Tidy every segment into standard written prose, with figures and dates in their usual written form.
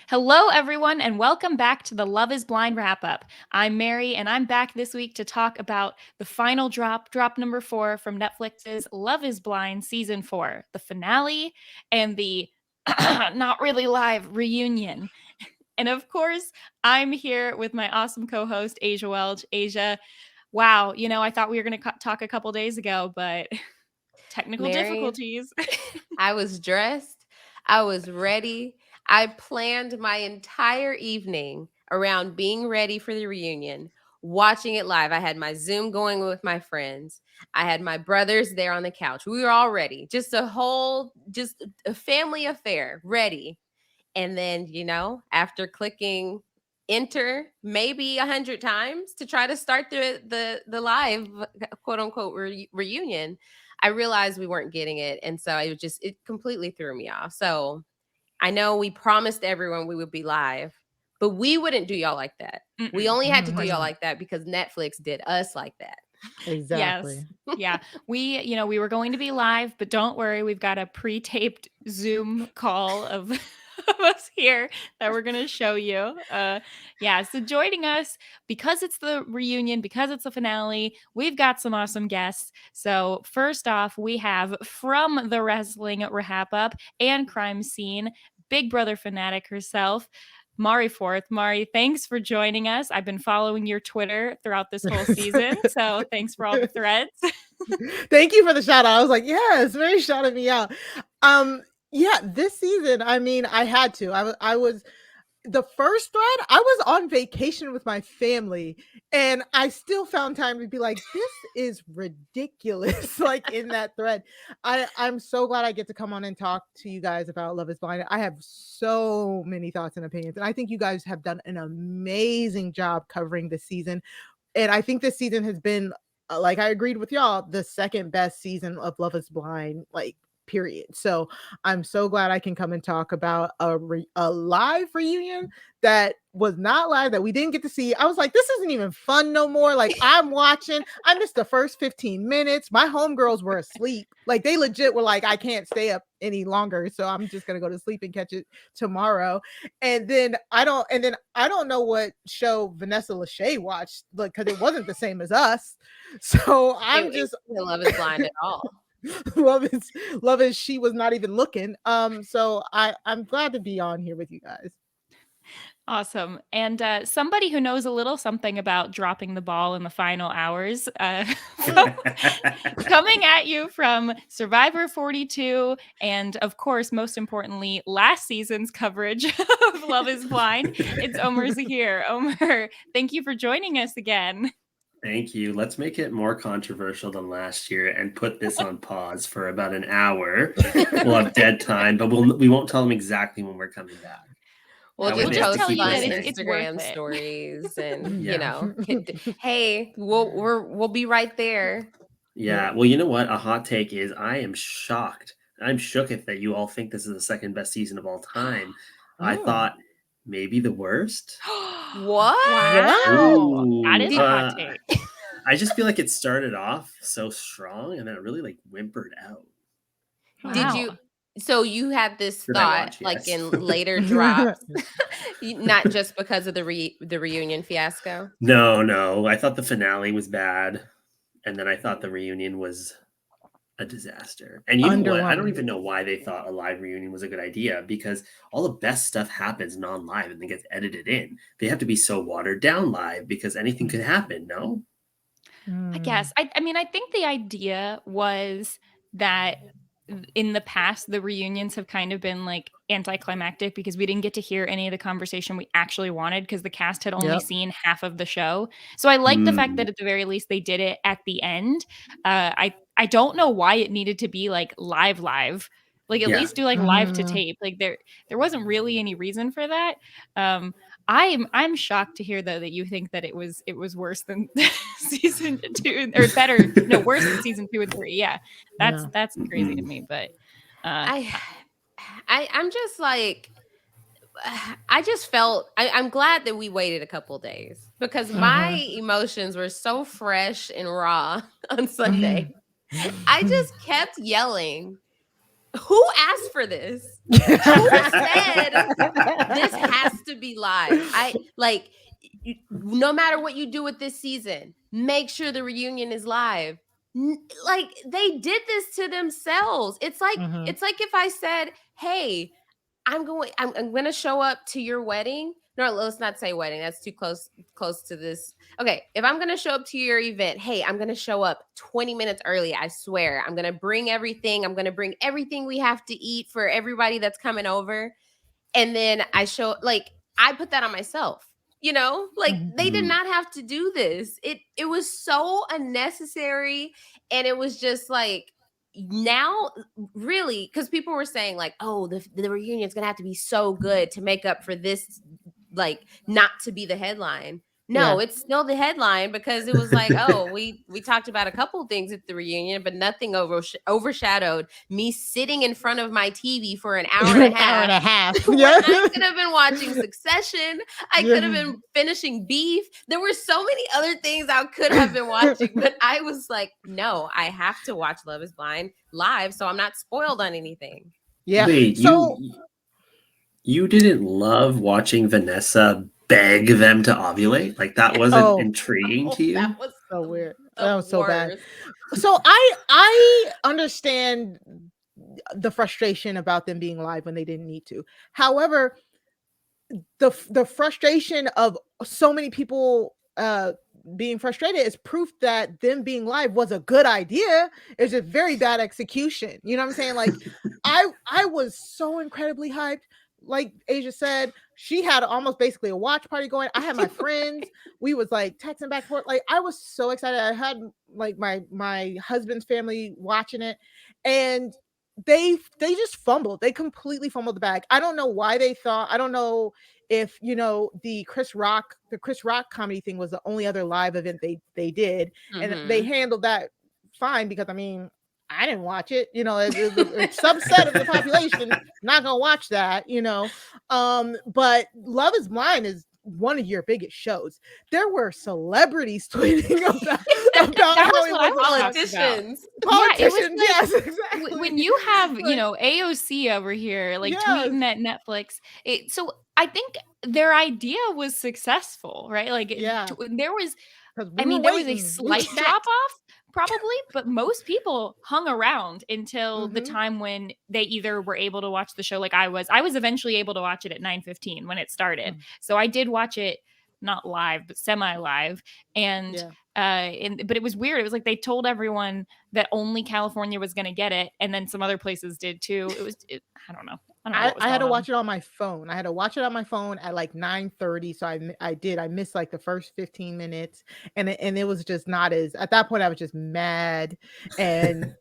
Hello, everyone, and welcome back to the Love is Blind wrap-up. I'm Mary, and I'm back this week to talk about the final drop number 4 from Netflix's Love is Blind Season 4, the finale, and the not really live reunion. And of course, I'm here with my awesome co-host, Aysha Welch. Aysha, wow, I thought we were going to talk a couple days ago, but technical Mary, difficulties. I was dressed. I was ready. I planned my entire evening around being ready for the reunion, watching it live. I had my Zoom going with my friends. I had my brothers there on the couch. We were all ready. Just a family affair, ready. And then, after clicking enter maybe 100 times to try to start the live quote unquote reunion, I realized we weren't getting it. And so it completely threw me off. So I know we promised everyone we would be live, but we wouldn't do y'all like that. We only had to do y'all like that because Netflix did us like that. Yes. Exactly. Yeah. We were going to be live, but don't worry, we've got a pre-taped Zoom call of of us here that we're going to show you. So joining us because it's the reunion, because it's the finale, we've got some awesome guests. So first off, we have from the Wrestling Wrap-Up and Crime Scene, Big Brother fanatic herself, Mari Forth. Mari, thanks for joining us. I've been following your Twitter throughout this whole season, so thanks for all the threads. Thank you for the shout out. I was like, yes, Mary shouted me out. Yeah, this season, I mean, I had to. I was the first thread, I was on vacation with my family and I still found time to be like, this is ridiculous. Like in that thread. I'm so glad I get to come on and talk to you guys about Love is Blind. I have so many thoughts and opinions. And I think you guys have done an amazing job covering this season. And I think this season has been like I agreed with y'all, the second best season of Love is Blind, like period. So I'm so glad I can come and talk about a live reunion that was not live, that we didn't get to see. I was like, this isn't even fun no more. Like I'm watching, I missed the first 15 minutes. My homegirls were asleep. Like they legit were like, I can't stay up any longer. So I'm just gonna go to sleep and catch it tomorrow. And then I don't know what show Vanessa Lachey watched, like because it wasn't the same as us. So I'm just Love is Blind at all. love is she was not even looking. So I'm glad to be on here with you guys. Awesome. And somebody who knows a little something about dropping the ball in the final hours, coming at you from Survivor 42, and of course, most importantly, last season's coverage of Love is Blind, it's Omar Zaheer. Omar, thank you for joining us again. Thank you. Let's make it more controversial than last year and put this on pause for about an hour. We'll have dead time, but we won't tell them exactly when we're coming back. We'll just tell post you fun that it's Instagram worth it. stories and Yeah. hey, we'll be right there. Yeah. Well, you know what? A hot take is I am shocked. I'm shooketh that you all think this is the second best season of all time. I Oh. thought maybe the worst. What? Wow. That is Ooh, a hot take. I just feel like it started off so strong and then it really like whimpered out. Did you? So you had this Did I thought, watch? like Yes. in later drops, not just because of the reunion fiasco. No. I thought the finale was bad, and then I thought the reunion was a disaster. And you know what? I don't Underwhelming. even know why they thought a live reunion was a good idea because all the best stuff happens non-live and then gets edited in. They have to be so watered down live because anything could happen. No. I guess. I mean, I think the idea was that in the past, the reunions have kind of been like anticlimactic because we didn't get to hear any of the conversation we actually wanted because the cast had only Yep. seen half of the show. So I like the fact Mm. that at the very least they did it at the end. I don't know why it needed to be like live. Like at Yeah. least do like live to tape. Like there wasn't really any reason for that. I'm shocked to hear though that you think that it was worse than season 2 or better, no, worse than season 2 and 3. Yeah. That's crazy to Mm-mm. me, but I'm just like, I just felt I'm glad that we waited a couple days because my emotions were so fresh and raw on Sunday. I just kept yelling who asked for this? Who said this has to be live? No matter what you do with this season, make sure the reunion is live. Like, they did this to themselves. It's like if I said, hey, I'm going to show up to your wedding. No, let's not say wedding. That's too close to this. Okay, if I'm going to show up to your event, hey, I'm going to show up 20 minutes early. I swear. I'm going to bring everything. I'm going to bring everything we have to eat for everybody that's coming over. And then I put that on myself. They did not have to do this. It was so unnecessary. And it was just like, now, really, because people were saying like, oh, the reunion is gonna have to be so good to make up for this, like, not to be the headline. No, it's still the headline, because it was like, oh, we talked about a couple things at the reunion, but nothing overshadowed me sitting in front of my TV for an hour and a half. Yeah. I could have been watching Succession. I could have been finishing Beef. There were so many other things I could have been watching, but I was like, no, I have to watch Love is Blind live, so I'm not spoiled on anything. Yeah. Wait, you didn't love watching Vanessa beg them to ovulate? Like, that wasn't intriguing to you? That was so weird. That was so bad. worst. So I understand the frustration about them being live when they didn't need to. However, the frustration of so many people being frustrated is proof that them being live was a good idea. It's just very bad execution. You know what I'm saying? Like, I was so incredibly hyped. Like Aysha said, she had almost basically a watch party going. I had my friends. We was like texting back and forth. Like, I was so excited. I had like my husband's family watching it, and they just fumbled. They completely fumbled the bag. I don't know why they thought. I don't know if the Chris Rock comedy thing was the only other live event they did, and they handled that fine, because I mean, I didn't watch it. A subset of the population not gonna watch that. But Love is Blind is one of your biggest shows. There were celebrities tweeting about how it was. Politicians. Yes, exactly. When you have AOC over here tweeting at Netflix, so I think their idea was successful, right? Like, there was, there was a slight drop off, probably, but most people hung around until the time when they either were able to watch the show. Like, I was eventually able to watch it at 9:15 when it started. So I did watch it, not live, but semi-live. And but it was weird. It was like they told everyone that only California was going to get it, and then some other places did too. I don't know. I had to watch it on my phone. I had to watch it on my phone at like 9:30. So I missed like the first 15 minutes, and it was just not as, at that point I was just mad, and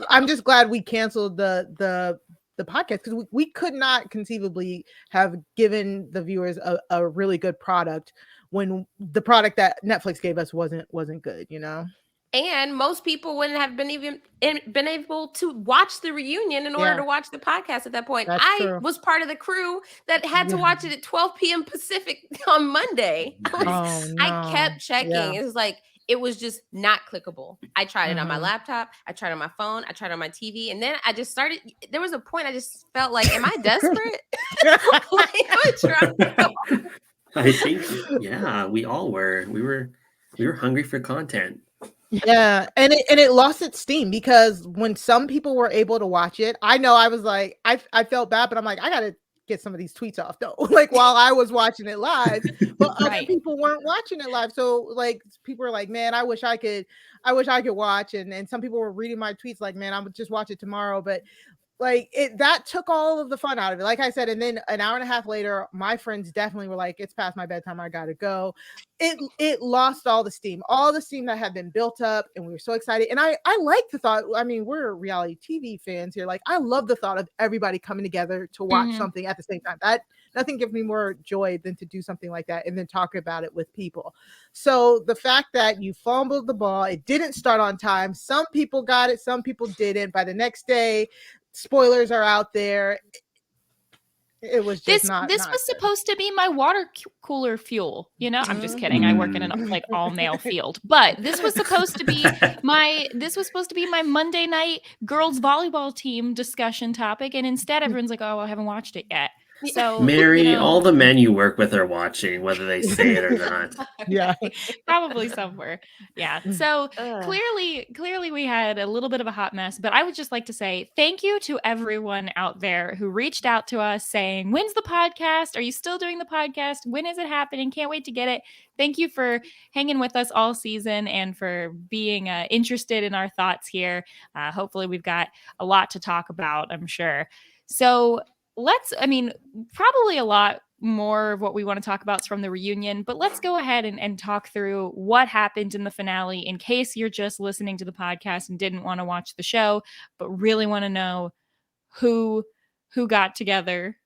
I'm just glad we canceled the podcast, because we could not conceivably have given the viewers a really good product when the product that Netflix gave us wasn't good, And most people wouldn't have been able to watch the reunion in order to watch the podcast at that point. I was part of the crew that had to watch it at 12 p.m. Pacific on Monday. I kept checking. It was like, it was just not clickable. I tried it on my laptop. I tried it on my phone. I tried it on my TV. And then I just started. There was a point I just felt like, am I desperate? I think, we all were. We were hungry for content. Yeah, and it lost its steam, because when some people were able to watch it, I know I was like, I felt bad, but I'm like, I gotta get some of these tweets off though, like while I was watching it live, but other people weren't watching it live. So like, people were like, man, I wish I could watch, and some people were reading my tweets like, man, I would just watch it tomorrow, but like, that took all of the fun out of it, like I said. And then an hour and a half later, my friends definitely were like, it's past my bedtime, I gotta go. It lost all the steam that had been built up, and we were so excited. And I like the thought, I mean, we're reality TV fans here, like, I love the thought of everybody coming together to watch something at the same time. That nothing gives me more joy than to do something like that and then talk about it with people. So the fact that you fumbled the ball, it didn't start on time, some people got it, some people didn't. By the next day, spoilers are out there. It was This just not. was good. supposed to be my water cooler fuel. You know, I'm just kidding. I work in an like all male field, but this was supposed to be my Monday night girls volleyball team discussion topic, and instead everyone's like, "Oh, I haven't watched it yet." So Mary, all the men you work with are watching, whether they say it or not. Yeah. probably somewhere. Yeah. So clearly we had a little bit of a hot mess, but I would just like to say thank you to everyone out there who reached out to us saying, "When's the podcast? Are you still doing the podcast? When is it happening? Can't wait to get it." Thank you for hanging with us all season and for being interested in our thoughts here. Hopefully we've got a lot to talk about, I'm sure. So probably a lot more of what we want to talk about is from the reunion, but let's go ahead and talk through what happened in the finale in case you're just listening to the podcast and didn't want to watch the show, but really want to know who got together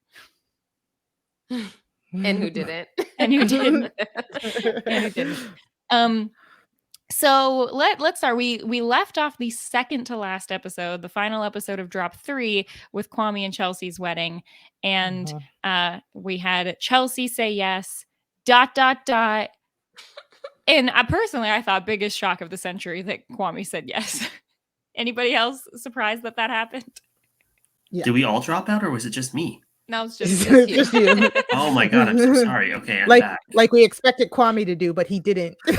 And who didn't. and who didn't. And who didn't. So let's start. We left off the second to last episode, the final episode of Drop 3 with Kwame and Chelsea's wedding. And we had Chelsea say yes, ... And I thought biggest shock of the century that Kwame said yes. Anybody else surprised that happened? Yeah. Did we all drop out or was it just me? No, it's just Just you. Oh my God, I'm so sorry. Okay, I'm like back. like we expected Kwame to do, but he didn't. Yeah,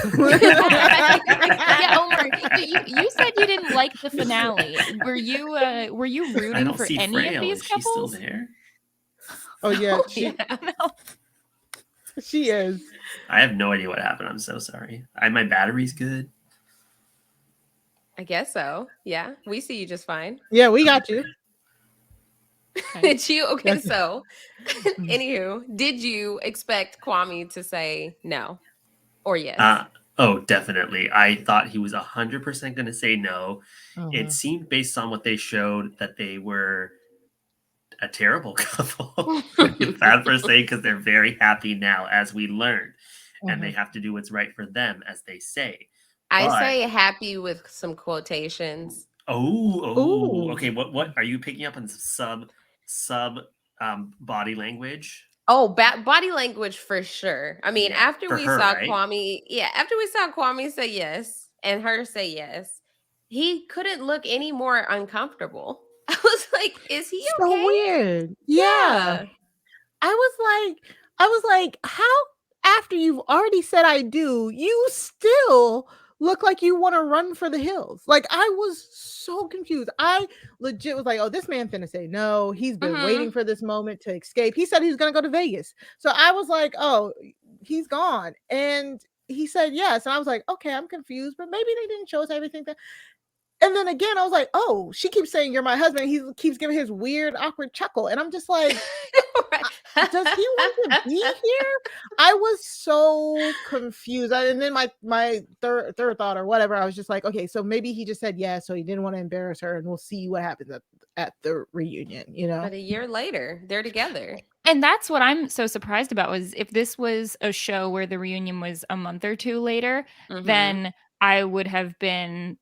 Omar, you said you didn't like the finale. Were you I rooting don't for see any Frail. of these Is she still couples? there? Oh yeah, No. she is. I have no idea what happened. I'm so sorry. My battery's good. I guess so. Yeah, we see you just fine. Yeah, we got you. Did you? Okay, so anywho, did you expect Kwame to say no or yes? Oh, definitely. I thought he was 100% going to say no. It seemed based on what they showed that they were a terrible couple. Bad per se, because they're very happy now, as we learned. And they have to do what's right for them, as they say. I say happy with some quotations. Ooh. Okay. What are you picking up on sub body language? Oh, body language for sure. I mean, after we saw right? Kwame say yes and her say yes, he couldn't look any more uncomfortable. I was like, is he so okay? weird? Yeah. I was like, how after you've already said I do, you still look like you want to run for the hills. Like, I was so confused. I legit was like, oh, this man finna say no. He's been waiting for this moment to escape. He said he was gonna go to Vegas. So I was like, oh, he's gone. And he said yes. And I was like, okay, I'm confused, but maybe they didn't show us everything. And then again, I was like, oh, she keeps saying you're my husband. He keeps giving his weird, awkward chuckle. And I'm just like, does he want to be here? I was so confused. And then my third thought or whatever, I was just like, okay, so maybe he just said yes, so he didn't want to embarrass her, and we'll see what happens at the reunion, you know? But a year later, they're together. And that's what I'm so surprised about, was if this was a show where the reunion was a month or two later, then I would have been,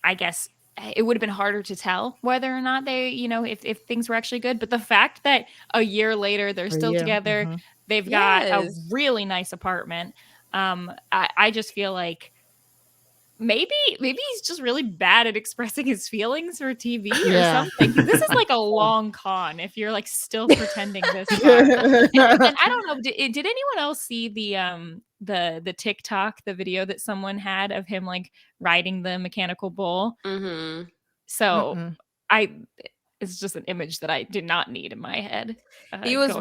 I guess it would have been harder to tell whether or not they, if things were actually good. But the fact that a year later they're still together, they've got a really nice apartment. I just feel like maybe he's just really bad at expressing his feelings for TV or something. This is like a long con if you're like still pretending this far. And I don't know. Did anyone else see the TikTok, the video that someone had of him like riding the mechanical bull? So it's just an image that I did not need in my head. He was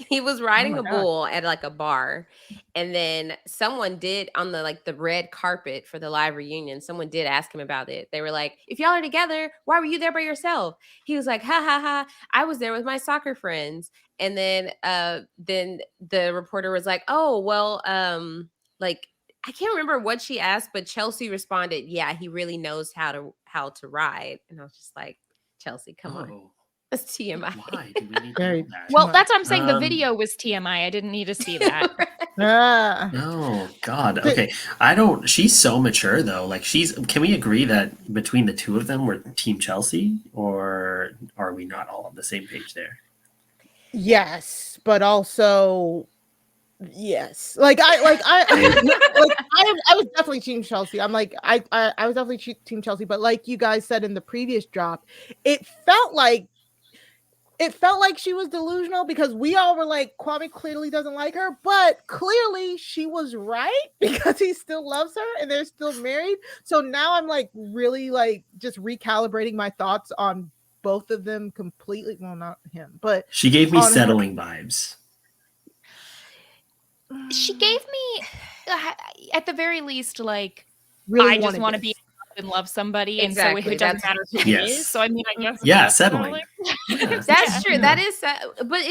he was riding a bull at like a bar, and then someone did on the red carpet for the live reunion. Someone did ask him about it. They were like, "If y'all are together, why were you there by yourself?" He was like, "Ha ha ha! I was there with my soccer friends." And then the reporter was like, "Oh well, like." I can't remember what she asked, but Chelsea responded, "Yeah, he really knows how to ride." And I was just like, Chelsea, come on. That's TMI. Why do we need to know that? Well, that's what I'm saying. The video was TMI. I didn't need to see that. No, God. Okay. She's so mature though. Like can we agree that between the two of them we're Team Chelsea, or are we we not all on the same page there? Yes, but also yes. I was definitely team Chelsea. I'm like I was definitely team Chelsea, but like you guys said in the previous drop, it felt like she was delusional because we all were like, Kwame clearly doesn't like her, but clearly she was right because he still loves her and they're still married. So now I'm like really like just recalibrating my thoughts on both of them completely. Well, not him, but She gave me on her. settling vibes. She gave me, at the very least, like, Really I just wanted want to this. be and love somebody, Exactly, and so it doesn't that's- matter who it Yes. is. So I mean, I guess Yeah, that's settling. like- Yeah. That's true. Yeah. That is, but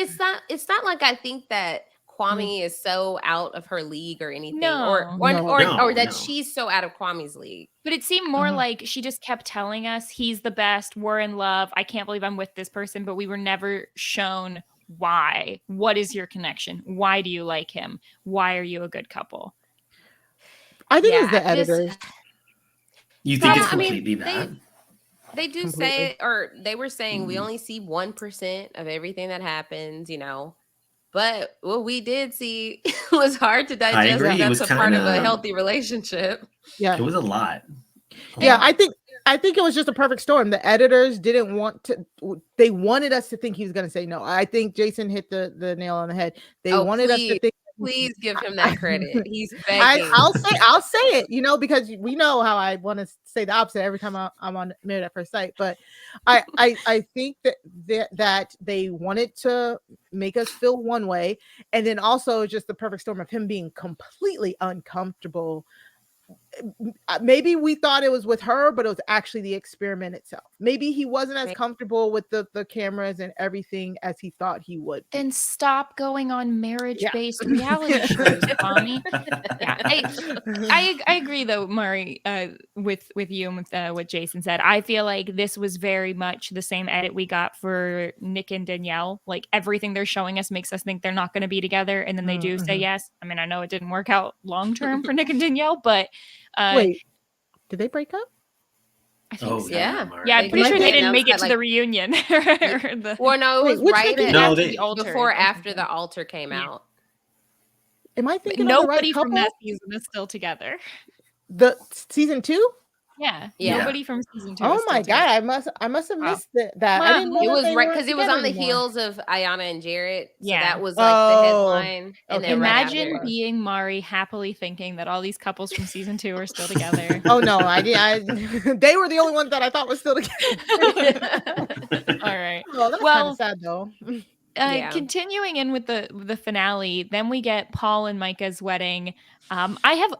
it's not like I think that Kwame is so out of her league or anything, or No. that she's so out of Kwame's league. But it seemed more like she just kept telling us he's the best, we're in love, I can't believe I'm with this person, but we were never shown why. What is your connection? Why do you like him? Why are you a good couple? I think it's the editors. You think it's I mean, completely that? They do say, or they were saying, we only see 1% of everything that happens, you know. But what we did see was hard to digest. agree. It That's was a part of a kinda- healthy relationship. Yeah. It was a lot. Yeah, I think it was just a perfect storm. The editors didn't want to. They wanted us to think he was going to say no. I think Jason hit the nail on the head. They wanted us to think. Please give him that credit. He's begging. I'll say it, you know, because we know how I want to say the opposite every time I'm on Married at First Sight. But I think that they wanted to make us feel one way, and then also just the perfect storm of him being completely uncomfortable. Maybe we thought it was with her, but it was actually the experiment itself. Maybe he wasn't as comfortable with the cameras and everything as he thought he would. Then stop going on marriage-based reality shows, Bonnie. Yeah, I agree though, Mari, with you and with what Jason said. I feel like this was very much the same edit we got for Nick and Danielle. Like everything they're showing us makes us think they're not going to be together, and then they do say yes. I mean, I know it didn't work out long term for Nick and Danielle, but wait, did they break up? I think so. Yeah. Yeah, I'm pretty sure they didn't make it to like- the reunion. Well, no, it was right before after the altar came out. Am I thinking nobody of the right from that season is still together? The season 2? Yeah. Yeah. Nobody from season 2. Oh is still my god, together. I must have missed that. I Wow. didn't know It that was they right weren't because it was on the together heels of Ayana and Jarrett. So Yeah. that was like the headline. And then Imagine right after. being Mari happily thinking that all these couples from season 2 are still together. Oh no, I they were the only ones that I thought was still together. All right. Oh, that's kind of sad though. Continuing in with the finale, then we get Paul and Micah's wedding. I have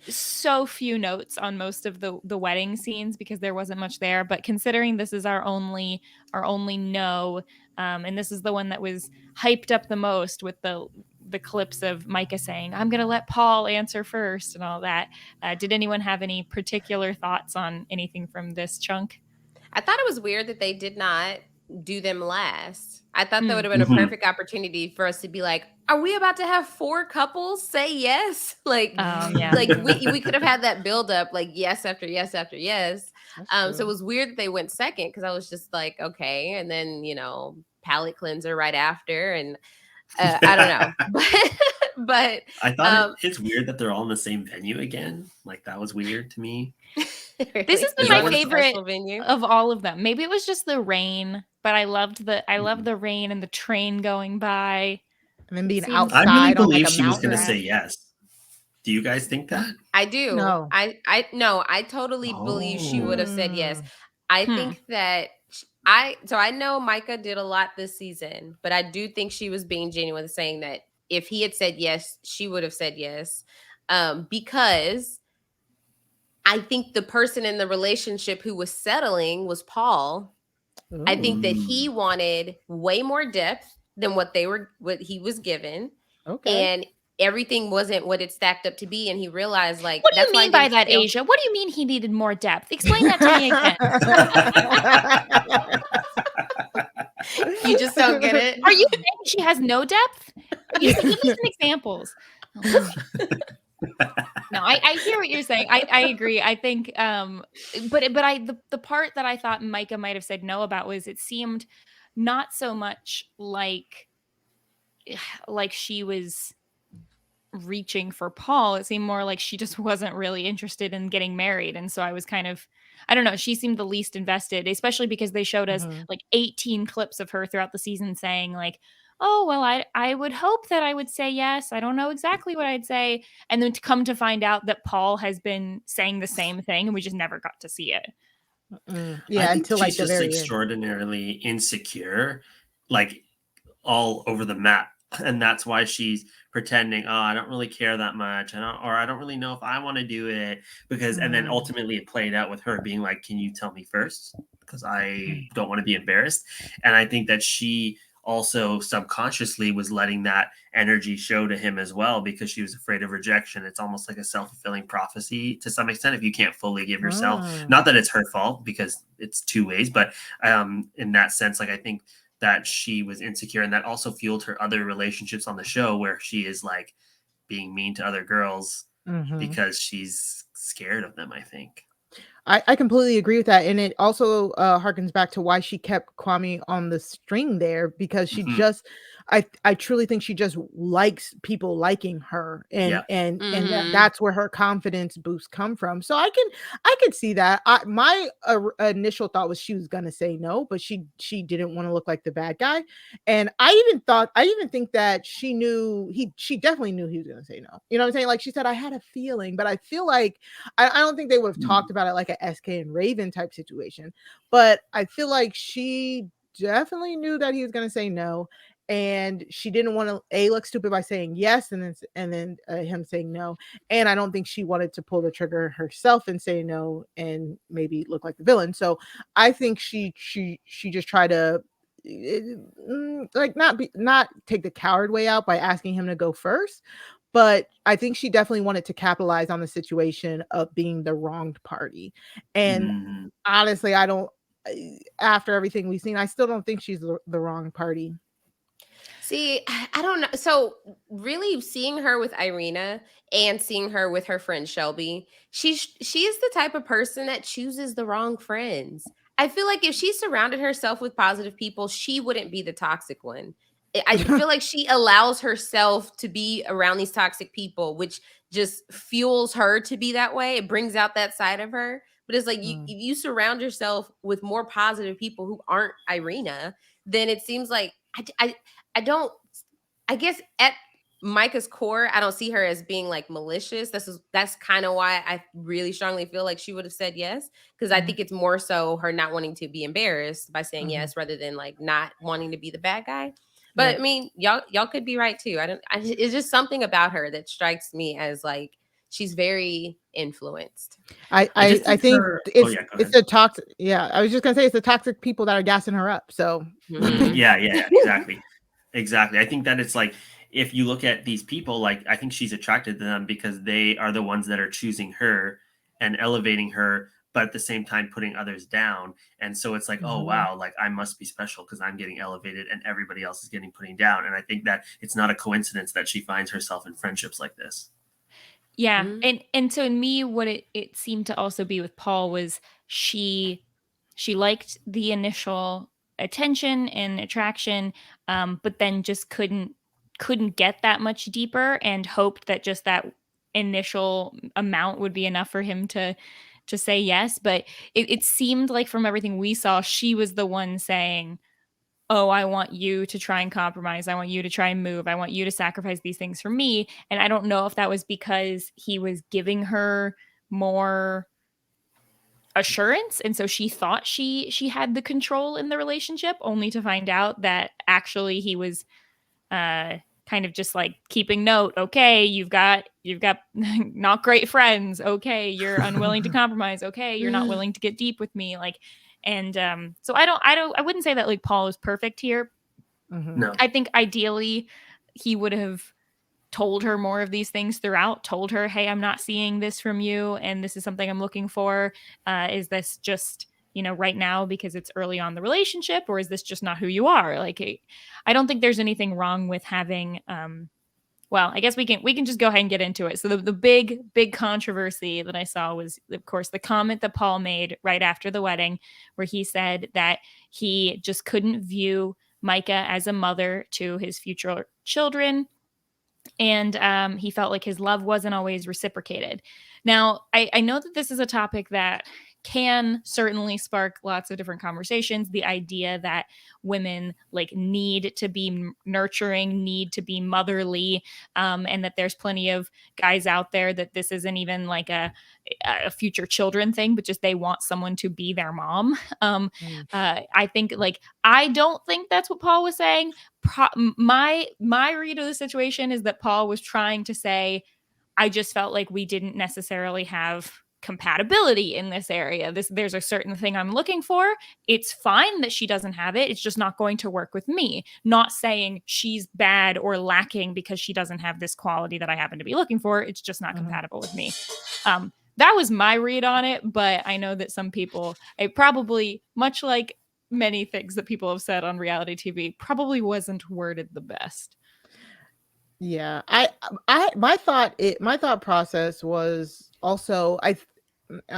so few notes on most of the wedding scenes because there wasn't much there, but considering this is our only no, and this is the one that was hyped up the most with the clips of Micah saying, I'm gonna let Paul answer first and all that. Did anyone have any particular thoughts on anything from this chunk? I thought it was weird that they did not do them last. I thought that would have been a perfect opportunity for us to be like, are we about to have 4 couples say yes? Like, like we could have had that build up, like yes after yes after yes. So it was weird that they went second because I was just like, okay. And then, you know, palate cleanser right after. And I don't know. But I thought it's weird that they're all in the same venue again. Like that was weird to me. Really? This has been my favorite venue of all of them. Maybe it was just the rain, but I loved the rain and the train going by. And then being outside. I really on believe like she was going to say yes. Do you guys think that? I do. No. I totally believe she would have said yes. I think that I know Micah did a lot this season, but I do think she was being genuine saying that if he had said yes, she would have said yes. Because I think the person in the relationship who was settling was Paul. Ooh. I think that he wanted way more depth than what he was given. Okay. And everything wasn't what it stacked up to be. And he realized, like, what do you mean by that, Aysha? What do you mean he needed more depth? Explain that to me again. You just don't get it. Are you saying she has no depth? Give me some examples. No, I hear what you're saying. I agree. I think, but the part that I thought Micah might have said no about was it seemed not so much like she was reaching for Paul. It seemed more like she just wasn't really interested in getting married. And so I was kind of, I don't know, she seemed the least invested, especially because they showed us like 18 clips of her throughout the season saying like, oh, well, I would hope that I would say yes. I don't know exactly what I'd say. And then to come to find out that Paul has been saying the same thing and we just never got to see it. Yeah, I think until she's like the just very end. extraordinarily insecure, like all over the map. And that's why she's pretending, oh, I don't really care that much. I don't really know if I want to do it because, and then ultimately it played out with her being like, can you tell me first? Because I don't want to be embarrassed. And I think that she also subconsciously was letting that energy show to him as well because she was afraid of rejection. It's almost like a self-fulfilling prophecy to some extent if you can't fully give yourself. Not that it's her fault because it's two ways, but in that sense, like I think that she was insecure, and that also fueled her other relationships on the show where she is like being mean to other girls because she's scared of them, I think. I completely agree with that. And it also harkens back to why she kept Kwame on the string there, because she just, I truly think she just likes people liking her, and that's where her confidence boosts come from. So I can see that. My initial thought was she was gonna say no, but she didn't want to look like the bad guy, and I even think that she definitely knew he was gonna say no. You know what I'm saying? Like she said, I had a feeling, but I feel like I don't think they would have talked about it like a SK and Raven type situation, but I feel like she definitely knew that he was going to say no, and she didn't want to look stupid by saying yes and then him saying no, and I don't think she wanted to pull the trigger herself and say no and maybe look like the villain. So I think she just tried to like not take the coward way out by asking him to go first, but I think she definitely wanted to capitalize on the situation of being the wronged party. And honestly, I don't, after everything we've seen, I still don't think she's the wrong party. See, I don't know. So really seeing her with Irina and seeing her with her friend Shelby, she is the type of person that chooses the wrong friends. I feel like if she surrounded herself with positive people, she wouldn't be the toxic one. I feel like she allows herself to be around these toxic people, which just fuels her to be that way. It brings out that side of her. But it's like you surround yourself with more positive people who aren't Irina, then it seems like I don't, I guess at Micah's core, I don't see her as being like malicious. That's kind of why I really strongly feel like she would have said yes. Because I think it's more so her not wanting to be embarrassed by saying yes rather than like not wanting to be the bad guy. But I mean, y'all could be right too. It's just something about her that strikes me as like, she's very influenced. I think it's the toxic. Yeah, I was just gonna say it's the toxic people that are gassing her up. So yeah, exactly. I think that it's like if you look at these people, like I think she's attracted to them because they are the ones that are choosing her and elevating her, but at the same time putting others down. And so it's like, oh wow, like I must be special because I'm getting elevated and everybody else is getting putting down. And I think that it's not a coincidence that she finds herself in friendships like this. Yeah. And so in me, what it seemed to also be with Paul was she liked the initial attention and attraction, but then just couldn't get that much deeper and hoped that just that initial amount would be enough for him to say yes. But it seemed like from everything we saw, she was the one saying, oh, I want you to try and compromise. I want you to try and move. I want you to sacrifice these things for me. And I don't know if that was because he was giving her more assurance. And so she thought she had the control in the relationship, only to find out that actually he was kind of just like keeping note. Okay, you've got not great friends. Okay, you're unwilling to compromise. Okay, you're not willing to get deep with me. Like, and so I wouldn't say that like Paul is perfect here. No, I think ideally he would have told her more of these things throughout, told her, hey, I'm not seeing this from you and this is something I'm looking for. Is this just, right now because it's early on the relationship, or is this just not who you are? Like, I don't think there's anything wrong with having Well, I guess we can just go ahead and get into it. So the big controversy that I saw was, of course, the comment that Paul made right after the wedding, where he said that he just couldn't view Micah as a mother to his future children, and he felt like his love wasn't always reciprocated. Now, I know that this is a topic that can certainly spark lots of different conversations. The idea that women like need to be nurturing, need to be motherly, and that there's plenty of guys out there that this isn't even like a future children thing, but just they want someone to be their mom. I think like I don't think that's what Paul was saying. My read of the situation is that Paul was trying to say, I just felt like we didn't necessarily have compatibility in this area. There's a certain thing I'm looking for. It's fine that she doesn't have it. It's just not going to work with me. Not saying she's bad or lacking because she doesn't have this quality that I happen to be looking for. It's just not compatible with me. That was my read on it, but I know that some people, it probably, much like many things that people have said on reality TV, probably wasn't worded the best. Yeah, my thought process was also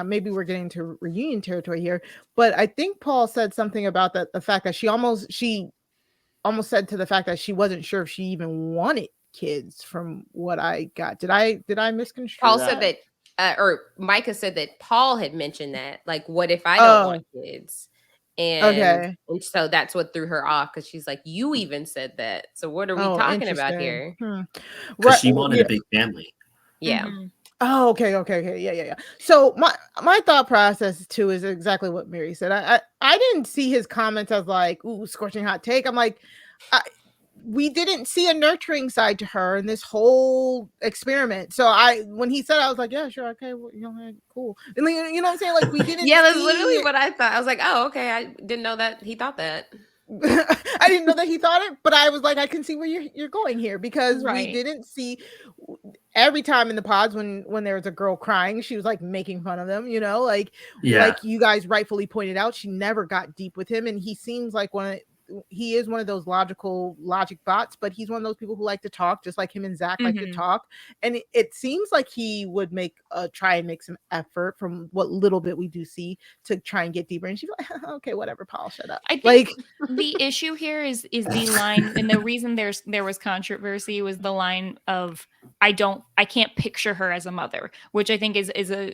maybe we're getting to reunion territory here, but I think Paul said something about that the fact that she almost said to the fact that she wasn't sure if she even wanted kids. From what I got, did I misconstrue Paul that? said that, or Micah said that Paul had mentioned that, like, what if I don't want kids? And so that's what threw her off, because she's like, you even said that. So what are we talking about here? Because she wanted a big family. Yeah. Mm-hmm. Oh, okay. Yeah. So my thought process too is exactly what Mary said. I didn't see his comments as like, ooh, scorching hot take. I'm like, we didn't see a nurturing side to her in this whole experiment. So when he said, I was like, yeah, sure, okay, well, cool. And you know what I'm saying? Like, we didn't. Yeah, that's literally what I thought. I was like, oh, okay, I didn't know that he thought that. I didn't know that he thought it, but I was like, I can see where you're going here, because we didn't see every time in the pods when there was a girl crying, she was like making fun of them, like you guys rightfully pointed out, she never got deep with him, and he seems like he is one of those logic bots, but he's one of those people who like to talk, just like him and Zach like to talk. And it seems like he would try and make some effort, from what little bit we do see, to try and get deeper. And she's like, okay, whatever, Paul, shut up. I think the issue here is the line, and the reason there was controversy was the line of, I can't picture her as a mother, which I think is a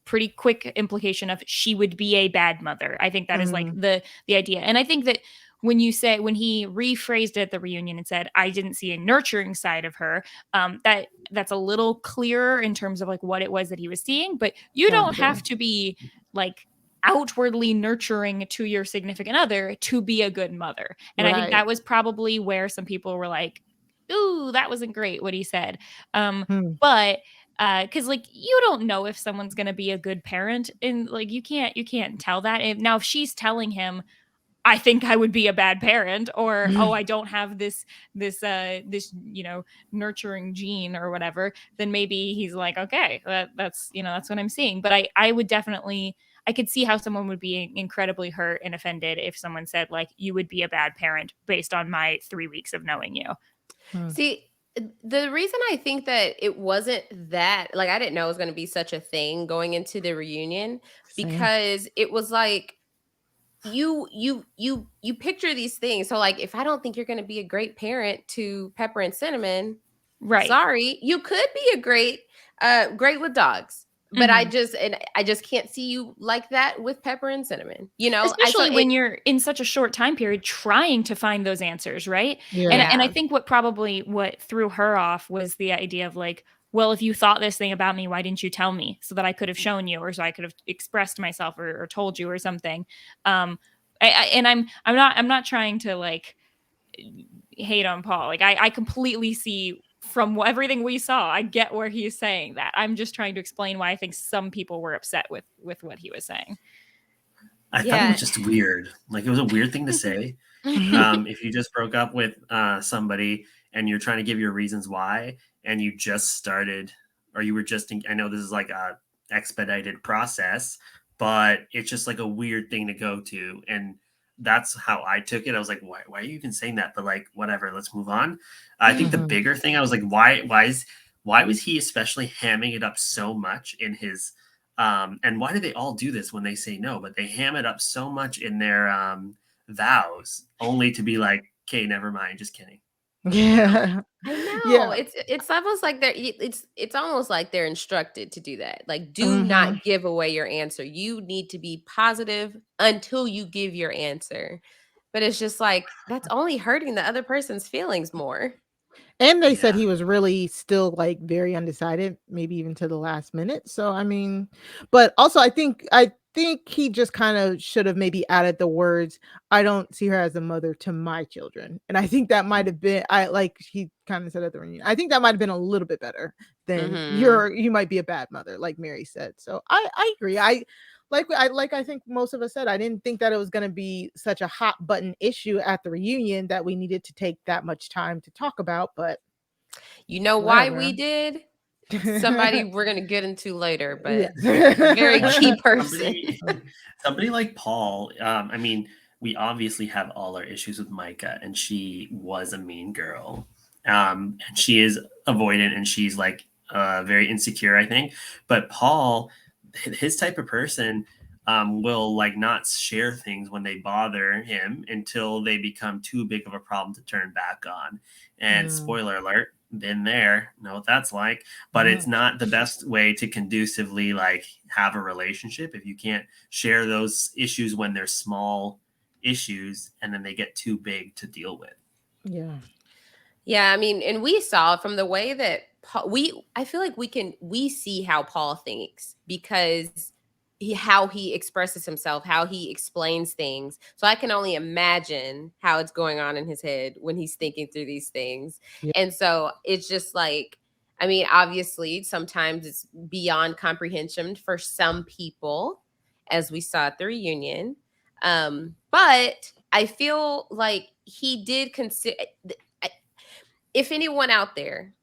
pretty quick implication of she would be a bad mother. I think that is like the idea. And I think that when he rephrased it at the reunion and said, I didn't see a nurturing side of her, that's a little clearer in terms of like what it was that he was seeing. But you don't have to be like outwardly nurturing to your significant other to be a good mother. And I think that was probably where some people were like, ooh, that wasn't great what he said. But because like you don't know if someone's gonna be a good parent, and like you can't tell that. And now if she's telling him, I think I would be a bad parent, or oh, I don't have this nurturing gene or whatever, then maybe he's like, okay, that's what I'm seeing. But I would definitely, I could see how someone would be incredibly hurt and offended if someone said like, you would be a bad parent based on my 3 weeks of knowing you. See, the reason I think that it wasn't that, like, I didn't know it was going to be such a thing going into the reunion, because it was like, you picture these things. So like, if I don't think you're going to be a great parent to Pepper and Cinnamon, sorry, you could be a great with dogs, but I just can't see you like that with Pepper and Cinnamon, especially when you're in such a short time period trying to find those answers, right? And I think what threw her off was the idea of like, well, if you thought this thing about me, why didn't you tell me so that I could have shown you, or so I could have expressed myself or told you or something. I'm not trying to like hate on Paul. Like I completely see from everything we saw, I get where he's saying that. I'm just trying to explain why I think some people were upset with what he was saying. I thought it was just weird. Like, it was a weird thing to say. If you just broke up with somebody and you're trying to give your reasons why, and you just started, or you were just, I know this is like a expedited process, but it's just like a weird thing to go to. And that's how I took it. I was like, why are you even saying that? But like, whatever, let's move on. I think the bigger thing, I was like, why was he especially hamming it up so much in his and why do they all do this when they say no? But they ham it up so much in their vows, only to be like, okay, never mind, just kidding. Yeah. I know. Yeah. It's almost like it's almost like they're instructed to do that. Like, do Mhm. not give away your answer. You need to be positive until you give your answer. But it's just like that's only hurting the other person's feelings more. And they said Yeah. he was really still, like, very undecided, maybe even to the last minute, so, I mean but also I think he just kinda should've maybe added the words, "I don't see her as a mother to my children," and I think that might have been like he kinda said at the reunion. I think that might have been a little bit better than Mhm. you might be a bad mother," like Mary said, so I agree. I think most of us said, I didn't think that it was gonna be such a hot button issue at the reunion that we needed to take that much time to talk about, but You know why we whatever. did? Somebody we're gonna get into later, but Yes. a very key person. Somebody like Paul. I mean, we obviously have all our issues with Micah, and she was a mean girl. And she is avoidant, and she's like very insecure, I think. But Paul, his type of person, will like not share things when they bother him until they become too big of a problem to turn back on. And Mm. spoiler alert, been there, know what that's like. But it's not the best way to conducively like have a relationship if you can't share those issues when they're small issues and then they get too big to deal with. Yeah. Yeah, I mean, and we saw from the way that I feel like we see how Paul thinks because how he expresses himself, how he explains things. So I can only imagine how it's going on in his head when he's thinking through these things. Yeah. And so it's just like, I mean, obviously sometimes it's beyond comprehension for some people, as we saw at the reunion. But I feel like he did consider, if anyone out there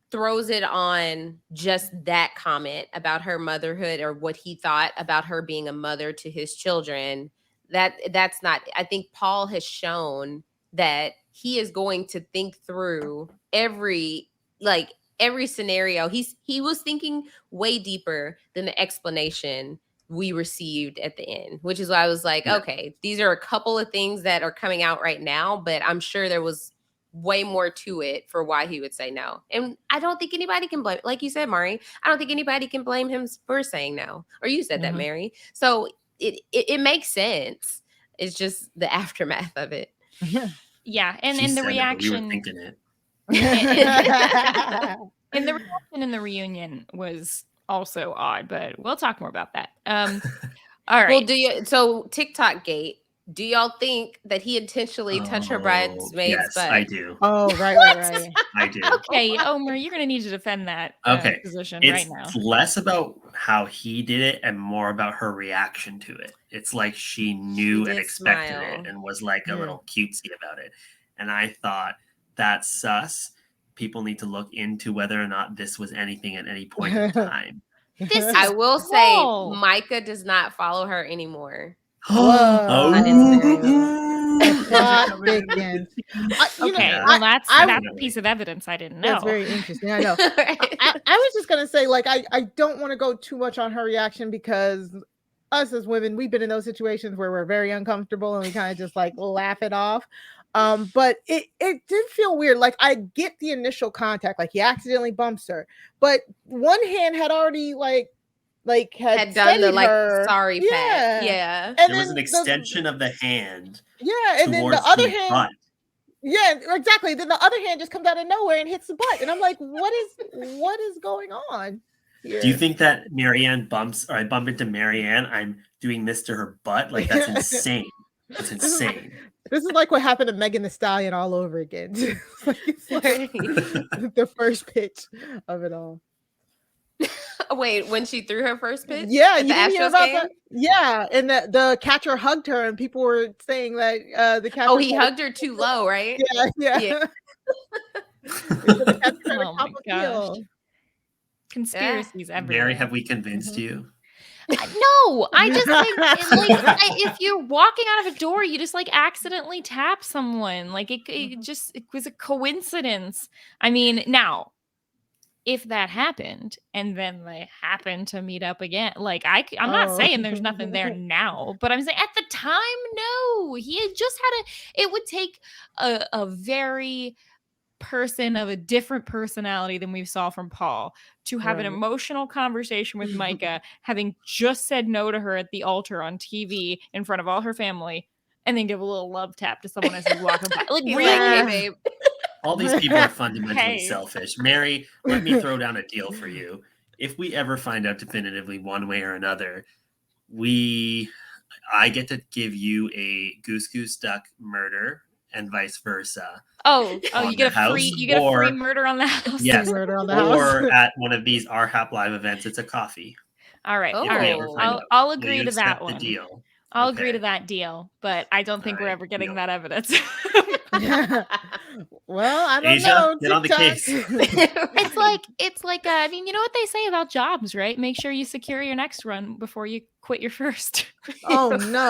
throws it on just that comment about her motherhood or what he thought about her being a mother to his children, that's not, I think Paul has shown that he is going to think through every scenario. He was thinking way deeper than the explanation we received at the end, which is why I was like, Yeah. okay, these are a couple of things that are coming out right now, but I'm sure there was way more to it for why he would say no. And I don't think anybody can blame, like you said, Mari, I don't think anybody can blame him for saying no. Or you said that, Mhm. Mary. So it makes sense. It's just the aftermath of it. Yeah, and She in the said it, but we were reaction thinking it. and the reaction in the reunion was also odd, but we'll talk more about that. All right. Well, so TikTok gate, do y'all think that he intentionally touched her Oh, bridesmaid's yes, I butt? do. Oh, right, What? right. I do. Okay, Omar, you're gonna need to defend that Okay. position right It's now. less about how he did it and more about her reaction to it. It's like she knew and did expected smile. it and was like a Yeah. little cutesy about it. And I thought that's sus. People need to look into whether or not this was anything at any point in time. This I is will say Paul. Micah does not follow her anymore. Whoa. On Instagram. The plot thickens. Okay, Yeah, well that's a definitely. piece of evidence I didn't That's know. very interesting. I know. Right. I was just gonna say, like, I don't want to go too much on her reaction because us as women, we've been in those situations where we're very uncomfortable and we kind of just like laugh it off. But it did feel weird. Like I get the initial contact, like he accidentally bumps her, but one hand had already had Had done the steadied her. sorry pat. Yeah. Yeah. And There was an then extension of the hand and then the towards other the hand, butt. yeah, exactly. Then the other hand just comes out of nowhere and hits the butt. And I'm like, what is going on here? Do you think that Marianne bumps or I bump into Marianne, I'm doing this to her butt? Like that's insane. That's insane. This is like what happened to Megan Thee Stallion all over again. It's like the first pitch of it all. Wait, when she threw her first pitch? Yeah, At you the didn't hear Astros about game? that? Yeah, and the catcher hugged her, and people were saying that the catcher. Oh, he hugged her too low, right? Yeah. Yeah. The catcher tried to Oh top my a heel. gosh. Conspiracies everywhere. Mary, have we convinced you? No, I just think if you're walking out of a door, you just like accidentally tap someone. Like it was a coincidence. I mean, now if that happened and then they happen to meet up again, like I'm not saying there's nothing there now, but I'm saying at the time, no, he had just it would take a very person of a different personality than we saw from Paul to have an emotional conversation with Micah, having just said no to her at the altar on TV in front of all her family, and then give a little love tap to someone as he's walking by. Like, He's really? like, hey, babe. All these people are fundamentally Hey. selfish. Mary, let me throw down a deal for you. If we ever find out definitively one way or another, I get to give you a goose duck murder and vice versa. Oh, on you get the a house, free or- murder on the house. Yes, Murder on the house. or at one of these RHAP live events, it's a coffee. All right. Oh. All If we right. ever find out. I'll Will agree you to that accept the one. deal? I'll agree Okay. to that deal, but I don't think All we're right, ever getting deal. that evidence. Well, I don't Asia, know. get on the TikTok. case. It's like I mean, you know what they say about jobs, right? Make sure you secure your next run before you quit your first. Oh no.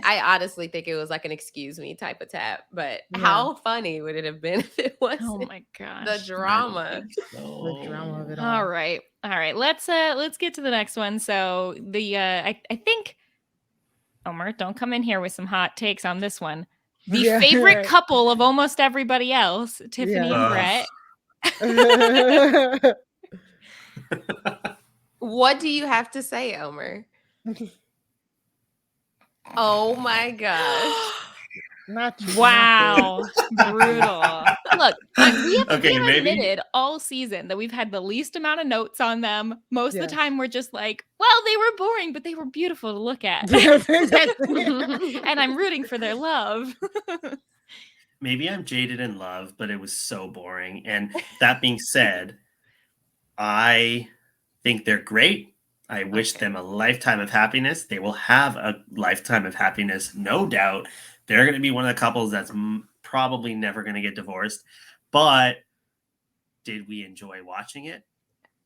I honestly think it was like an excuse me type of tap, but how funny would it have been if it wasn't? Oh my gosh. The drama. The drama of it All right. Let's get to the next one. So I think Omar, don't come in here with some hot takes on this one. The favorite couple of almost everybody else, Tiffany and Brett. What do you have to say, Omar? Oh my gosh. Wow. Brutal. Look, we have maybe admitted all season that we've had the least amount of notes on them. Most of the time we're just like, well, they were boring, but they were beautiful to look at. And I'm rooting for their love. Maybe I'm jaded in love, but it was so boring. And that being said, I think they're great. I wish them a lifetime of happiness. They will have a lifetime of happiness, no doubt. They're going to be one of the couples that's probably never going to get divorced. But did we enjoy watching it?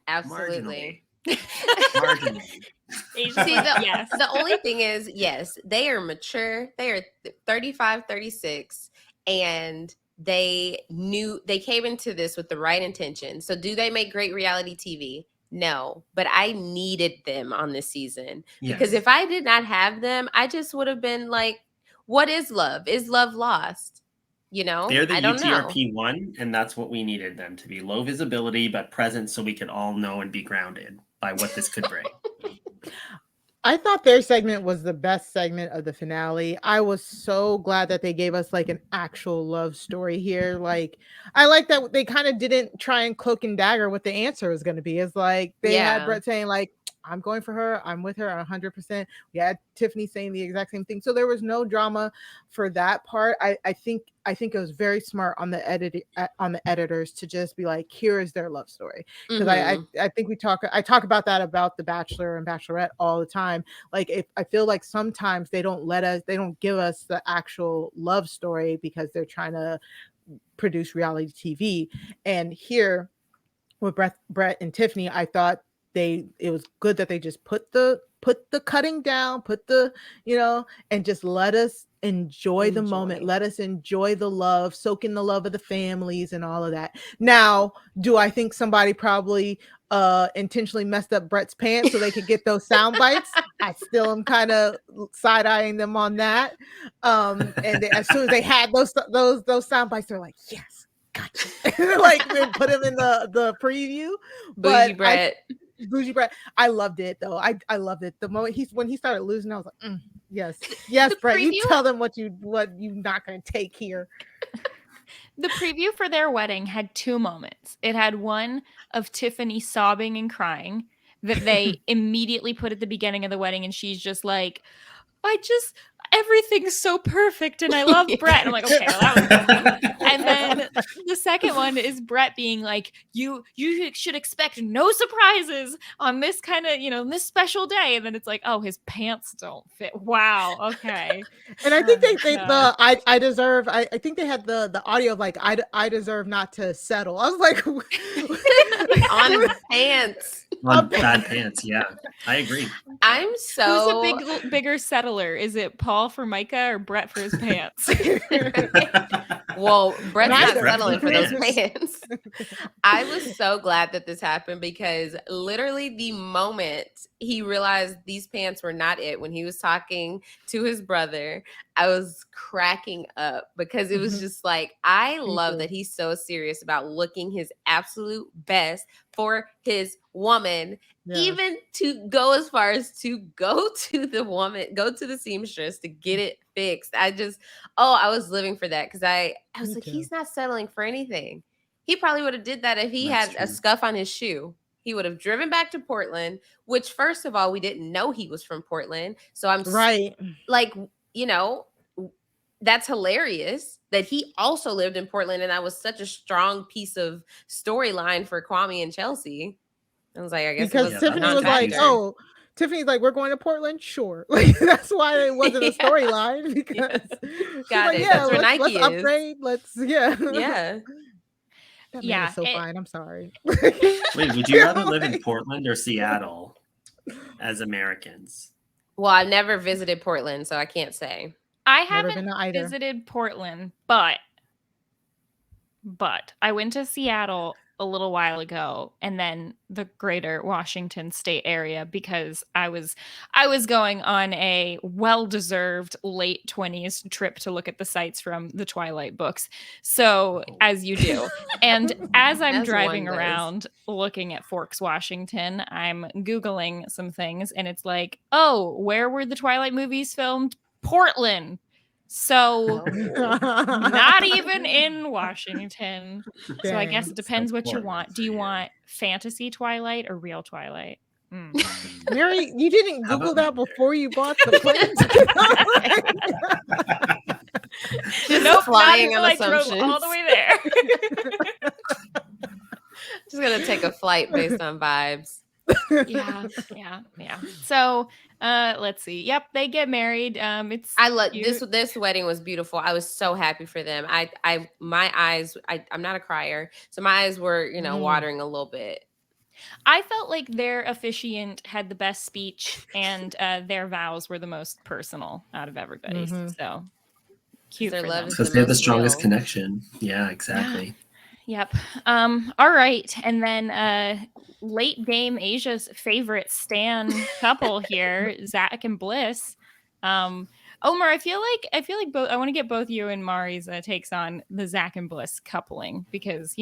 Absolutely. Marginally. See, the only thing is, yes, they are mature. They are 35, 36, and they came into this with the right intention. So do they make great reality TV? No, but I needed them on this season because if I did not have them, I just would have been like, what is love? Is love lost? You know, they're the I don't UTRP one, and that's what we needed them to be. Low visibility, but present so we could all know and be grounded by what this could bring. I thought their segment was the best segment of the finale. I was so glad that they gave us like an actual love story here. Like, I like that they kind of didn't try and cloak and dagger what the answer was going to be. It's like they had Brett saying like, I'm going for her. I'm with her 100%. We had Tiffany saying the exact same thing. So there was no drama for that part. I think it was very smart on the editors to just be like, here is their love story. Because I think I talk about that about The Bachelor and Bachelorette all the time. Like I feel like sometimes they don't give us the actual love story because they're trying to produce reality TV. And here with Brett and Tiffany, I thought it was good that they just put the cutting down, and just let us enjoy the moment. Let us enjoy the love, soak in the love of the families and all of that. Now, do I think somebody probably intentionally messed up Brett's pants so they could get those sound bites? I still am kind of side-eyeing them on that. And as soon as they had those sound bites, they're like, yes, gotcha. Like they put him in the preview. Bougie Brett. I loved it though. I loved it. The moment when he started losing, I was like, yes, Brett. You tell them what you not going to take here. The preview for their wedding had 2 moments. It had one of Tiffany sobbing and crying that they immediately put at the beginning of the wedding, and she's just like, everything's so perfect and I love Brett. And I'm like, okay, well, that was good. And then the second one is Brett being like, you should expect no surprises on this kind of, this special day. And then it's like, oh, his pants don't fit. Wow. Okay. And I think they God. I deserve, I think they had the audio of like, I deserve not to settle. I was like, On pants. On bad pants, yeah. I agree. I'm so Who's a bigger settler? Is it Paul for Micah or Brett for his pants? well, Brett's not Neither. settling for those pants. I was so glad that this happened because literally the moment he realized these pants were not it, when he was talking to his brother, I was cracking up because it was just like, I love that he's so serious about looking his absolute best for his woman, even to go as far as to go to the seamstress to get it fixed. I was living for that because I was like, he's not settling for anything. He probably would have did that if he had a scuff on his shoe. He would have driven back to Portland, which first of all, we didn't know he was from Portland. So I'm like, that's hilarious that he also lived in Portland. And that was such a strong piece of storyline for Kwame and Chelsea. I was like, I guess because Tiffany was like, Tiffany's like, we're going to Portland, sure. Like that's why it wasn't a storyline because got it. Like, that's where Nike let's is. Upgrade. Let's yeah. That man is so fine. I'm sorry. Wait, would you rather live in Portland or Seattle as Americans? Well, I've never visited Portland, so I can't say. I haven't visited Portland, but I went to Seattle a little while ago, and then the greater Washington state area because I was going on a well-deserved late 20s trip to look at the sites from the Twilight books. So as you do. And as I'm driving around looking at Forks, Washington, I'm Googling some things and it's like, oh, where were the Twilight movies filmed? Portland. So not even in Washington. Dang. So I guess it depends what you want. Do you want fantasy Twilight or real Twilight? Mary, you didn't Google that before you bought the plane? Just flying on assumptions. All the way there. Just gonna take a flight based on vibes. Yeah. So let's see. Yep, they get married. I love this wedding was beautiful. I was so happy for them. My eyes, I'm not a crier, so my eyes were, watering a little bit. I felt like their officiant had the best speech and their vows were the most personal out of everybody. So cute for them. Because they have the strongest connection. Yeah, exactly. Yep. All right. And then late game Asia's favorite stan couple here, Zach and Bliss. Omar, I feel like both. I want to get both you and Mari's takes on the Zach and Bliss coupling because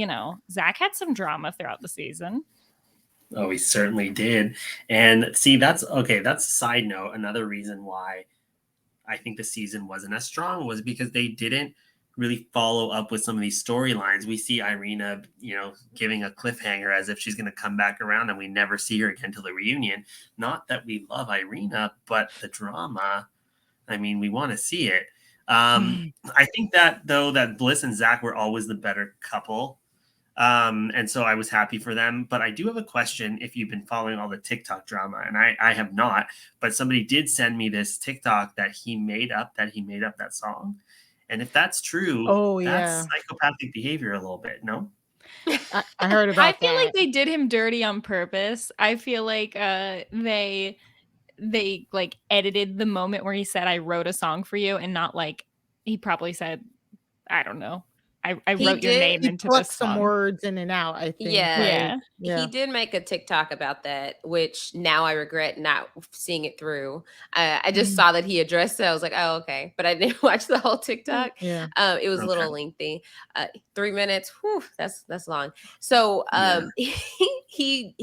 Zach had some drama throughout the season. Oh, he certainly did. And see, that's okay. That's a side note. Another reason why I think the season wasn't as strong was because they didn't really follow up with some of these storylines. We see Irina, giving a cliffhanger as if she's going to come back around and we never see her again till the reunion. Not that we love Irina, but the drama, we want to see it. I think that Bliss and Zach were always the better couple. And so I was happy for them, but I do have a question if you've been following all the TikTok drama, and I have not, but somebody did send me this TikTok that he made up that song. And if that's true, that's psychopathic behavior a little bit, no? I heard about that. I feel like they did him dirty on purpose. I feel like they like edited the moment where he said, I wrote a song for you, and not like he probably said, I don't know. I wrote your name into this song. Some words in and out, I think. Yeah. He did make a TikTok about that, which now I regret not seeing it through. I just saw that he addressed it. I was like, oh, okay. But I didn't watch the whole TikTok. Yeah. It was a little lengthy. 3 minutes. Whew, that's long. So he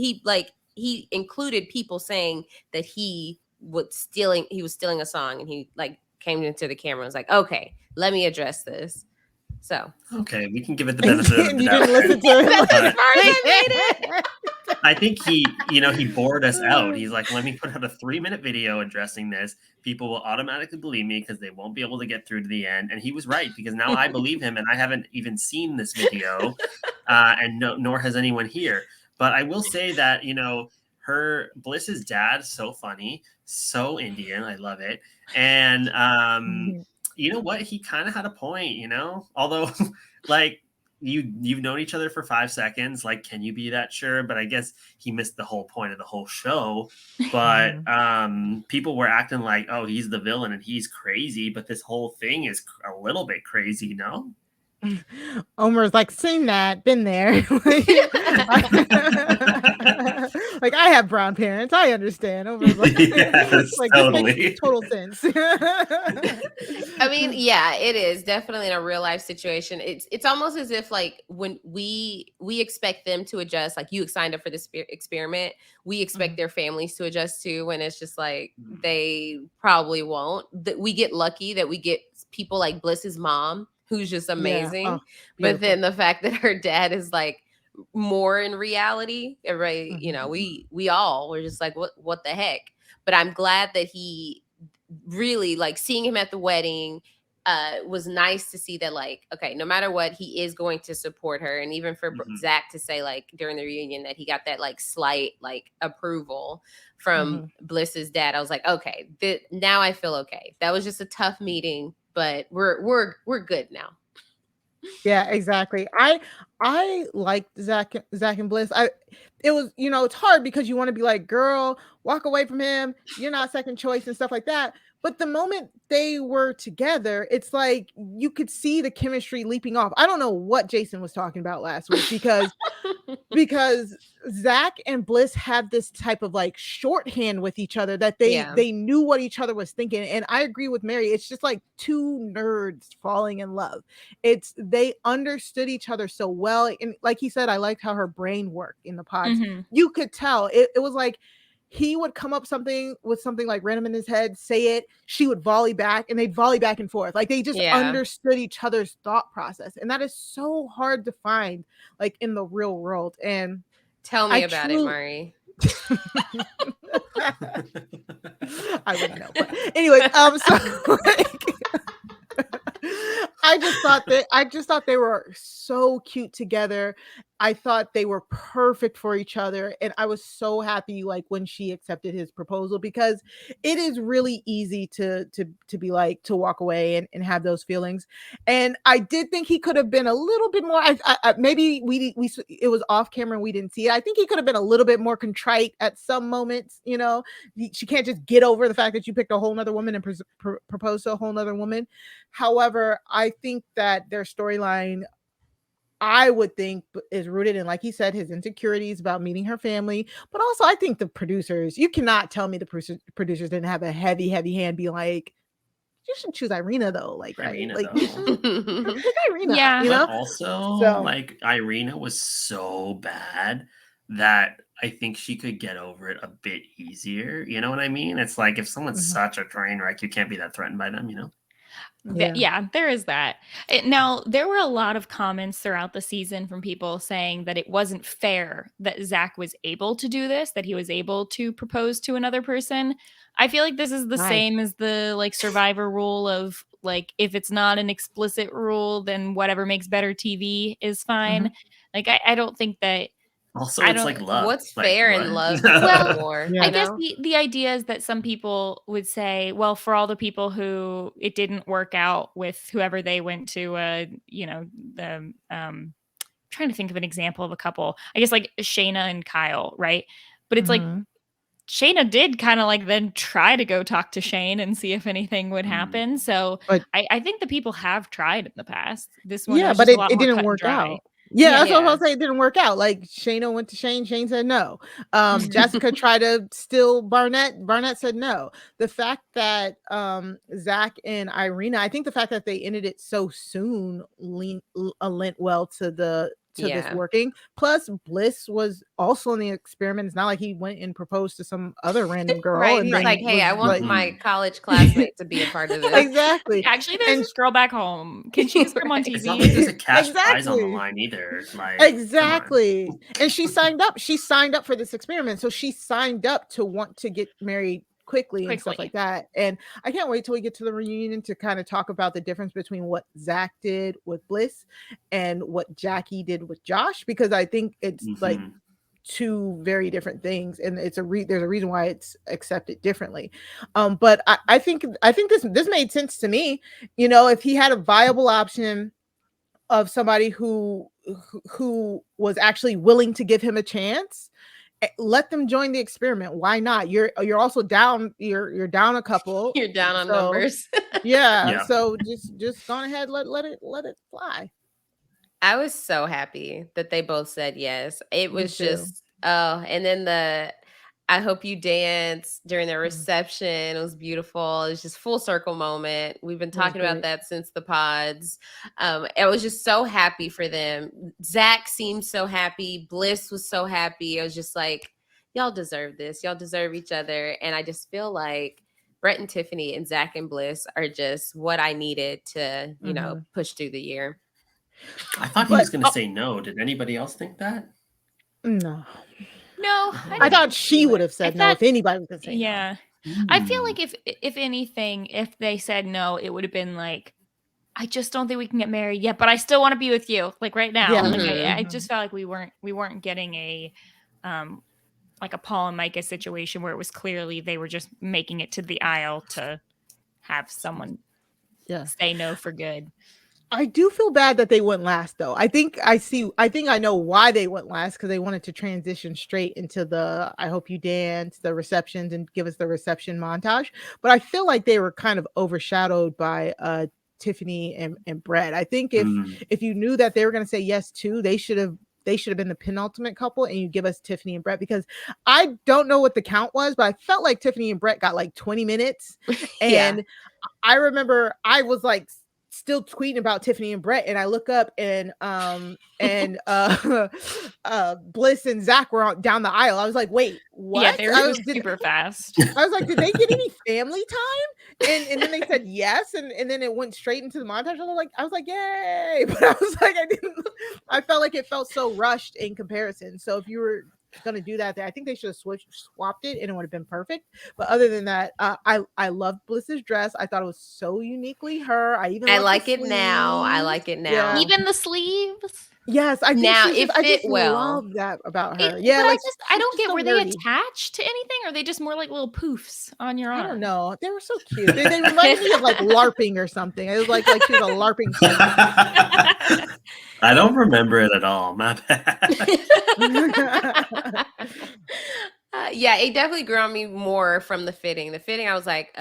included people saying that he was stealing a song, and he came into the camera and was like, okay, let me address this. So okay, we can give it the benefit of the doubt. You didn't listen to it. That's as far as I made it. I think he bored us out. He's like, let me put out a 3-minute video addressing this. People will automatically believe me because they won't be able to get through to the end. And he was right, because now I believe him, and I haven't even seen this video, and nor has anyone here. But I will say that, Bliss's dad, so funny, so Indian. I love it. And you know what? He kind of had a point, although like, you've known each other for 5 seconds. Like, can you be that sure? But I guess he missed the whole point of the whole show. But people were acting like, oh, he's the villain and he's crazy. But this whole thing is a little bit crazy, no? Omar's like, seen that, been there. Like, I have brown parents, I understand. Omar's like, yes, like, totally. This makes total sense. I mean, yeah, it is definitely in a real life situation. It's almost as if, like, when we expect them to adjust, like, you signed up for this experiment, we expect their families to adjust too, when it's just like they probably won't. That we get lucky that we get people like Bliss's mom, who's just amazing. Yeah. Oh, but then the fact that her dad is like more in reality, everybody, we all were just like, what the heck? But I'm glad that he really, like, seeing him at the wedding was nice to see that, like, okay, no matter what, he is going to support her. And even for Zach to say, like, during the reunion that he got that, like, slight, like, approval from Bliss's dad, I was like, okay, now I feel okay. That was just a tough meeting, but we're good now. Yeah, exactly. I liked Zach and Bliss. It was, it's hard because you want to be like, girl, walk away from him. You're not second choice and stuff like that. But the moment they were together, it's like you could see the chemistry leaping off. I don't know what Jason was talking about last week because Zach and Bliss have this type of, like, shorthand with each other that they knew what each other was thinking. And I agree with Mary. It's just like two nerds falling in love. They understood each other so well. And like he said, I liked how her brain worked in the pods. You could tell it was like he would come up with something like random in his head, say it, she would volley back, and they'd volley back and forth. Like, they just understood each other's thought process. And that is so hard to find, like, in the real world. And tell me about it, Mari. I wouldn't know. But anyway, so like, I just thought they were so cute together. I thought they were perfect for each other. And I was so happy, like, when she accepted his proposal, because it is really easy to be like, to walk away and have those feelings. And I did think he could have been a little bit more, maybe it was off camera and we didn't see it. I think he could have been a little bit more contrite at some moments. She can't just get over the fact that you picked a whole nother woman and proposed to a whole nother woman. However, I think that their storyline, I would think, is rooted in, like he said, his insecurities about meeting her family. But also, I think the producers, you cannot tell me the producers didn't have a heavy hand, be like, you should choose Irina though. Like, Irina, right? though. Pick Irina. Yeah. But also, like, Irina was so bad that I think she could get over it a bit easier. You know what I mean? It's like, if someone's such a train wreck, you can't be that threatened by them, Yeah, there is that. Now, there were a lot of comments throughout the season from people saying that it wasn't fair that Zach was able to do this, that he was able to propose to another person. I feel like this is the same as the, like, Survivor rule of, like, if it's not an explicit rule, then whatever makes better TV is fine. Like, I don't think that. Also, it's like love. What's like, fair what? in love? Well, I guess the idea is that some people would say, well, for all the people who it didn't work out with whoever they went to, trying to think of an example of a couple, I guess, like Shayna and Kyle, right? But it's like, Shayna did kind of, like, then try to go talk to Shane and see if anything would happen. So I think the people have tried in the past. This one, but it didn't work out. Yeah, that's what I was saying. It didn't work out. Like, Shayna went to Shane. Shane said no. Jessica tried to steal Barnett. Barnett said no. The fact that Zach and Irina, I think the fact that they ended it so soon lent well to the to this Yeah. working. Plus, Bliss was also in the experiment. It's not like he went and proposed to some other random girl Right. and He's then like, hey, was I want like, my college classmate to be a part of this. exactly. Actually, there's And this girl back home. Can she just come on Right. It's not like there's TV? a cash prize on the exactly. line either. Like, come on. Exactly. And she signed up. She signed up for this experiment. So she signed up to want to get married quickly and stuff like that. And I can't wait till we get to the reunion to kind of talk about the difference between what Zach did with Bliss and what Jackie did with Josh, because I think it's like Mhm. two very different things, and it's there's a reason why it's accepted differently. But I think this made sense to me. You know, if he had a viable option of somebody who was actually willing to give him a chance, let them join the experiment. Why not? You're also down, you're down a couple. You're down on So numbers. yeah, Yeah. so just go ahead, let it fly. I was so happy that they both said yes. It Me was too. just, oh, and then I hope you dance during the reception. It was beautiful. It was just full circle moment. We've been It was talking about great. that since the pods. I was just so happy for them. Zach seemed so happy. Bliss was so happy. I was just like, y'all deserve this. Y'all deserve each other. And I just feel like Brett and Tiffany and Zach and Bliss are just what I needed to, you know, push through the year. I thought he was going to say no. Did anybody else think that? No, No, I thought she would have said no if anybody was gonna say no. yeah. I feel like if anything, if they said no, it would have been like, I just don't think we can get married yet, but I still want to be with you, like right now. Yeah. Like Mhm. I just felt like we weren't getting a like a Paul and Micah situation where it was clearly they were just making it to the aisle to have someone say no for good. I do feel bad that they went last, though. I think I know why they went last, because they wanted to transition straight into the I Hope You Dance, the receptions, and give us the reception montage. But I feel like they were kind of overshadowed by Tiffany and Brett. I think if you knew that they were going to say yes too, they should have been the penultimate couple, and you give us Tiffany and Brett, because I don't know what the count was, but I felt like Tiffany and Brett got like 20 minutes. And I remember I was like still tweeting about Tiffany and Brett, and I look up and Bliss and Zach were down the aisle. I was like, wait, what? Yeah, they were super fast. I was like, did they get any family time? And then they said yes, and then it went straight into the montage. I was like, yay! But I was like, I felt like it felt so rushed in comparison. So if you were gonna do that, I think they should have swapped it, and it would have been perfect. But other than that, I loved Bliss's dress. I thought it was so uniquely her. I like it now. I like it now. Yeah. Even the sleeves. Yes, I think Now, I it fit well. love that about her. Yeah, like but I don't she's get, so were they nerdy. attached to anything, or are they just more like little poofs on your arm? I don't know. They were so cute. They reminded me of like LARPing or something. It was like she was a LARPing. I don't remember it at all. My bad. Yeah, it definitely grew on me more from the fitting. The fitting, I was like,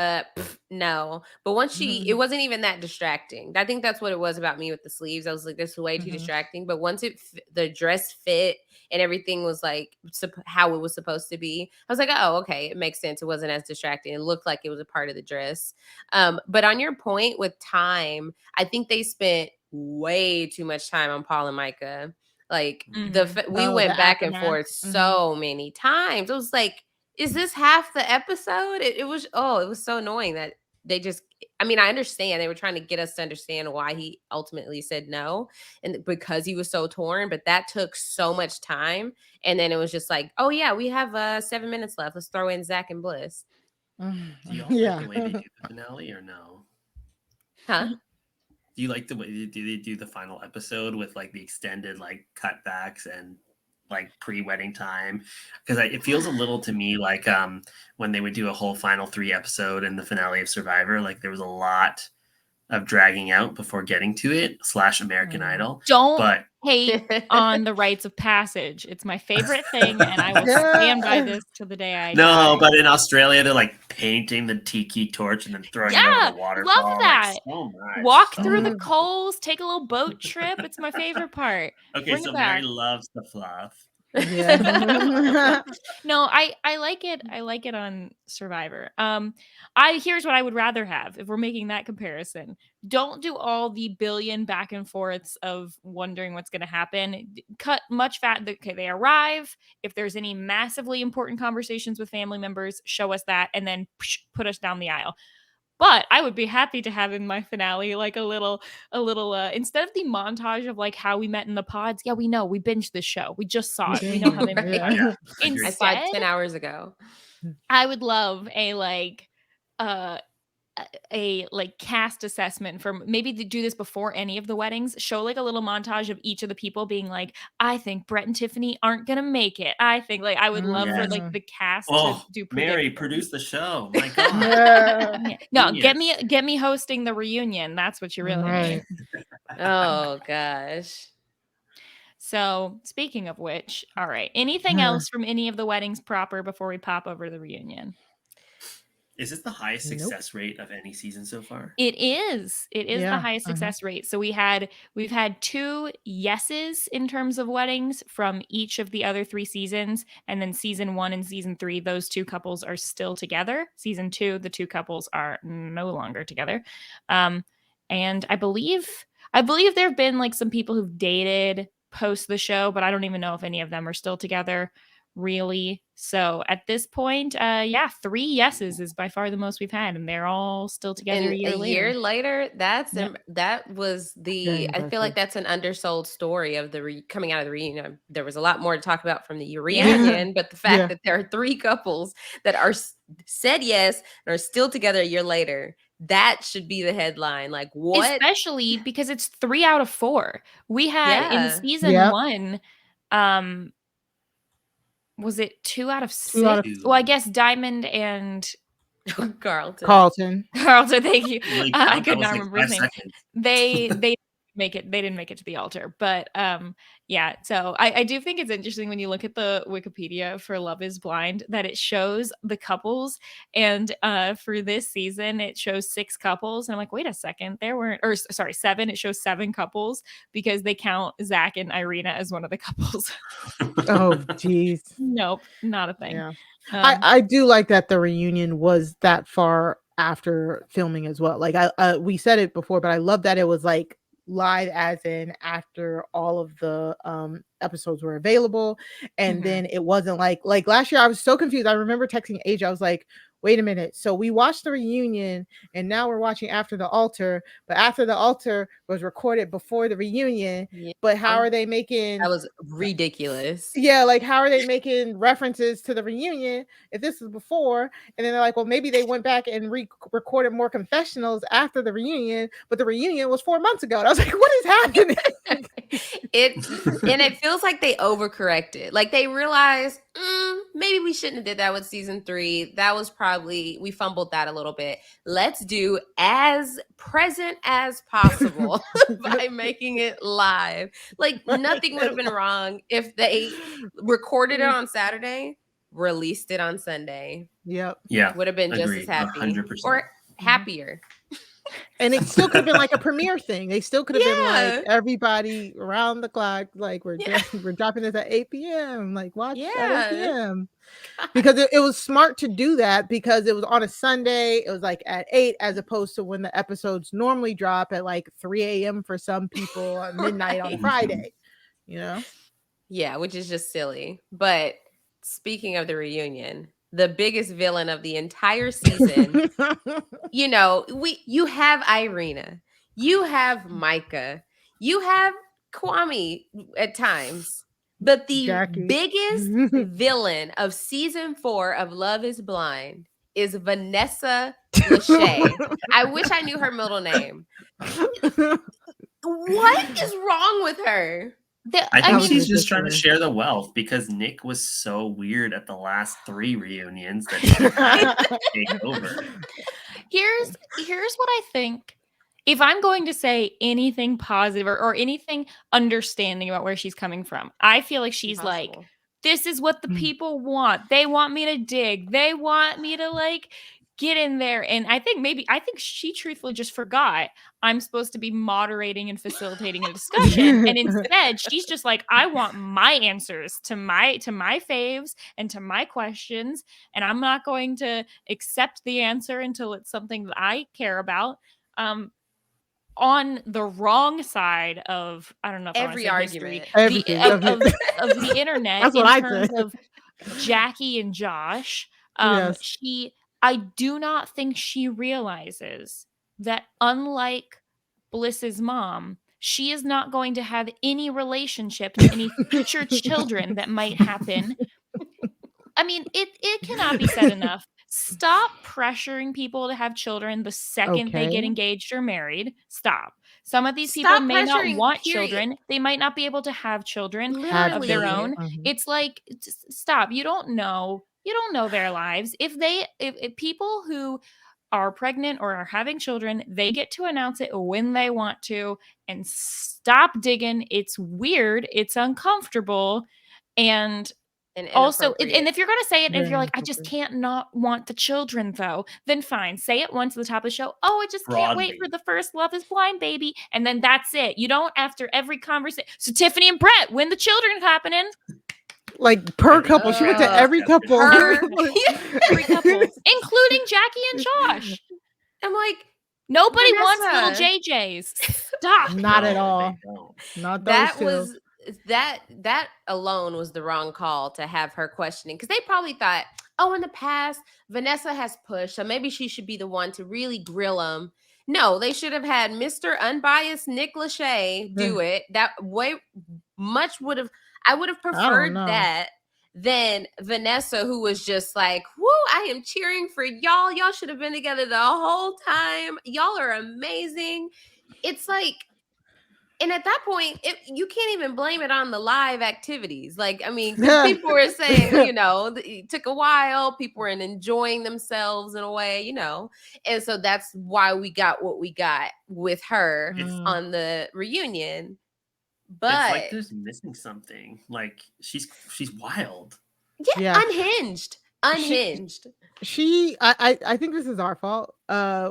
no. But once it wasn't even that distracting. I think that's what it was about me with the sleeves. I was like, this is way too distracting. But once the dress fit and everything was like how it was supposed to be, I was like, oh, okay, it makes sense. It wasn't as distracting. It looked like it was a part of the dress. But on your point with time, I think they spent way too much time on Paul and Micah. Like we went back and forth so many times. It was like, is this half the episode? It was so annoying that they just, I mean, I understand they were trying to get us to understand why he ultimately said no, and because he was so torn, but that took so much time. And then it was just like, oh yeah, we have 7 minutes left. Let's throw in Zach and Bliss. Do y'all like the way they do the finale or no? Huh? Do you like the way they do the final episode with like the extended like cutbacks and like pre-wedding time? Because it feels a little to me like when they would do a whole final 3 episode in the finale of Survivor, like there was a lot of dragging out before getting to it / American Idol. Don't hate on the rites of passage. It's my favorite thing, and I will stand by this till the day I die. But in Australia, they're like painting the tiki torch and then throwing it over the waterfall. Love that. Like, so much. Walk through the coals, take a little boat trip. It's my favorite part. Okay, Bring so it back. Mary loves the fluff. Yeah. No, I like it. I like it on Survivor. Here's what I would rather have if we're making that comparison. Don't do all the billion back and forths of wondering what's going to happen. Cut much fat. Okay, they arrive. If there's any massively important conversations with family members, show us that, and then put us down the aisle. But I would be happy to have in my finale like a little instead of the montage of like how we met in the pods. Yeah, we know we binged this show. We just saw it. We know how they met. Right. Yeah. Agreed. I saw it Instead, 10 hours ago. I would love a like a like cast assessment from maybe to do this before any of the weddings. Show like a little montage of each of the people being like, I think Brett and Tiffany aren't gonna make it. I think like I would love for like Mhm. the cast to Oh, do Mary, predictions. produce the show. My God. Yeah. Yeah. No, Genius. get me hosting the reunion. That's what you really Right. need. Oh gosh. So, speaking of which, all right. Anything else from any of the weddings proper before we pop over to the reunion? Is this the highest Nope. success rate of any season so far? It is. It is the Yeah. highest success rate. So we've had 2 yeses in terms of weddings from each of the other 3 seasons, and then season 1 and season 3, those 2 couples are still together. Season 2, the 2 couples are no longer together. And I believe there've been like some people who've dated post the show, but I don't even know if any of them are still together really. So at this point, 3 yeses is by far the most we've had, and they're all still together And a year a later. year later, Yep. that was Very I feel like impressive. that's an undersold story of the coming out of the reunion. There was a lot more to talk about from the Yeah. reunion, but the fact Yeah. that there are 3 couples that are said yes and are still together a year later, that should be the headline. Like what? Especially because it's 3 out of 4. We had in Yeah. season Yep. 1, was it 2 out of 2 out 6? of Well, I guess Diamond and Carlton. Carlton. Carlton, thank you. Like, I that could was not like remember 5 his name. seconds. They didn't make it to the altar. But yeah, so I do think it's interesting when you look at the Wikipedia for Love is Blind that it shows the couples, and for this season it shows 6 couples, and I'm like, wait a second, there weren't, or sorry, 7. It shows 7 couples because they count Zach and Irina as one of the couples. Oh, geez. Nope, not a thing. Yeah. Um, I do like that the reunion was that far after filming as well. Like we said it before, but I love that it was like live as in after all of the episodes were available. And Mhm. then it wasn't like last year I was so confused. I remember texting Asia. I was like, wait a minute. So we watched the reunion and now we're watching After the Altar, but After the Altar was recorded before the reunion. Yeah. But how are they making That was ridiculous. yeah, like how are they making references to the reunion if this was before? And then they're like, well, maybe they went back and recorded more confessionals after the reunion, but the reunion was 4 months ago. And I was like, what is happening? It feels like they overcorrected. Like they realized maybe we shouldn't have did that with season 3. That was probably we fumbled that a little bit. Let's do as present as possible by making it live. Like nothing would have been wrong if they recorded it on Saturday, released it on Sunday. Yep. Yeah. Would have been just Agreed. as happy 100%. or happier. And it still could have been like a premiere thing. They still could have been Yeah. like everybody around the clock, like we're Yeah. we're dropping this at 8 p.m. Like watch at 8 Yeah. p.m. Because it was smart to do that because it was on a Sunday. It was like at 8 as opposed to when the episodes normally drop at like 3 a.m. for some people at midnight on Right. Friday. You know? Yeah, which is just silly. But speaking of the reunion, the biggest villain of the entire season, you have Irina, you have Micah, you have Kwame at times. But the Jackie. biggest villain of season 4 of Love is Blind is Vanessa Lachey. I wish I knew her middle name. What is wrong with her? I think mean- she's just trying to ridiculous. share the wealth because Nick was so weird at the last 3 reunions that she had to take over. Here's what I think. If I'm going to say anything positive or anything understanding about where she's coming from, I feel like she's like, Impossible. this is what the people want. They want me to dig. They want me to like get in there. And I think she truthfully just forgot I'm supposed to be moderating and facilitating a discussion. And instead she's just like, I want my answers to my faves and to my questions. And I'm not going to accept the answer until it's something that I care about. On the wrong side of, I don't know if Every I want to say history, Everything. of the internet, That's what in I terms say. of Jackie and Josh, Yes. I do not think she realizes that, unlike Bliss's mom, she is not going to have any relationship to any future children that might happen. I mean, it cannot be said enough. Stop pressuring people to have children the second they get Okay. engaged or married. Stop. Some of these people Stop may not pressuring, want period. children. They might not be able to have children Have of their Literally. own. children. It's like, just stop. You don't know their lives. If people who are pregnant or are having children, they get to announce it when they want to, and stop digging. It's weird. It's uncomfortable. And also, and Inappropriate. if you're going to say it, and if Very you're like, I just inappropriate. can't not want the children though, then fine. Say it once at the top of the show. Oh, I just can't wait for Broadly. the first Love is Blind baby. And then that's it. You don't, after every conversation. So Tiffany and Brett, when the children happening? Like per couple. She went to every couple. Every couple, including Jackie and Josh. I'm like, Nobody wants little Vanessa. JJs. Stop. Not at No, all. they don't. Not those that two. was that alone was the wrong call to have her questioning, because they probably thought, oh, in the past Vanessa has pushed, so maybe she should be the one to really grill him. No, they should have had Mr. Unbiased Nick Lachey do it. That way much would have, I would have preferred know. that than Vanessa, who was just like, whoo, I am cheering for y'all. Y'all should have been together the whole time. Y'all are amazing. It's like, and at that point, you can't even blame it on the live activities. Like, I mean, because people were saying, it took a while. People were enjoying themselves in a way, And so that's why we got what we got with her on the reunion. But it's like there's missing something. Like she's wild. Yeah, unhinged. I think this is our fault.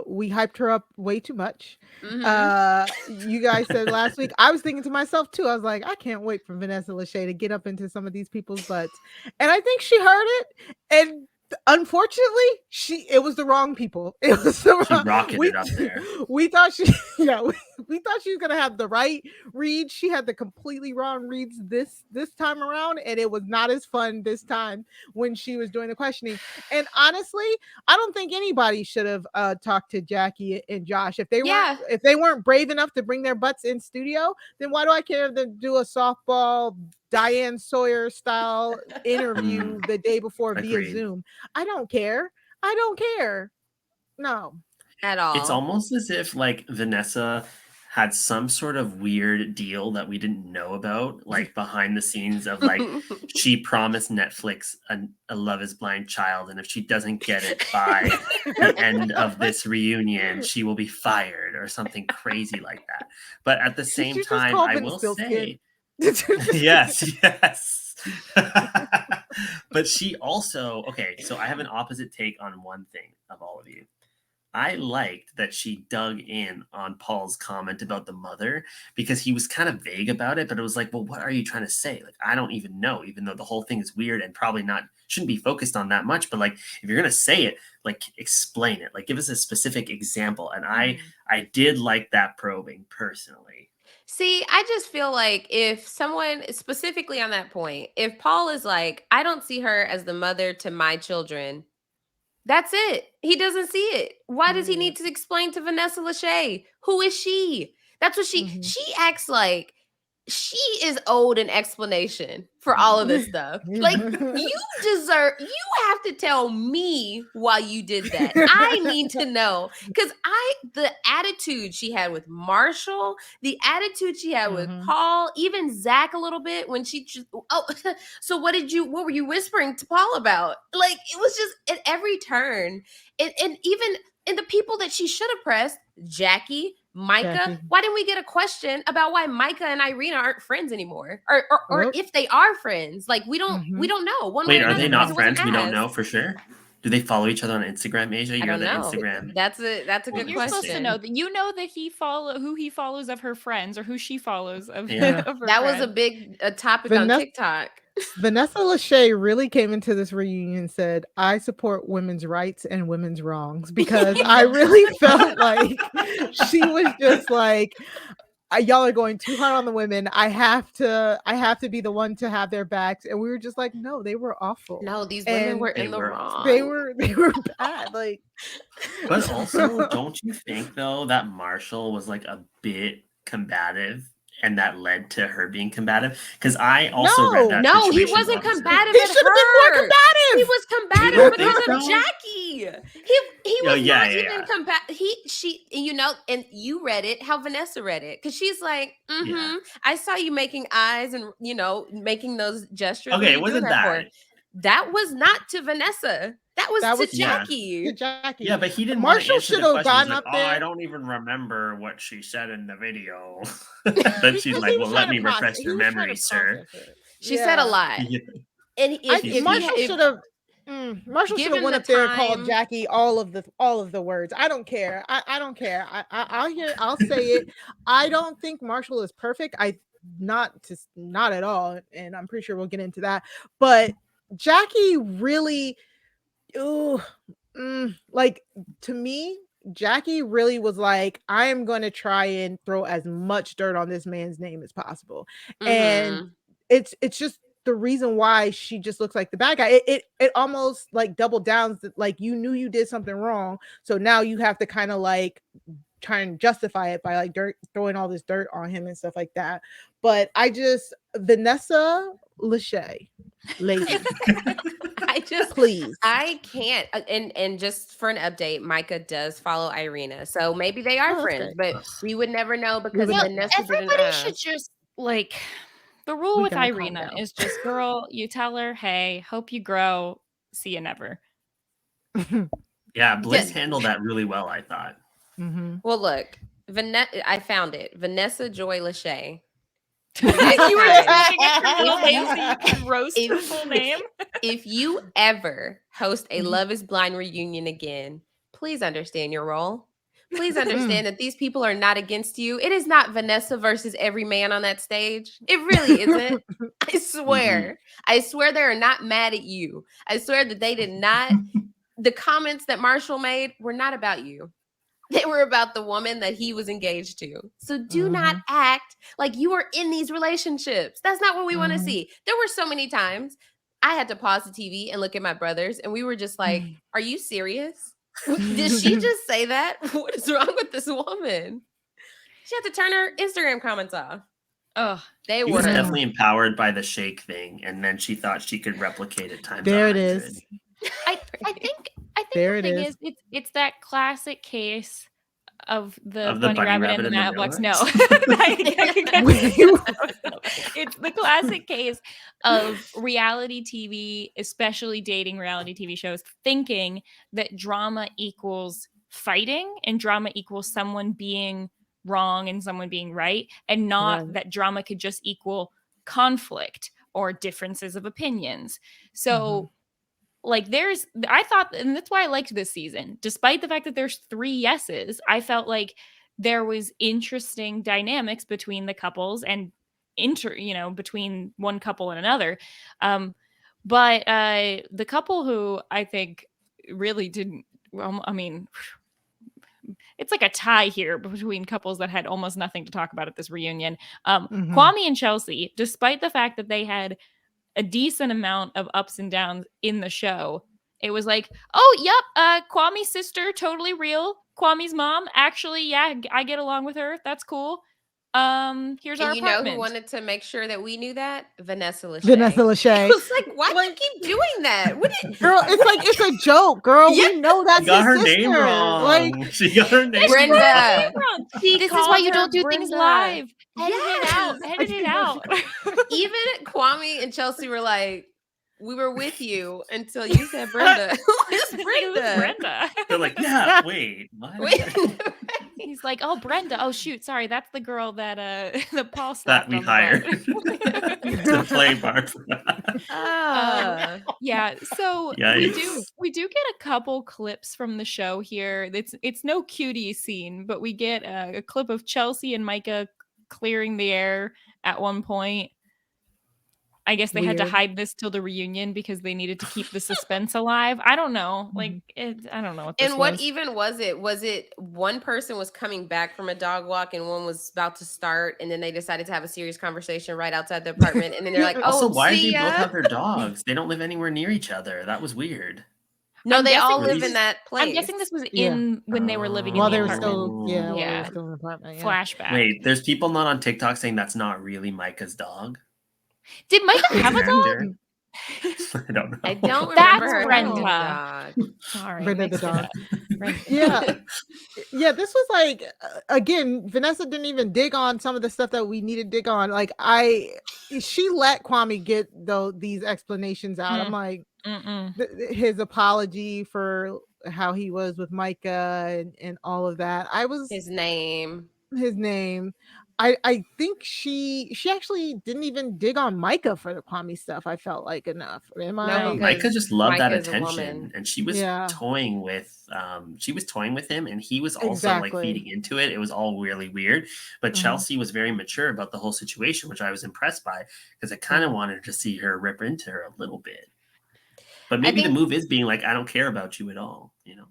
We hyped her up way too much. You guys said last week, I was thinking to myself too, I was like, I can't wait for Vanessa Lachey to get up into some of these people's butts. And I think she heard it, and unfortunately it was the wrong people. It was the She rocketed up there. We thought she we thought she was gonna have the right read. She had the completely wrong reads this time around, and it was not as fun this time when she was doing the questioning. And honestly, I don't think anybody should have talked to Jackie and Josh. If they weren't brave enough to bring their butts in studio, then why do I care to do a softball Diane Sawyer style interview the day before via Zoom? I don't care. No. At all. It's almost as if like Vanessa had some sort of weird deal that we didn't know about, like behind the scenes of like she promised Netflix a Love is Blind child, and if she doesn't get it by the end of this reunion, she will be fired or something crazy like that. But at the same time, I will say, yes. But she also, so I have an opposite take on one thing of all of you. I liked that she dug in on Paul's comment about the mother, because he was kind of vague about it, but it was like, well, what are you trying to say? Like, I don't even know, even though the whole thing is weird and probably shouldn't be focused on that much. But like, if you're going to say it, like explain it, like give us a specific example. And I did like that probing personally. See, I just feel like if someone specifically on that point, if Paul is like, I don't see her as the mother to my children, that's it. He doesn't see it. Why does he need to explain to Vanessa Lachey? Who is she? That's what she acts like she is owed an explanation for all of this stuff. Like, you have to tell me why you did that. I need to know, because the attitude she had with Marshall, the attitude she had with Paul, even Zach a little bit when she so what were you whispering to Paul about? Like, it was just at every turn. And even in the people that she should have pressed, Jackie, Micah, why didn't we get a question about why Micah and Irina aren't friends anymore, or if they are friends? Like, we don't know. Wait, are they not friends? We don't know for sure. Do they follow each other on Instagram, Asia? I You're don't the know. Instagram. That's a Well, good you're supposed to question. know that that who he follows of her friends or who she follows of, Yeah. of her That was friends. a topic on Vanessa- TikTok. Vanessa Lachey really came into this reunion and said, I support women's rights and women's wrongs, because I really felt like she was just like, y'all are going too hard on the women. I have to be the one to have their backs. And we were just like, no, they were awful. No, these women And were in They the were wrong. they were bad. Like, But also, don't you think though that Marshall was like a bit combative, and that led to her being combative? Because I also read that. No, he situation wasn't opposite. combative. he at should have been more her. combative. He was You combative don't because think of so? Jackie. He was yeah, not yeah, even yeah. combative. She, and you read it how Vanessa read it, because she's like, Yeah. I saw you making eyes and making those gestures. What Okay, are it you doing wasn't that that. for? That was not to Vanessa. That was to yeah. Jackie. To Jackie. Yeah, but he didn't want to Marshall answer should the have question. He's gotten like, up oh, there. I don't even remember what she said in the video. Then she's Because like, he well, was let trying me to refresh process- your he was trying memory, to sir. process it. She said a lot. Yeah. And Marshall should have. Marshall should have Given went the up there and called time- Jackie all of the words. I don't care. I don't care. I'll say it. I don't think Marshall is perfect. Not at all. And I'm pretty sure we'll get into that. But Jackie really, like, to me, Jackie really was like, I am going to try and throw as much dirt on this man's name as possible. And it's just the reason why she just looks like the bad guy. It almost like double downs that, like, you knew you did something wrong, so now you have to kind of like try and justify it by like throwing all this dirt on him and stuff like that. But Vanessa Lachey, lady, please. I can't. And just for an update, Micah does follow Irina, so maybe they are Oh, that's friends, great. but we would never know because Well, Vanessa Everybody didn't. should just like the rule We with gotta calm Irina down. is just, girl, you tell her, hey, hope you grow, see you never. Yeah, Bliss handled that really well, I thought. Well, look, I found it. Vanessa Joy Lachey. You were just making it her full name so you can roast her full name. If you ever host a Love is Blind reunion again, please understand your role. Please understand that these people are not against you. It is not Vanessa versus every man on that stage. It really isn't. I swear. I swear they are not mad at you. I swear that they did not. The comments that Marshall made were not about you. They were about the woman that he was engaged to. So do not act like you are in these relationships. That's not what we want to see. There were so many times I had to pause the TV and look at my brothers, and we were just like, are you serious? Did she just say that? What is wrong with this woman? She had to turn her Instagram comments off. Oh, They She were was definitely empowered by the shake thing, and then she thought she could replicate it times There it 100. is. I think There the it thing is. is it's that classic case of the Of the bunny rabbit and the Matchbox. No. mailbox? It's the classic case of reality TV, especially dating reality TV shows, thinking that drama equals fighting and drama equals someone being wrong and someone being right, and not Right. that drama could just equal conflict or differences of opinions. So like I thought, and that's why I liked this season, despite the fact that there's 3 yeses, I felt like there was interesting dynamics between the couples and between one couple and another. But the couple who I think really didn't, well, I mean, it's like a tie here between couples that had almost nothing to talk about at this reunion. Kwame and Chelsea, despite the fact that they had a decent amount of ups and downs in the show, it was like, oh, yep, Kwame's sister, totally real. Kwame's mom, actually, yeah, I get along with her. That's cool. Here's our And you know apartment. who wanted to make sure that we knew that? Vanessa Lachey. Vanessa Lachey. It was like, why do you keep doing that? What did, Girl, it's like, it's a joke, girl. Yeah. We know that's She got her his name sister. wrong. Like, She got her name Brenda. wrong. This is why called you her don't do things Brenda. live. Edit it Yes. out. Edit it out. Even Kwame and Chelsea were like, we were with you until you said Brenda. Who is It was Brenda? Brenda. They're like, yeah, wait, what? Wait. He's like, "Oh, Brenda. Oh, shoot. Sorry, that's the girl that the Paul that slapped we on the hired butt." to play Barbara. Yeah, so Yikes. we do get a couple clips from the show here. It's no cutie scene, but we get a clip of Chelsea and Micah clearing the air at one point. I guess they had to Weird. hide this till the reunion because they needed to keep the suspense alive. I don't know. Mhm. I don't know what this And what was. even was it? Was it one person was coming back from a dog walk and one was about to start, and then they decided to have a serious conversation right outside the apartment, and then they're like, Also, "Oh, why did see they both ya." have their dogs? They don't live anywhere near each other. That was weird. No, I'm they all guessing live this in that place. I'm guessing this was Yeah. in when they were living in While the they were apartment. still, yeah, while they Yeah. were still in the apartment. Yeah. Flashback. Wait, there's people not on TikTok saying that's not really Micah's dog. Did Micah It's have an a dog? actor. I don't know. I don't That's remember her having a Brenda. dog. Sorry, Brenda the mixed it dog. up. Brenda. Yeah. Yeah, this was like again, Vanessa didn't even dig on some of the stuff that we needed to dig on. Like she let Kwame get these explanations out. I'm like his apology for how he was with Micah and all of that. His name. His name. I think she actually didn't even dig on Micah for the Kwame stuff. I felt like enough. Am No, I? because Micah just loved that Micah is a attention, woman. and she was Yeah. toying with him, and he was also Exactly. like feeding into it. It was all really weird, but Mhm. Chelsea was very mature about the whole situation, which I was impressed by because I kind of wanted to see her rip into her a little bit. But maybe the think- move is being like, I don't care about you at all, you know.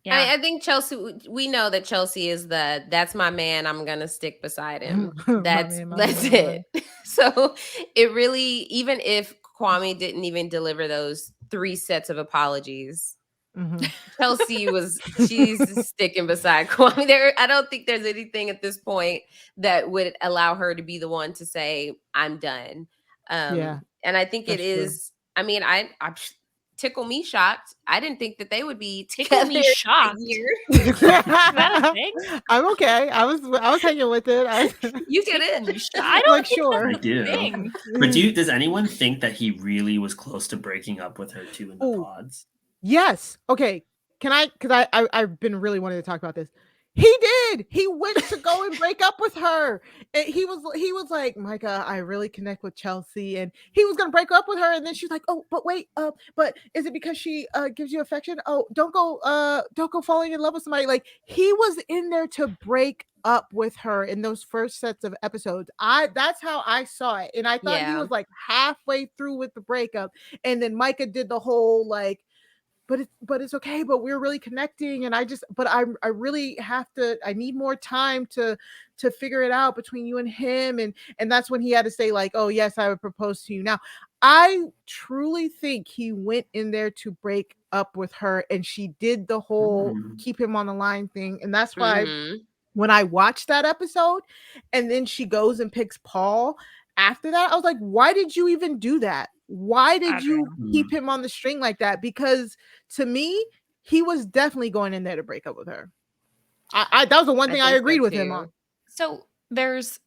Yeah. I think Chelsea. We know that Chelsea is that's my man. I'm gonna stick beside him. That's man, my that's man. it. So it really, even if Kwame didn't even deliver those 3 sets of apologies, Mhm. she's sticking beside Kwame. I don't think there's anything at this point that would allow her to be the one to say I'm done. Yeah, and I think it that's true. is. I mean, I tickle me shocked. I didn't think that they would be Tickle together me a shocked. year. Is that a thing? I'm okay. I was hanging with it. You get Tickle me it. shocked. I don't like think sure. I that's a do. thing. But does anyone think that he really was close to breaking up with her too in the Ooh. pods? Yes. Okay. Can I? Because I've been really wanting to talk about this. He did. He went to go and break up with her. And he was like, Micah, I really connect with Chelsea, and he was gonna break up with her. And then she's like, oh, but wait, but is it because she gives you affection? Oh, don't go falling in love with somebody. Like he was in there to break up with her in those first sets of episodes. That's how I saw it, and I thought he Yeah. was like halfway through with the breakup, and then Micah did the whole like, but it's okay, but we're really connecting, and I really have to, I need more time to figure it out between you and him, and that's when he had to say like, oh yes, I would propose to you now. I truly think he went in there to break up with her, and she did the whole keep him on the line thing, and that's why when I watched that episode and then she goes and picks Paul after that, I was like, why did you even do that? Why did you keep him on the string like that? Because to me, he was definitely going in there to break up with her. That was the one thing I agreed with him on. So there's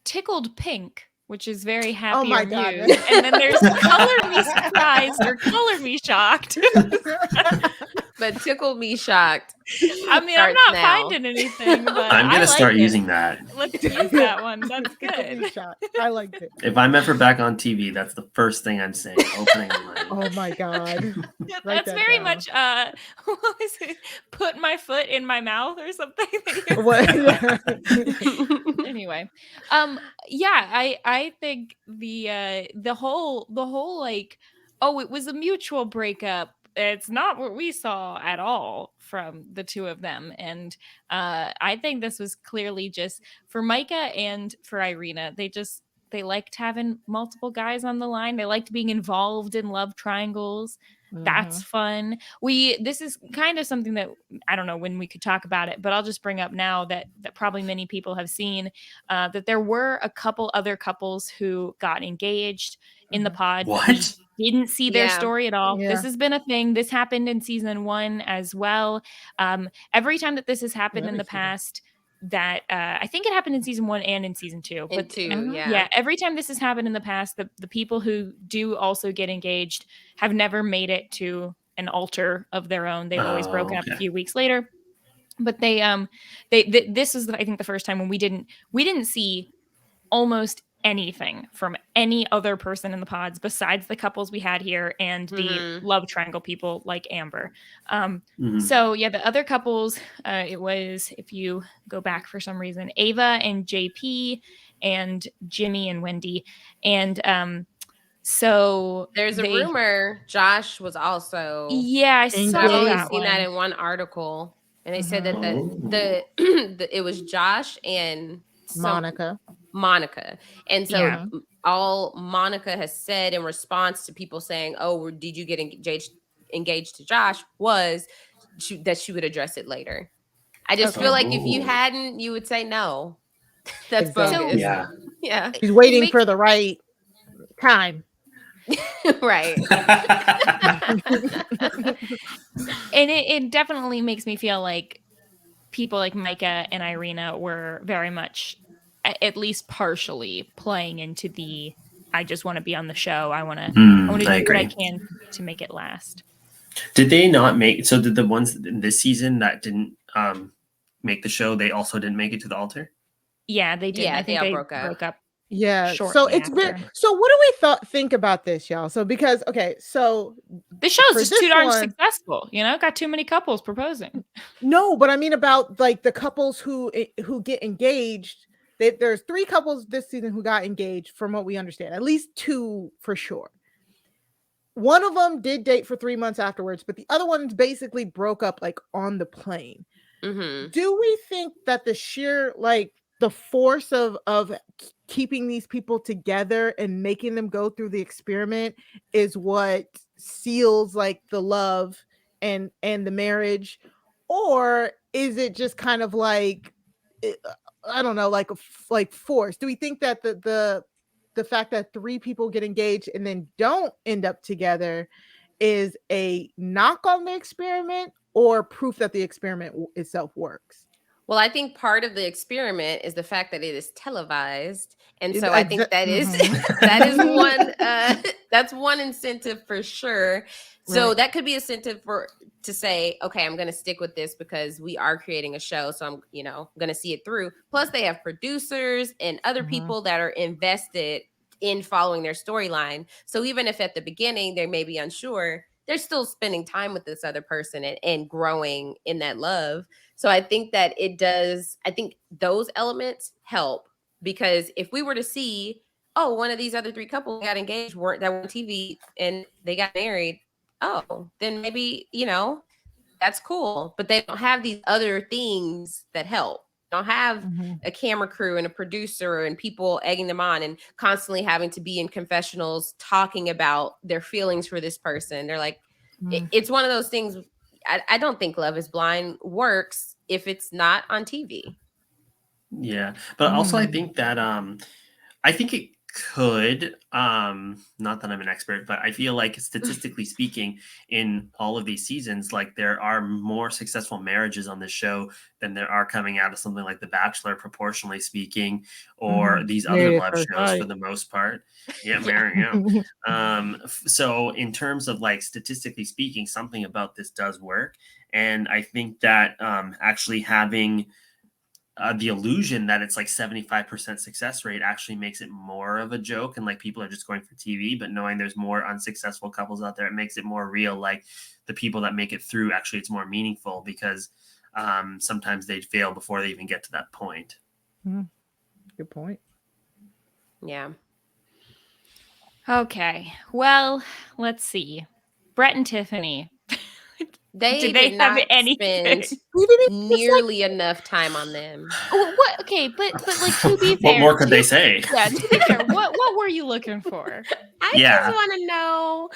Tickled Pink, which is very happy Oh my or God. amused. And then there's Color Me Surprised or Color Me Shocked. But tickle me shocked. I mean, I'm not finding anything, but I'm gonna start it. using that. Let's use that one. That's good. I liked it. If I'm ever back on TV, that's the first thing I'm saying. Opening line. Oh my God. Write That's that very down. much what was it? Put my foot in my mouth or something. Anyway. Yeah, I think the whole like, oh, it was a mutual breakup. It's not what we saw at all from the two of them. And I think this was clearly just for Micah and for Irina. They liked having multiple guys on the line. They liked being involved in love triangles. That's fun. This is kind of something that I don't know when we could talk about it, but I'll just bring up now that probably many people have seen that there were a couple other couples who got engaged in the pod. What? We didn't see their story at all. Yeah. This has been a thing. This happened in season 1 as well. Every time that this has happened in the past, that I think it happened in season 1 and in season 2. In But 2, yeah, every time this has happened in the past, the people who do also get engaged have never made it to an altar of their own. They've always broken up a few weeks later. But this is I think the first time when we didn't see almost anything from any other person in the pods besides the couples we had here and the love triangle people like Amber. So yeah, the other couples, it was, if you go back for some reason, Ava and JP and Jimmy and Wendy. And so there's a rumor Josh was also. Yeah, I saw I've only that seen that in one article, and they said that the it was Josh and Monica. And so all Monica has said in response to people saying, "Oh, did you get engaged to Josh?" was that she would address it later. I just feel like if you hadn't, you would say no. That's bogus. Yeah. She's waiting for the right time. Right. And it definitely makes me feel like people like Micah and Irina were very much, at least partially, playing into the I just want to be on the show. I want to do what I can to make it last. Did they not make, so did the ones in this season that didn't make the show, they also didn't make it to the altar? Yeah, they did. Yeah, I think they broke up. Yeah. So it's been, so what do we think about this, y'all? So because so the show's just too darn successful, got too many couples proposing. No, but I mean about like the couples who get engaged. There's 3 couples this season who got engaged, from what we understand, at least 2 for sure. One of them did date for 3 months afterwards, but the other ones basically broke up like on the plane. Do we think that the sheer the force of keeping these people together and making them go through the experiment is what seals like the love and the marriage, or is it just kind of like, I don't know, like force? Do we think that the fact that 3 people get engaged and then don't end up together is a knock on the experiment or proof that the experiment itself works? Well, I think part of the experiment is the fact that it is televised. And so I think that is that is one that's one incentive for sure. So that could be incentive to say, okay, I'm going to stick with this because we are creating a show. So I'm, going to see it through. Plus they have producers and other people that are invested in following their storyline. So even if at the beginning they may be unsure, they're still spending time with this other person and growing in that love. So I think that it does. I think those elements help, because if we were to see, oh, one of these other 3 couples got engaged, that were on TV and they got married, oh, then maybe, that's cool. But they don't have these other things that help. They don't have a camera crew and a producer and people egging them on and constantly having to be in confessionals talking about their feelings for this person. They're like, it's one of those things. I don't think Love is Blind works if it's not on TV. Yeah, but also I think that I think it could, not that I'm an expert, but I feel like statistically speaking, in all of these seasons, like there are more successful marriages on this show than there are coming out of something like The Bachelor, proportionally speaking, or these other love shows for the most part. Yeah, Mary. Yeah. So in terms of like statistically speaking, something about this does work, and I think that actually having the illusion that it's like 75% success rate actually makes it more of a joke, and like people are just going for TV, but knowing there's more unsuccessful couples out there, it makes it more real. Like the people that make it through, actually it's more meaningful because sometimes they fail before they even get to that point. Good point. Yeah. Okay. Well, let's see. Brett and Tiffany. Did they have anything? Nearly enough time on them. What? Okay, but like, to be fair, what more could they say? Yeah, to be fair, what were you looking for? I just want to know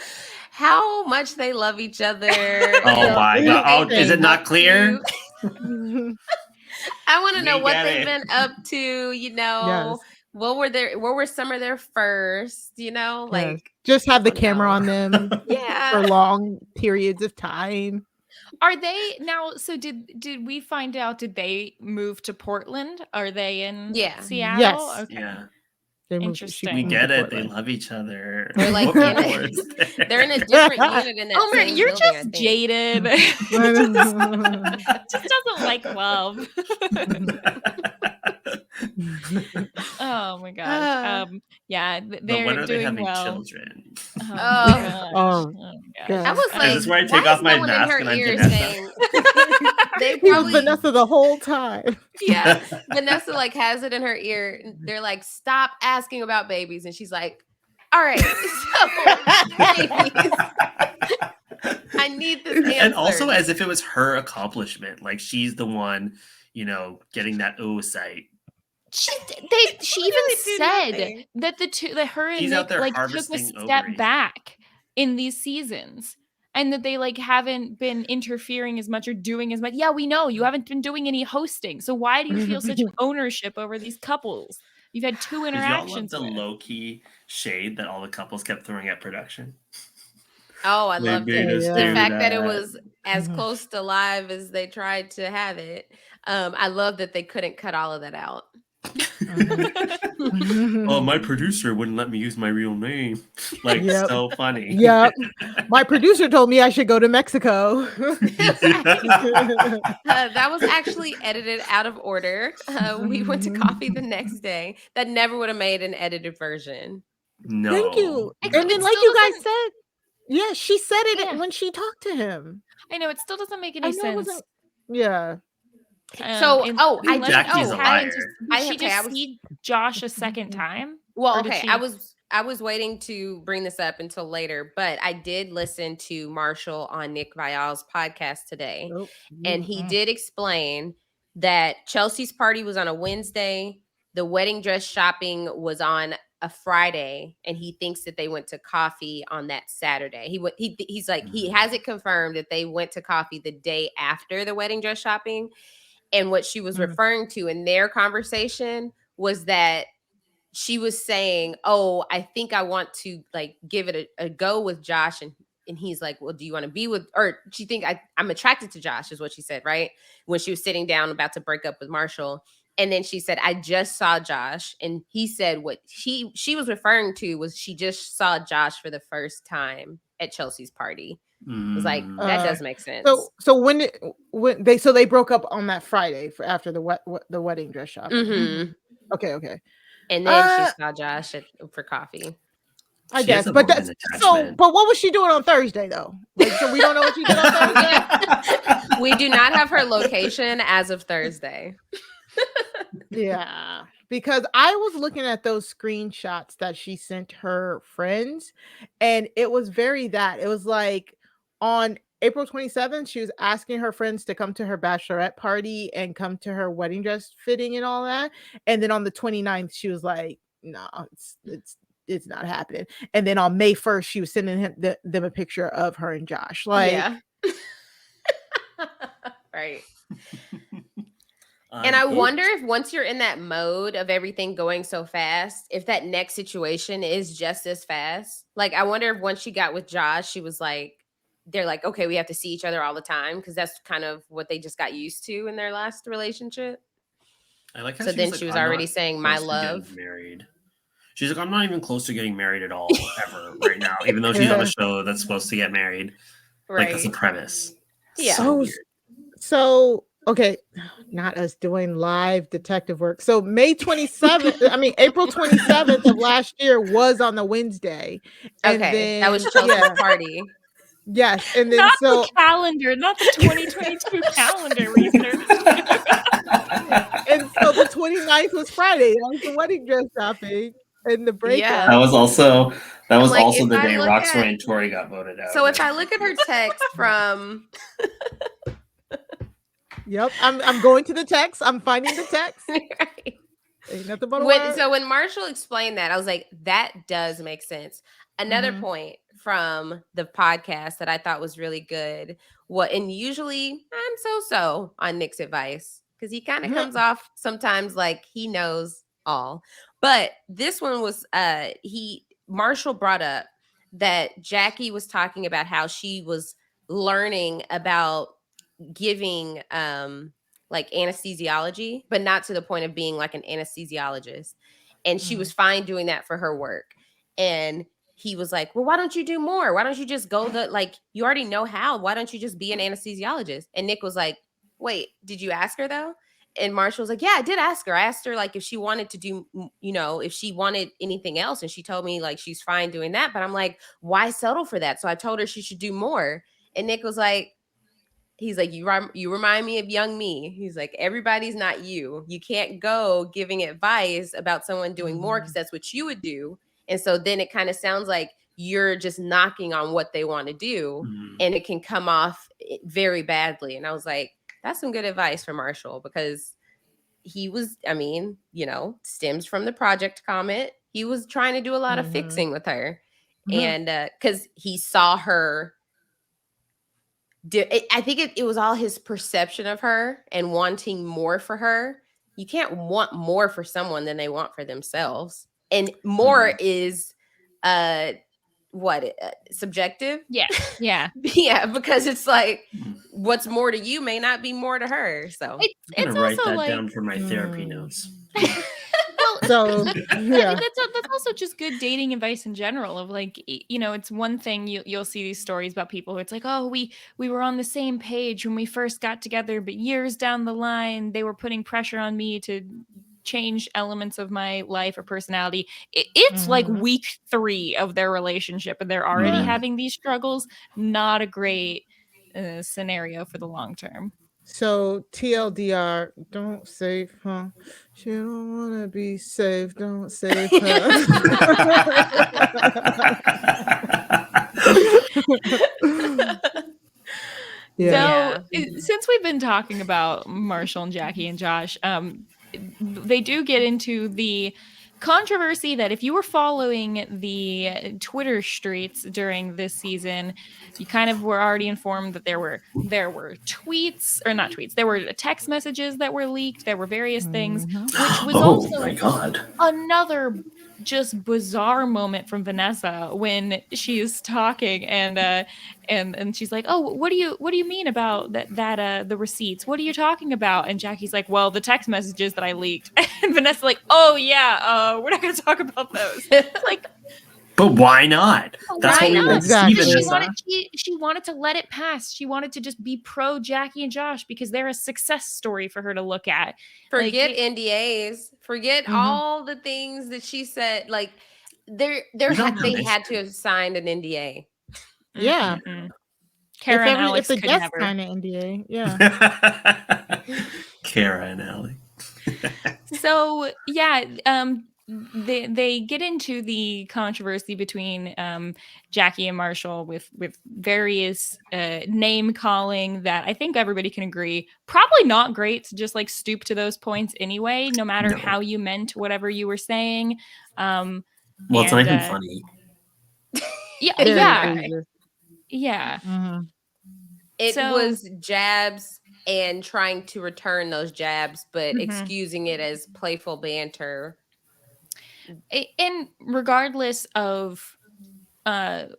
how much they love each other. Oh my god! Oh, is it not clear? I want to know what they've been up to. Yes. What were some of their first? Like just have the camera on them. Yeah, for long periods of time. Are they now? So did we find out? Did they move to Portland? Are they in Seattle? Yes. Okay. Yeah. They moved. Interesting. We moved get to it. They Portland. love each other. They're like What rapport is there? they're in a different unit in that Omar, same you're building, I just think. jaded. just doesn't like love. Oh my gosh. Yeah, But they're when are they doing having well. children? Oh my Oh. gosh. Oh, Oh my God. I was gosh. like, Is this where I take why off is my no one in mask her and I'm ear Vanessa? saying they He was probably Vanessa the whole time. yeah. Vanessa like has it in her ear. They're like, stop asking about babies. And she's like, all right, so babies. I need this answer. And also as if it was her accomplishment. Like she's the one, getting that oocyte. She really do even said nothing. that her and She's out Nick there like took a harvesting step ovaries. back in these seasons. And that they like haven't been interfering as much or doing as much. Yeah, we know you haven't been doing any hosting. So why do you feel such ownership over these couples? You've had 2 Did y'all love interactions the with. low-key shade that all the couples kept throwing at production? Oh, I They loved made it. us The do fact that it that. was as close to live as they tried to have it. I love that they couldn't cut all of that out. Oh, my producer wouldn't let me use my real name. Like, Yep. so funny. Yep. My producer told me I should go to Mexico. That was actually edited out of order. We went to coffee the next day. That never would have made an edited version. No. Thank you. It And then, like still you guys doesn't- said, yeah, she said it Yeah. when she talked to him. I know it still doesn't make I any know it sense. wasn't. Yeah. So, I unless did. Jackie's Oh, a I liar. did she okay, I just was- see Josh a second time? Well, Or did okay. she- I was waiting to bring this up until later, but I did listen to Marshall on Nick Vial's podcast today. Nope. And he did explain that Chelsea's party was on a Wednesday, the wedding dress shopping was on a Friday, and he thinks that they went to coffee on that Saturday. He's like, he has it confirmed that they went to coffee the day after the wedding dress shopping. And what she was referring to in their conversation was that she was saying, oh, I think I want to like give it a go with Josh. And he's like, well, do you want to be with, or she think I'm attracted to Josh is what she said, right? When she was sitting down about to break up with Marshall. And then she said, I just saw Josh. And he said what she was referring to was she just saw Josh for the first time at Chelsea's party. It was like, that does make sense. So when they broke up on that Friday after the wedding dress shopping. Mm-hmm. Okay. And then she saw Josh for coffee. I guess, but that's so. But what was she doing on Thursday though? Like, so we don't know what she did on Thursday. We do not have her location as of Thursday. Yeah, because I was looking at those screenshots that she sent her friends, and it was it was like on April 27th, she was asking her friends to come to her bachelorette party and come to her wedding dress fitting and all that. And then on the 29th, she was like, no, it's not happening. And then on May 1st, she was sending them a picture of her and Josh. Like, yeah. Right. And I wonder if once you're in that mode of everything going so fast, if that next situation is just as fast. Like, I wonder if once she got with Josh, she was like, they're like, okay, we have to see each other all the time because that's kind of what they just got used to in their last relationship. I like how so then she was already saying my love. Married. She's like, I'm not even close to getting married at all ever right now, even though she's on a show that's supposed to get married. Right. Like that's the premise. Yeah. So okay, not us doing live detective work. So April 27th of last year was on the Wednesday. And okay, then, that was Chelsea's party. Yes, and then not the calendar, not the 2022 calendar research. And so the 29th was Friday. That was the wedding dress shopping and the breakup. Yeah. That was also like, the day Roxroy and Tori got voted out. So if I look at her text from Yep, I'm going to the text. I'm finding the text. Right. Ain't nothing but a word. So when Marshall explained that, I was like, that does make sense. Another point from the podcast that I thought was really good. And usually I'm so on Nick's advice because he kind of comes off sometimes like he knows all. But this one was Marshall brought up that Jackie was talking about how she was learning about giving like anesthesiology, but not to the point of being like an anesthesiologist. and she was fine doing that for her work. And he was like, well, why don't you do more? Why don't you just go you already know how. Why don't you just be an anesthesiologist? And Nick was like, wait, did you ask her though? And Marshall was like, yeah, I did ask her. I asked her like if she wanted to do, if she wanted anything else. And she told me like she's fine doing that. But I'm like, why settle for that? So I told her she should do more. And Nick was like, he's like, you remind me of young me. He's like, everybody's not you. You can't go giving advice about someone doing more because that's what you would do. And so then it kind of sounds like you're just knocking on what they want to do, and it can come off very badly. And I was like, that's some good advice for Marshall, because he was, stems from the project comment. He was trying to do a lot of fixing with her. And because he saw her I think it was all his perception of her and wanting more for her. You can't want more for someone than they want for themselves. And more is subjective? Yeah. Yeah. Yeah, because it's like what's more to you may not be more to her. So I'm gonna write that down for my therapy notes. So yeah, that's also just good dating advice in general. Of like, it's one thing you'll see these stories about people who it's like, oh, we were on the same page when we first got together, but years down the line they were putting pressure on me to change elements of my life or personality. It's like week 3 of their relationship and they're already having these struggles. Not a great scenario for the long term. So TLDR, don't save her. She don't want to be saved. Don't save her. So since we've been talking about Marshall and Jackie and Josh, they do get into the controversy that if you were following the Twitter streets during this season, you kind of were already informed that there were tweets, or not tweets, there were text messages that were leaked. There were various things, which was also my God. another just bizarre moment from Vanessa when she's talking and she's like, oh, what do you mean about that the receipts? What are you talking about? And Jackie's like, well, the text messages that I leaked. And Vanessa's like, oh yeah, we're not gonna talk about those. Like, but why not? That's what we want to see, Vanessa. She wanted to let it pass. She wanted to just be pro Jackie and Josh because they're a success story for her to look at. Forget NDAs. Forget all the things that she said. Like they had to have signed an NDA. Yeah. Kara and Alex could never sign an NDA. Yeah. Kara and Alex. So yeah, they get into the controversy between Jackie and Marshall with various name calling that I think everybody can agree probably not great to just like stoop to those points anyway, no matter how you meant whatever you were saying. Well, it's not even funny. Yeah. It was jabs and trying to return those jabs, but excusing it as playful banter. And regardless of whether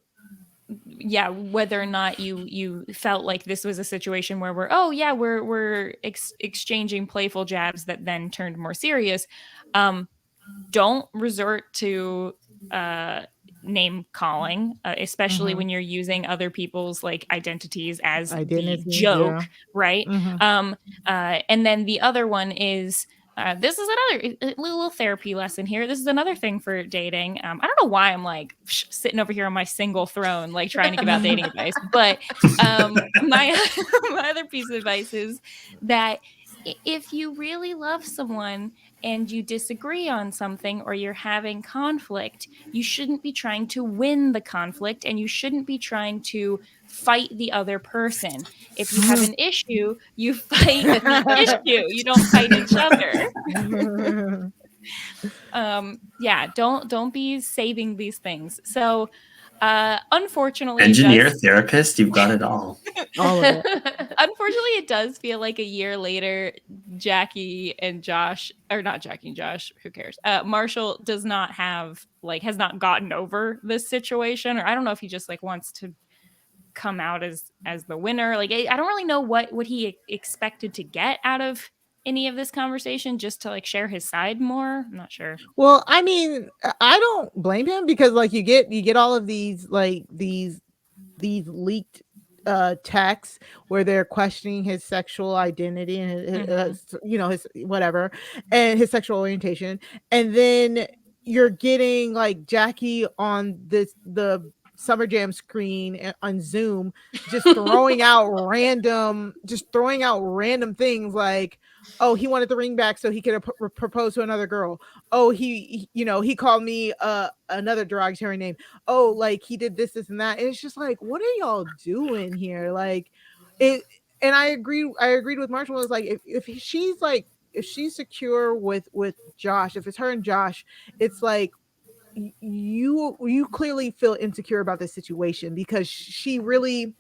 or not you felt like this was a situation where we're exchanging playful jabs that then turned more serious, don't resort to name calling, especially when you're using other people's like identities as the joke, right? And then the other one is this is another little therapy lesson here. This is another thing for dating. I don't know why I'm like sitting over here on my single throne, like trying to give out dating advice. But my other piece of advice is that if you really love someone and you disagree on something or you're having conflict, you shouldn't be trying to win the conflict and you shouldn't be trying to fight the other person. If you have an issue, you fight the issue. You don't fight each other. Don't be saving these things. So unfortunately, engineer, therapist, you've got it all. All of it. Unfortunately, it does feel like a year later, Jackie and Josh, or not Jackie and Josh, who cares? Marshall has not gotten over this situation, or I don't know if he just like wants to come out as the winner. Like I don't really know what he expected to get out of any of this conversation just to like share his side more? I'm not sure. Well, I mean, I don't blame him because like you get all of these like these leaked texts where they're questioning his sexual identity and his whatever and his sexual orientation, and then you're getting like Jackie on the Summer Jam screen on Zoom just throwing out random things like, oh, he wanted the ring back so he could propose to another girl. Oh, he called me another derogatory name. Oh, like he did this and that. And it's just like, what are y'all doing here? Like it. And I agreed with Marshall. It's like if she's secure with Josh, if it's her and Josh, it's like you clearly feel insecure about this situation because she really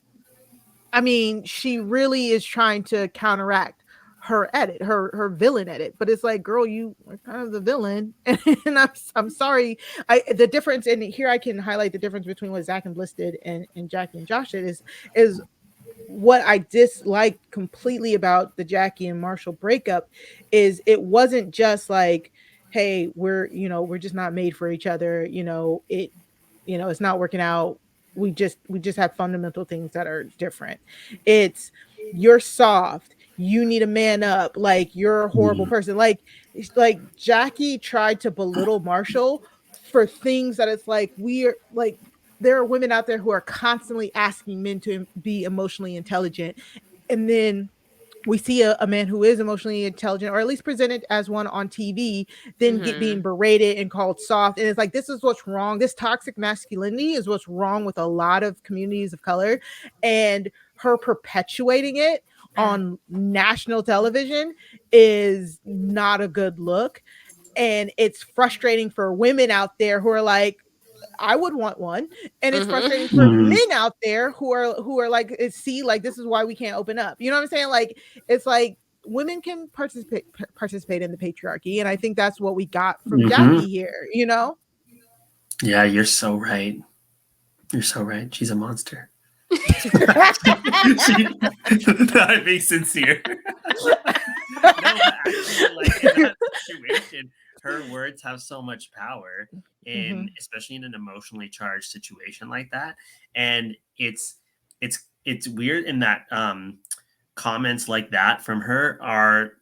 is trying to counteract her edit, her villain edit. But it's like, girl, you are kind of the villain. And I'm sorry. The difference, and here I can highlight the difference between what Zach and Bliss did and Jackie and Josh did is what I disliked completely about the Jackie and Marshall breakup is it wasn't just like, hey, we're just not made for each other. It's not working out. We just have fundamental things that are different. It's you're soft. You need to man up. Like you're a horrible person. Like Jackie tried to belittle Marshall for things that it's like we're like there are women out there who are constantly asking men to be emotionally intelligent, and then we see a man who is emotionally intelligent, or at least presented as one on TV, then being berated and called soft. And it's like, this is what's wrong. This toxic masculinity is what's wrong with a lot of communities of color. And her perpetuating it on national television is not a good look. And it's frustrating for women out there who are like, I would want one. And it's frustrating for men out there who are like, see, like, this is why we can't open up. You know what I'm saying? Like, it's like women can participate in the patriarchy. And I think that's what we got from Jackie here, Yeah, you're so right. You're so right. She's a monster. I'm being sincere. No, actually, like in that situation, her words have so much power, especially in an emotionally charged situation like that. And it's weird in that comments like that from her are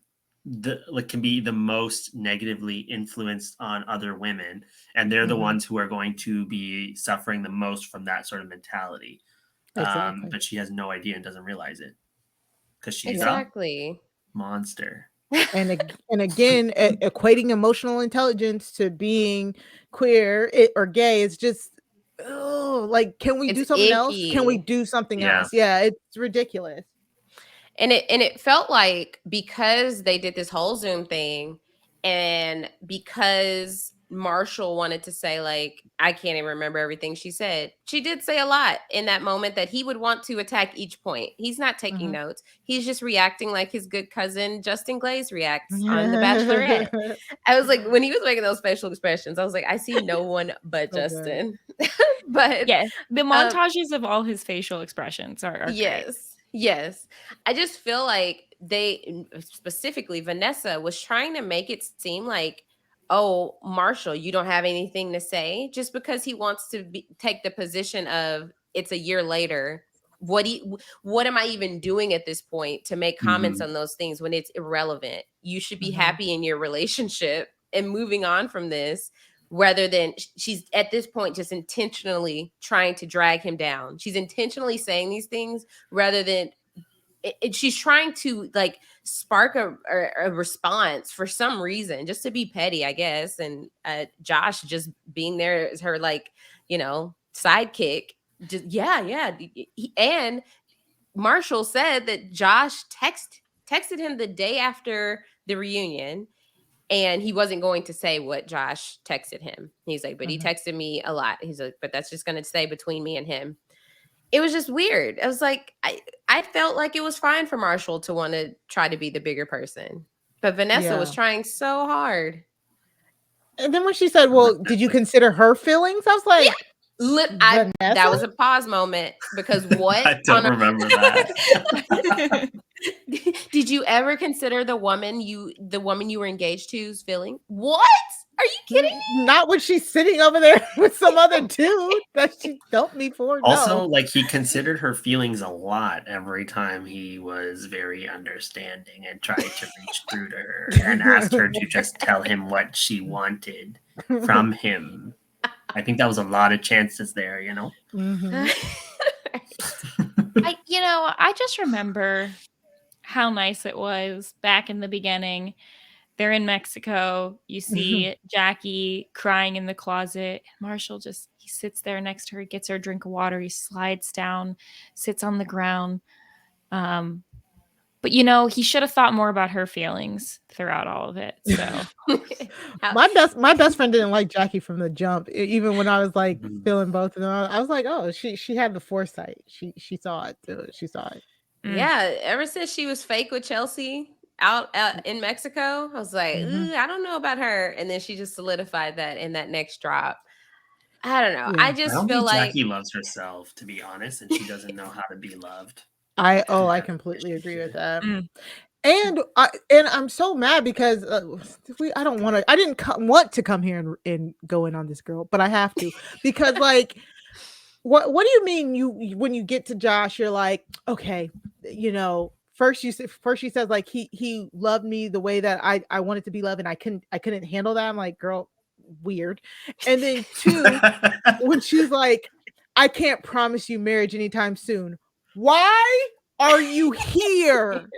can be the most negatively influenced on other women, and they're the ones who are going to be suffering the most from that sort of mentality. Exactly. But she has no idea and doesn't realize it because she's a monster. And again, equating emotional intelligence to being queer or gay is just, like, can we do something else? Can we do something else? Yeah, it's ridiculous. And it felt like because they did this whole Zoom thing, and because Marshall wanted to say, like, I can't even remember everything she said. She did say a lot in that moment that he would want to attack each point. He's not taking notes. He's just reacting like his good cousin Justin Glaze reacts on The Bachelorette. I was like, when he was making those facial expressions, I was like, I see no one but Justin. But yes, the montages of all his facial expressions are yes. Great. Yes. I just feel like they, specifically Vanessa, was trying to make it seem like, oh, Marshall, you don't have anything to say, just because he wants to take the position of it's a year later. What am I even doing at this point to make comments on those things when it's irrelevant? You should be happy in your relationship and moving on from this, rather than she's at this point just intentionally trying to drag him down. She's intentionally saying these things rather than she's trying to like spark a response for some reason, just to be petty, I guess. And Josh just being there as her, like, sidekick. Just, yeah. And Marshall said that Josh texted him the day after the reunion, and he wasn't going to say what Josh texted him. He's like, but he texted me a lot. He's like, but that's just going to stay between me and him. It was just weird. I was like, I felt like it was fine for Marshall to want to try to be the bigger person. But Vanessa was trying so hard. And then when she said, well, did you consider her feelings? I was like, that was a pause moment, because what? I don't remember that. Did you ever consider the woman you were engaged to's feeling? What? Are you kidding me? Not when she's sitting over there with some other dude that she dumped me for. Also, No. like, he considered her feelings a lot every time he was very understanding and tried to reach through to her and asked her to just tell him what she wanted from him. I think that was a lot of chances there, you know? Mhm. I just remember how nice it was back in the beginning. They're in Mexico. You see Jackie crying in the closet. Marshall he sits there next to her, gets her a drink of water. He slides down, sits on the ground. But he should have thought more about her feelings throughout all of it. So My best friend didn't like Jackie from the jump. Even when I was like Mhm. feeling both of them, I was like, oh, she had the foresight. She saw it too. She saw it. Yeah, ever since she was fake with Chelsea out in Mexico, I was like, Mhm. I don't know about her. And then she just solidified that in that next drop. I don't know. Yeah. I I just don't feel think like Jackie loves herself, to be honest, and she doesn't know how to be loved. I Kind of completely wish she agree with did. that. Mm. And I'm so mad because I don't want to. I didn't want to come here and go in on this girl, but I have to because like, what do you mean when you get to Josh, you're like, okay, first she says like he loved me the way that I wanted to be loved and I couldn't handle that. I'm like, girl, weird. And then two, when she's like, I can't promise you marriage anytime soon. Why are you here?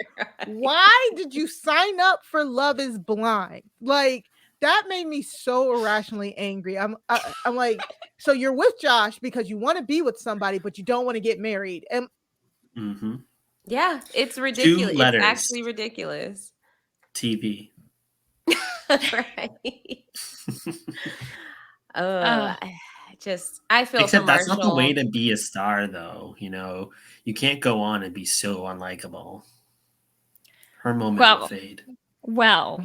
Why did you sign up for Love is Blind? Like that made me so irrationally angry. I'm like, so you're with Josh because you want to be with somebody, but you don't want to get married. And Mm-hmm. yeah, it's 2 ridiculous. It's letters. actually ridiculous. TV. Right. Uh, I feel for Except that's not the way Marshall. to be a star, though. You can't go on and be so unlikable. Her moment will well, fade. well,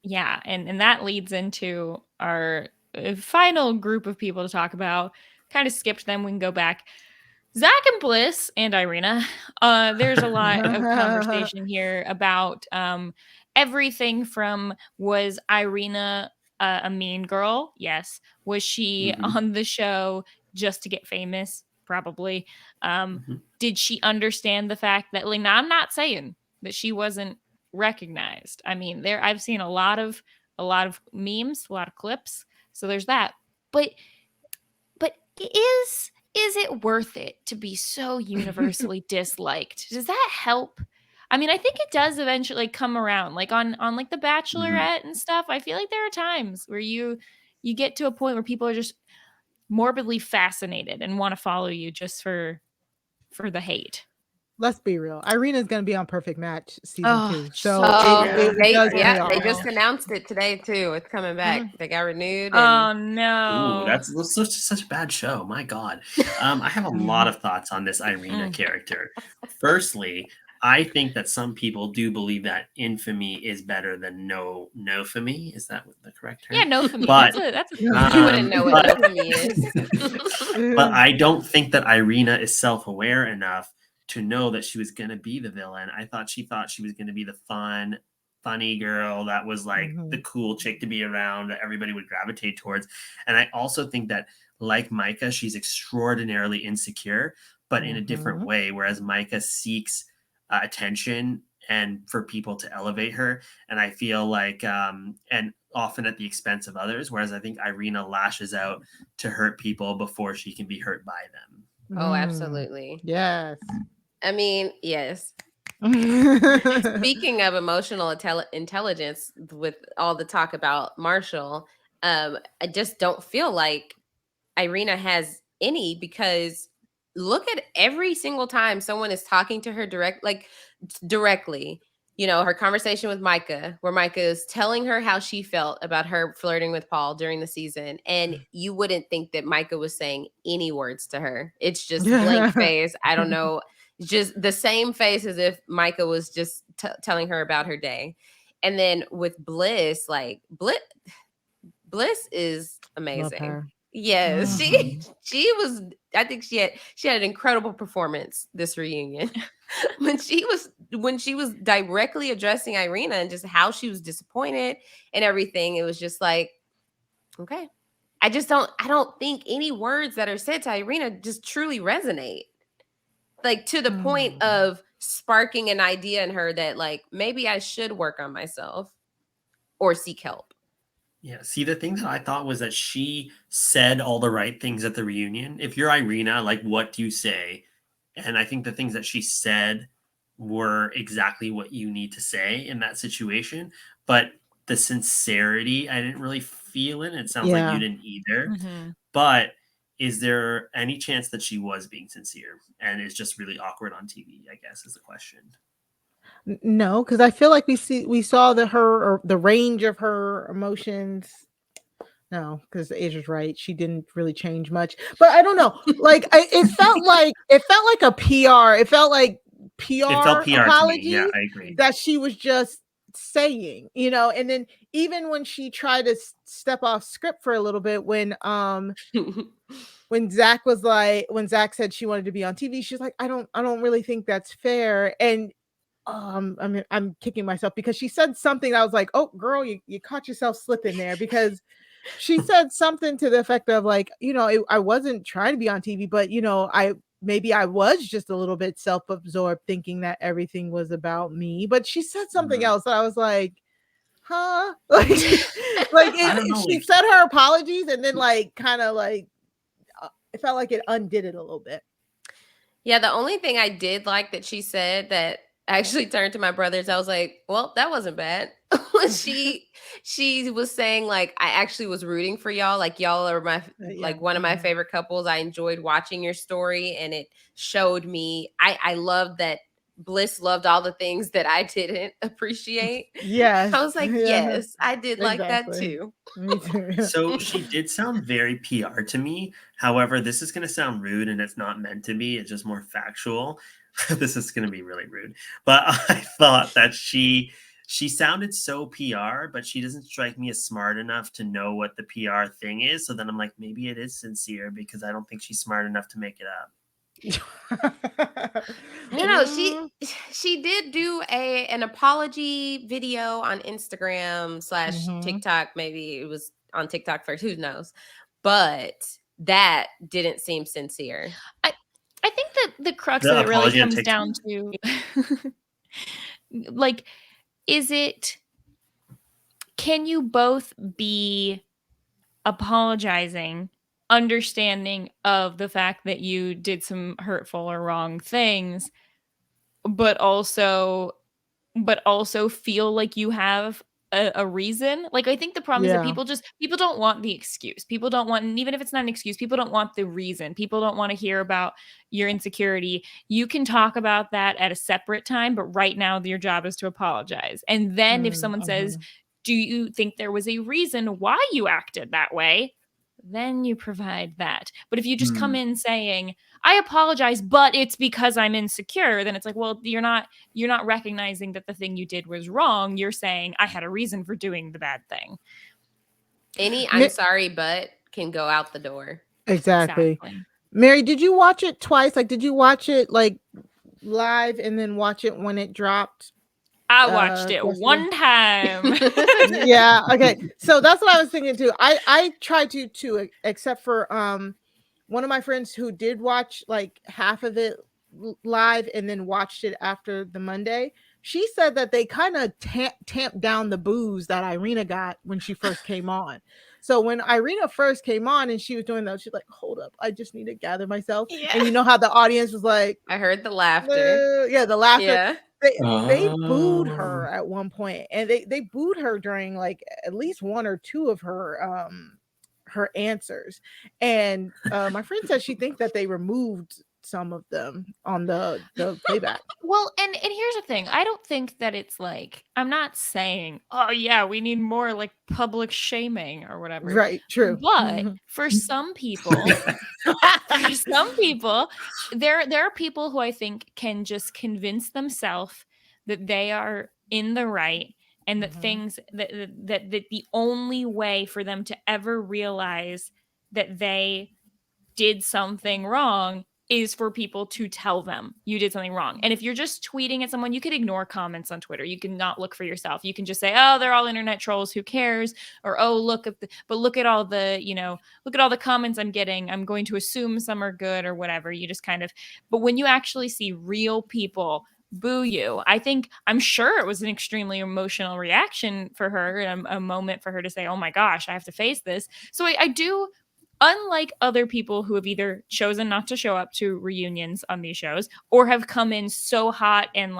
yeah, and that leads into our final group of people to talk about. Kind of skipped them. We can go back. Zach and Bliss and Irina. There's a lot of conversation here about everything from, was Irina a mean girl? Yes. Was she Mhm. on the show just to get famous? Probably. Mhm. Did she understand the fact that, like, now I'm not saying that she wasn't recognized. I mean, I've seen a lot of memes, a lot of clips. So there's that. But is it worth it to be so universally disliked? Does that help? I mean, I think it does eventually come around. Like on like The Mhm. Bachelorette and stuff, I feel like there are times where you get to a point where people are just morbidly fascinated and want to follow you just for the hate. Let's be real. Irina's gonna be on Perfect Match season Oh, 2. So so it, Oh, Yeah, it does I pay they off. just no. announced it today too. It's coming back. They got renewed and Oh Ooh, no. that's such a bad show. My God. I have a lot of thoughts on this Irina Mm. character. Firstly, I think that some people do believe that infamy is better than no-famy. Is that the correct Yeah, term? no for me. But That's a you wouldn't um, know what but no for me is. but I don't think that Irina is self-aware enough to know that she was going to be the villain. I thought she was going to be the funny girl that was like the Mhm. cool chick to be around that everybody would gravitate towards. And I also think that, like Micah, she's extraordinarily insecure, but in a different Mhm. way. Whereas Micah seeks attention and for people to elevate her, and I feel like and often at the expense of others. Whereas I think Irina lashes out to hurt people before she can be hurt by them. Oh, Mm. absolutely. Yes. I mean, yes. Speaking of emotional intelligence, with all the talk about Marshall, I just don't feel like Irina has any, because look at every single time someone is talking to her directly. Her conversation with Micah, where Micah is telling her how she felt about her flirting with Paul during the season. And you wouldn't think that Micah was saying any words to her. It's just blank face. I don't know. Just the same face as if Micah was just telling her about her day. And then with Bliss, like Bliss is Love amazing. her. Yes, Mhm. she was. I think she had an incredible performance this reunion when she was when she was directly addressing Irina and just how she was disappointed and everything, it was just like, okay. I don't think any words that are said to Irina just truly resonate. Like to the point of sparking an idea in her that like maybe I should work on myself or seek help. Yeah, see, the thing that I thought was that she said all the right things at the reunion. If you're Irina, like, what do you say? And I think the things that she said were exactly what you need to say in that situation. But the sincerity, I didn't really feel it. It sounds like you didn't either. Mm-hmm. But is there any chance that she was being sincere and it's just really awkward on TV, I guess, is the question. No, because I feel like we saw the range of her emotions. No, because Asia's right. She didn't really change much. But I don't know. Like it felt like a PR. It felt like PR apology. Yeah, I agree. That she was just saying, and then even when she tried to step off script for a little bit, when Zach said she wanted to be on TV, she's like, I don't really think that's fair. And I mean, I'm kicking myself because she said something. I was like, oh girl, you caught yourself slipping there, because she said something to the effect of like, I wasn't trying to be on TV, but I was just a little bit self-absorbed thinking that everything was about me. But she said something else that I was like, huh? She said her apologies and then like kind of like it felt like it undid it a little bit. Yeah, the only thing I did like that she said that actually turned to my brothers, I was like, well, that wasn't bad. she was saying like, I actually was rooting for y'all. Like y'all are my like one of my favorite couples. I enjoyed watching your story, and it showed me I love that Bliss loved all the things that I didn't appreciate. Yes. I was like, yes, I did like that too. Me too. So she did sound very PR to me. However, this is going to sound rude, and it's not meant to be. It's just more factual. This is going to be really rude. But I thought that she sounded so PR, but she doesn't strike me as smart enough to know what the PR thing is. So then I'm like, maybe it is sincere, because I don't think she's smart enough to make it up. I don't know. She did do an apology video on Instagram / TikTok. Maybe it was on TikTok first. Who knows? But that didn't seem sincere. I think that the crux of it really comes down to like, can you both be apologizing, understanding of the fact that you did some hurtful or wrong things, but also feel like you have a reason? Like, I think the problem is that people don't want the excuse. People don't want, and even if it's not an excuse, people don't want the reason. People don't want to hear about your insecurity. You can talk about that at a separate time, but right now your job is to apologize. And then if someone says, do you think there was a reason why you acted that way? Then you provide that. But if you just come in saying, I apologize, but it's because I'm insecure, then it's like, well, you're not recognizing that the thing you did was wrong. You're saying I had a reason for doing the bad thing. Any I'm sorry, but can go out the door. Exactly. Mary, did you watch it twice? Like, did you watch it like live and then watch it when it dropped? I watched it one time. Yeah. Okay. So that's what I was thinking too. I tried to too, except for one of my friends who did watch like half of it live and then watched it after the Monday. She said that they kind of tamped down the booze that Irina got when she first came on. So when Irina first came on and she was doing that, she's like, hold up, I just need to gather myself. Yeah. And you know how the audience was like, I heard the laughter. Yeah, the laughter. Yeah. They booed her at one point, and they booed her during like at least one or two of her answers. And my friend said she thinks that they removed some of them on the playback. Well, and here's the thing. I don't think that it's like, I'm not saying, oh yeah, we need more like public shaming or whatever. Right, true. But for some people, there are people who I think can just convince themselves that they are in the right, and that things that the only way for them to ever realize that they did something wrong is for people to tell them you did something wrong. And if you're just tweeting at someone, you could ignore comments on Twitter. You can not look for yourself. You can just say, oh, they're all internet trolls. Who cares? Or, oh, look at all the, look at all the comments I'm getting. I'm going to assume some are good or whatever. You just kind of, but when you actually see real people boo you, I'm sure it was an extremely emotional reaction for her, a moment for her to say, oh my gosh, I have to face this. So I do, unlike other people who have either chosen not to show up to reunions on these shows or have come in so hot and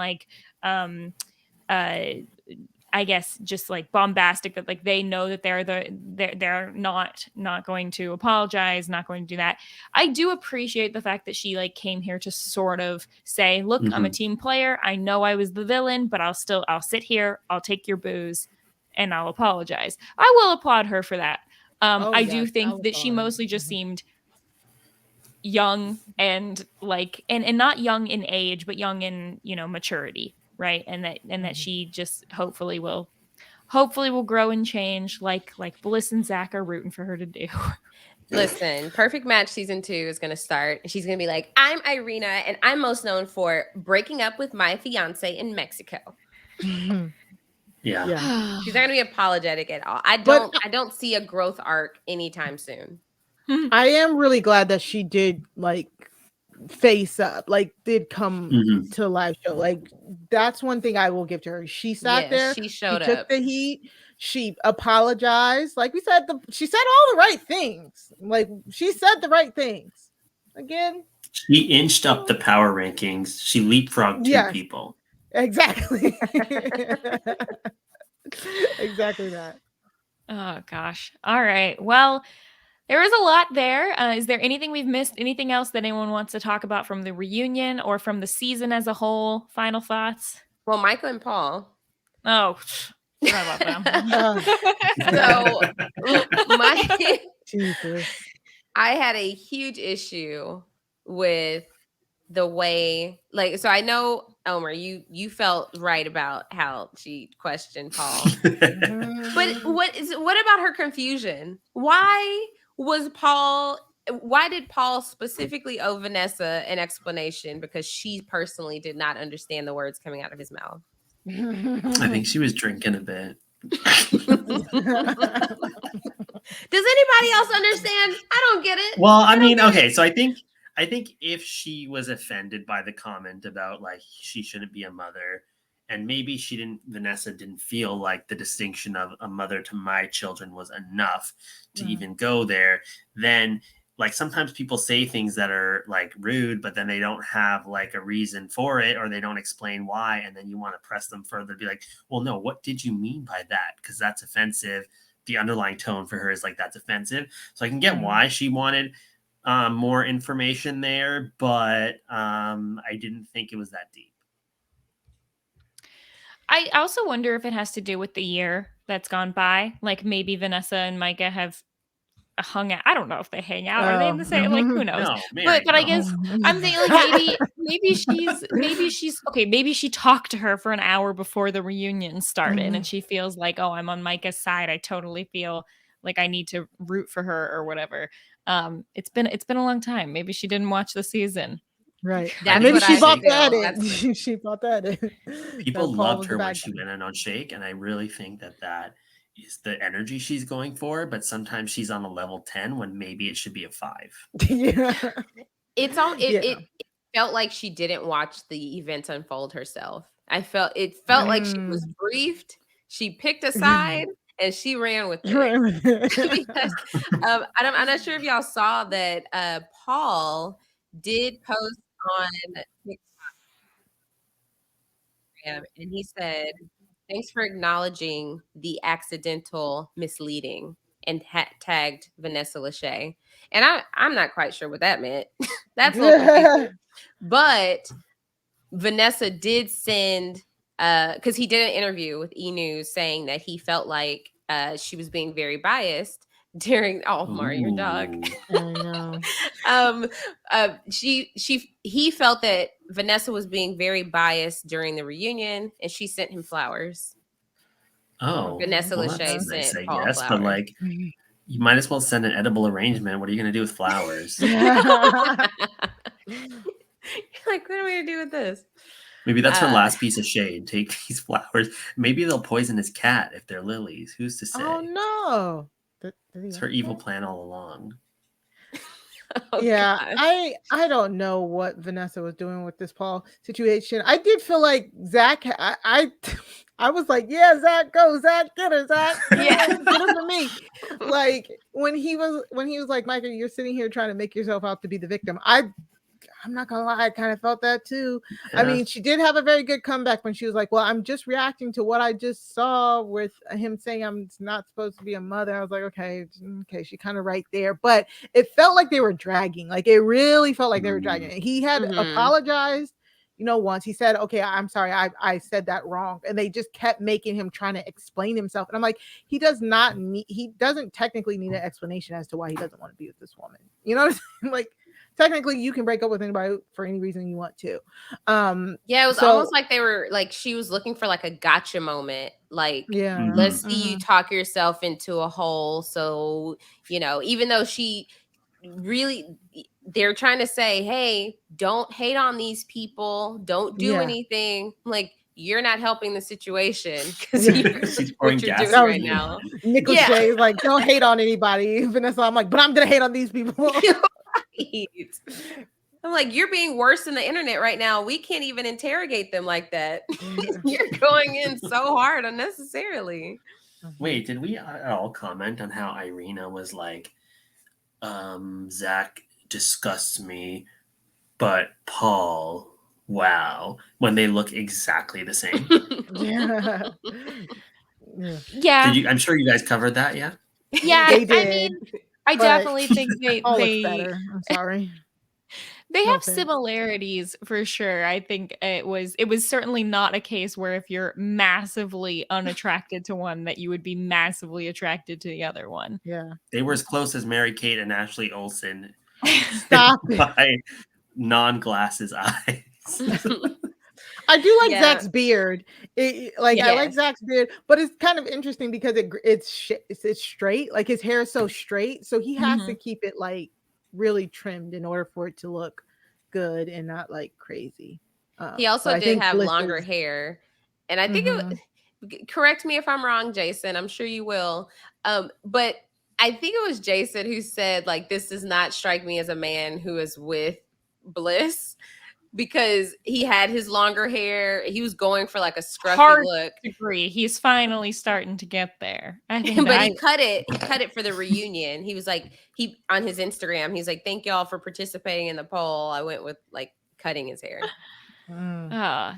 I guess just like bombastic that like they know that they're not going to apologize, not going to do that. I do appreciate the fact that she like came here to sort of say, look, I'm a team player. I know I was the villain, but I'll sit here, I'll take your booze, and I'll apologize. I will applaud her for that. I do think that she mostly just seemed young and like and not young in age, but young in maturity, right? And that she just hopefully will grow and change like Bliss and Zach are rooting for her to do. Listen, Perfect Match season 2 is going to start. She's going to be like, I'm Irina, and I'm most known for breaking up with my fiance in Mexico. Yeah. She's not going to be apologetic at all. I don't see a growth arc anytime soon. I am really glad that she did like face up, like did come to the live show. Like that's one thing I will give to her. She sat there, she showed took up. the heat, she apologized. Like we said, she said all the right things. Like she said the right things. Again, she inched up the power rankings. She leapfrogged 2 people. Exactly. Exactly that. Oh gosh. All right. Well, there is a lot there. Is there anything we've missed? Anything else that anyone wants to talk about from the reunion or from the season as a whole? Final thoughts? Well, Micah and Paul. Oh, forgot about them. So I had a huge issue with the way, like, so I know, Omar, you felt right about how she questioned Paul. But what about her confusion? Why did Paul specifically owe Vanessa an explanation? Because she personally did not understand the words coming out of his mouth. I think she was drinking a bit. Does anybody else understand? I don't get it. Well, I mean, okay, so I think if she was offended by the comment about like she shouldn't be a mother, and maybe Vanessa didn't feel like the distinction of a mother to my children was enough to even go there, then like sometimes people say things that are like rude, but then they don't have like a reason for it, or they don't explain why. And then you want to press them further, be like, well, no, what did you mean by that? Because that's offensive. The underlying tone for her is like, that's offensive. So I can get why she wanted more information there, but I didn't think it was that deep. I also wonder if it has to do with the year that's gone by. Like maybe Vanessa and Micah have hung out. I don't know if they hang out. Are they in the same? Like who knows? No, Mary, but I guess I'm thinking like maybe she's okay. Maybe she talked to her for an hour before the reunion started, and she feels like, oh, I'm on Micah's side. I totally feel like I need to root for her or whatever. It's been a long time. Maybe she didn't watch the season. Right. That's Maybe what she I bought feel. that in. She bought that in. People That Paul loved was her the when bad she guy. went in on Shake, and I really think that is the energy she's going for. But sometimes she's on a level 10 when maybe it should be a 5. Yeah. It felt like she didn't watch the events unfold herself. It felt like she was briefed. She picked a side and she ran with it. Because, I'm not sure if y'all saw that Paul did post on TikTok, and he said, "Thanks for acknowledging the accidental misleading," and tagged Vanessa Lachey. And I'm not quite sure what that meant. That's a little confusing. But Vanessa did send, because he did an interview with E! News saying that he felt like she was being very biased during Mari, your dog. I know. He felt that Vanessa was being very biased during the reunion, and she sent him flowers. Oh, Vanessa Lachey that's nice, sent I Paul guess, flowers. but like you might as well send an edible arrangement. What are you going to do with flowers? Like, what are we gonna do with this? Maybe that's her last piece of shade. Take these flowers. Maybe they'll poison his cat if they're lilies. Who's to say? Oh no. It's her evil plan all along. Oh, Yeah, gosh. I don't know what Vanessa was doing with this Paul situation. I did feel like Zach. I was like, yeah, Zach, go, Zach, get her, Zach, Yeah. get her for me. Like when he was like, Micah, you're sitting here trying to make yourself out to be the victim. I'm not gonna lie, I kind of felt that too. Yeah. I mean, she did have a very good comeback when she was like, well, I'm just reacting to what I just saw with him saying I'm not supposed to be a mother. I was like, okay, she kind of right there. But it felt like they were dragging. Like it really felt like they were dragging. He had apologized, once. He said, okay, I'm sorry, I said that wrong. And they just kept making him trying to explain himself. And I'm like, he doesn't technically need an explanation as to why he doesn't want to be with this woman. You know what I'm saying? Like, technically you can break up with anybody for any reason you want to. Yeah, it was almost like they were like, she was looking for like a gotcha moment. Like, yeah, let's see you talk yourself into a hole. So, even though she really, they're trying to say, hey, don't hate on these people. Don't do anything. Like, you're not helping the situation because what you're doing right now. Nick Lachey is like, don't hate on anybody. Vanessa, I'm like, but I'm gonna hate on these people. I'm like, you're being worse than the internet right now. We can't even interrogate them like that. You're going in so hard unnecessarily. Wait, did we all comment on how Irina was like, Zach disgusts me, but Paul, wow, when they look exactly the same? Yeah. I'm sure you guys covered that, yeah? Yeah, they did. I mean, I definitely think they better. I'm sorry. They have similarities for sure. I think it was certainly not a case where if you're massively unattracted to one that you would be massively attracted to the other one. Yeah. They were as close as Mary Kate and Ashley Olsen. Stop it. By non-glasses eyes. I do like Zach's beard. I like Zach's beard, but it's kind of interesting because it's straight. Like his hair is so straight, so he has to keep it like really trimmed in order for it to look good and not like crazy. He also did have longer hair, and I think correct me if I'm wrong, Jason. I'm sure you will. But I think it was Jason who said like, this does not strike me as a man who is with Bliss. Because he had his longer hair, he was going for like a scruffy look. Agree. He's finally starting to get there. I think, but he cut it. He cut it for the reunion. He was like, on his Instagram, he's like, "Thank y'all for participating in the poll." I went with like cutting his hair. Yeah.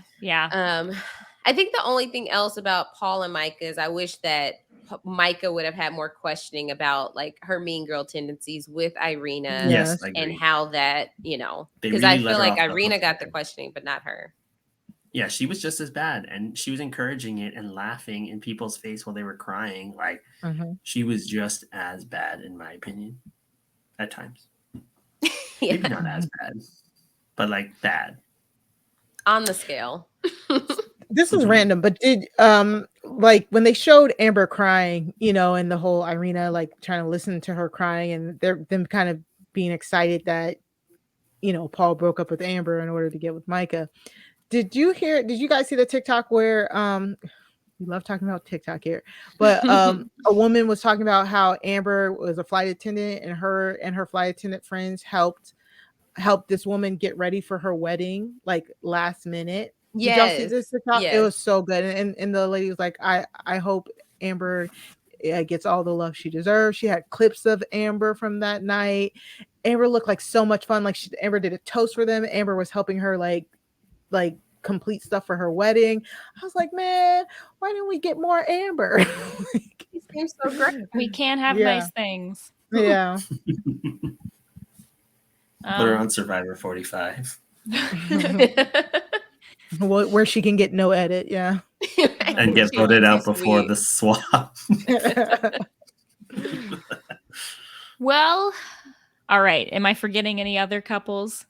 I think the only thing else about Paul and Micah is I wish that Micah would have had more questioning about like her mean girl tendencies with Irina. Yes, and how that, because really I feel like Irina got the questioning, but not her. Yeah, she was just as bad, and she was encouraging it and laughing in people's face while they were crying. Like she was just as bad, in my opinion, at times. Maybe not as bad, but like bad on the scale. This is random, but did like when they showed Amber crying, and the whole Irina like trying to listen to her crying, and them kind of being excited that Paul broke up with Amber in order to get with Micah. Did you guys see the TikTok where we love talking about TikTok here, but a woman was talking about how Amber was a flight attendant and her flight attendant friends helped this woman get ready for her wedding like last minute. Did y'all see this TikTok? It was so good. And the lady was like, I hope Amber gets all the love she deserves. She had clips of Amber from that night. Amber looked like so much fun. Like Amber did a toast for them. Amber was helping her like complete stuff for her wedding. I was like, man, why didn't we get more Amber? It seems so great. We can't have nice things. Yeah. Put her on Survivor 45. Where she can get no edit, yeah. And get voted out before the swap. Well, all right. Am I forgetting any other couples?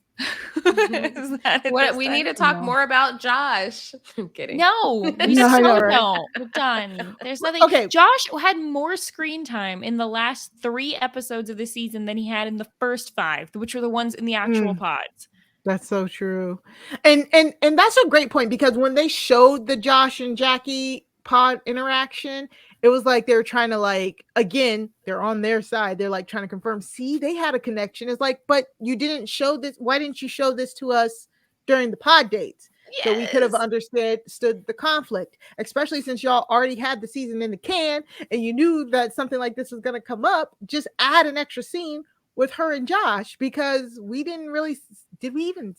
We need to talk more about Josh. I'm kidding. No, we don't. We're done. There's nothing. Okay. Josh had more screen time in the last 3 episodes of the season than he had in the first 5, which were the ones in the actual pods. That's so true. And that's a great point, because when they showed the Josh and Jackie pod interaction, it was like they were trying to, like, again, they're on their side. They're like trying to confirm, see, they had a connection. It's like, but you didn't show this. Why didn't you show this to us during the pod dates? So we could have Yes. understood the conflict, especially since y'all already had the season in the can and you knew that something like this was going to come up. Just add an extra scene with her and Josh, because we didn't really, did we even?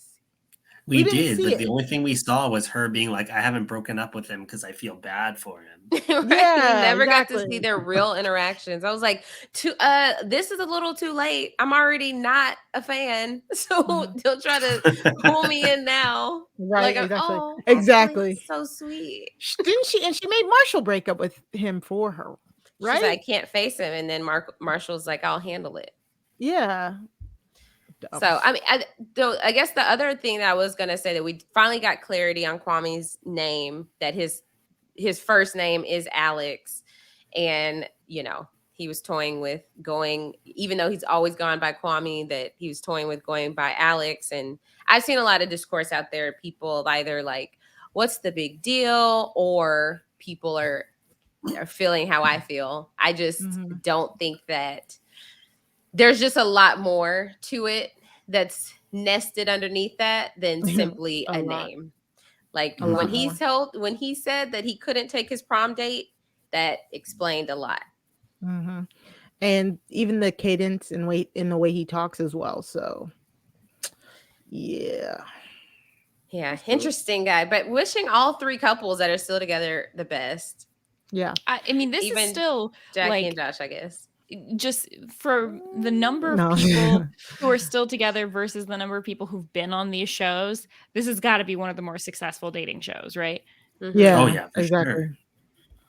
We didn't did, see but it. the only thing we saw was her being like, I haven't broken up with him because I feel bad for him. Right? Yeah, We never got to see exactly. their real interactions. I was like, this is a little too late. I'm already not a fan. So they'll try to pull me in now. Right, Like, exactly. oh, Exactly. that's so sweet. Didn't she? And she made Marshall break up with him for her, right? She's like, I can't face him. And then Marshall's like, I'll handle it. Yeah. So, I mean, I guess the other thing that I was going to say, that we finally got clarity on Kwame's name, that his first name is Alex. And, you know, he was toying with going, even though he's always gone by Kwame, that he was toying with going by Alex. And I've seen a lot of discourse out there. People either like, what's the big deal? Or people are feeling how I feel. I just don't think that there's just a lot more to it that's nested underneath that than simply a name. Like when he said that he couldn't take his prom date, that explained a lot. And even the cadence and weight in the way he talks as well. So yeah, interesting guy. But wishing all three couples that are still together the best. Yeah, I mean, this Even is still Jackie like, and Josh, I guess. Just for the number of people who are still together versus the number of people who've been on these shows, this has got to be one of the more successful dating shows, right? Yeah. Oh yeah, for exactly. sure.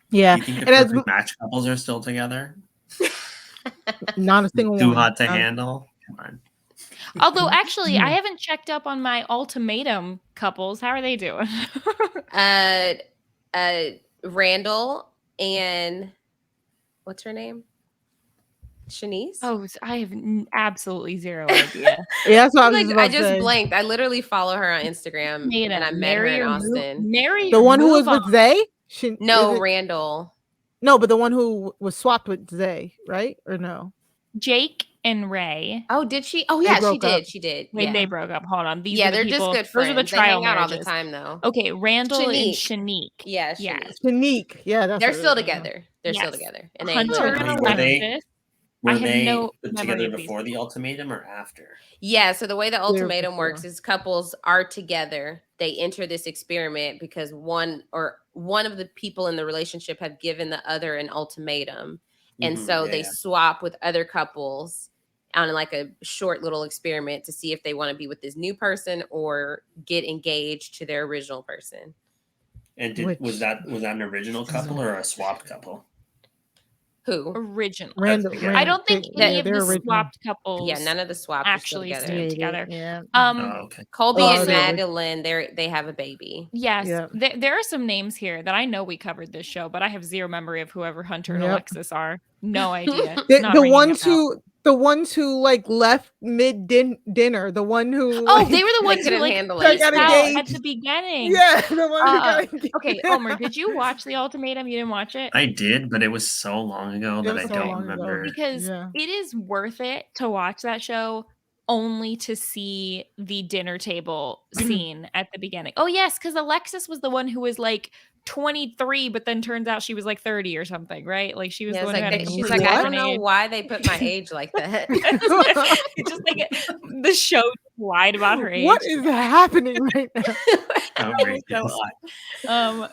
Yeah. You think the And as perfect match couples are still together? not a single Too one. hot to handle? Come on. Although, actually, I haven't checked up on my ultimatum couples. How are they doing? Randall and what's her name? Shanice? Oh, I have absolutely zero idea. Yeah, that's what I was Like, just about I to just say. blanked. I literally follow her on Instagram, and I met her in Austin. Mary, The one who was with Zay? No, Randall. No, but the one who was swapped with Zay, right? Or no? Jake and Ray. Oh, did she? Oh, yeah, she broke up. did. She did. When Yeah. they broke up. Hold on. These are the they're people, just good those friends. are the They trial hang out all the marriages. time, though. Okay, Randall and Shanique. Yeah, Yes. Shanique. Yeah, that's they're her still name. together. They're still Yes. together. And they Hunter enjoy and themselves. Were Alexis. I have they no put memory together of these before the ultimatum or after? Yeah, so the way the ultimatum before. works is couples are together. They enter this experiment because one of the people in the relationship have given the other an ultimatum. And so they swap with other couples on like a short little experiment to see if they want to be with this new person or get engaged to their original person. And was that an original couple or a swapped couple? Who? Original. I don't think any of the original. swapped couples. Yeah, none of the swaps actually are still stick together. together. Yeah. Okay. Colby Oh, and they're Magdalene, they have a baby. Yes, Yeah. there are some names here that I know we covered this show, but I have zero memory of whoever Hunter and Yep. Alexis are. No idea. The ones who like left mid dinner. The one who Oh, they were the ones who couldn't like handle peaced it. out at engaged. the beginning. Yeah, the one who got engaged. Okay, Omar, did you watch the ultimatum? You didn't watch it? I did, but it was so long ago that I don't remember. Because it is worth it to watch that show only to see the dinner table scene at the beginning. Oh, yes, because Alexis was the one who was like 23, but then turns out she was like 30 or something, right? Like she was the one who had a she's like, I don't know why they put my age like that. It's just like the show lied about her age. What is happening right now?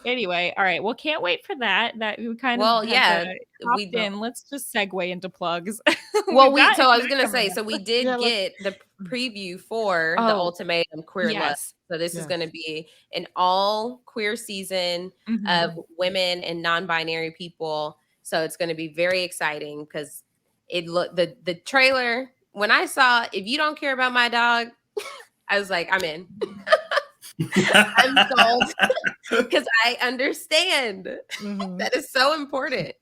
Anyway, all right. Well, can't wait for that. That we kind Well, of yeah, hopped in. Let's just segue into plugs. Well, so I was gonna say, so we did get the preview for the ultimatum Queer Love. So this is going to be an all queer season of women and non-binary people. So it's going to be very exciting because the trailer, when I saw If You Don't Care About My Dog, I was like, I'm in. I'm sold because I understand that is so important.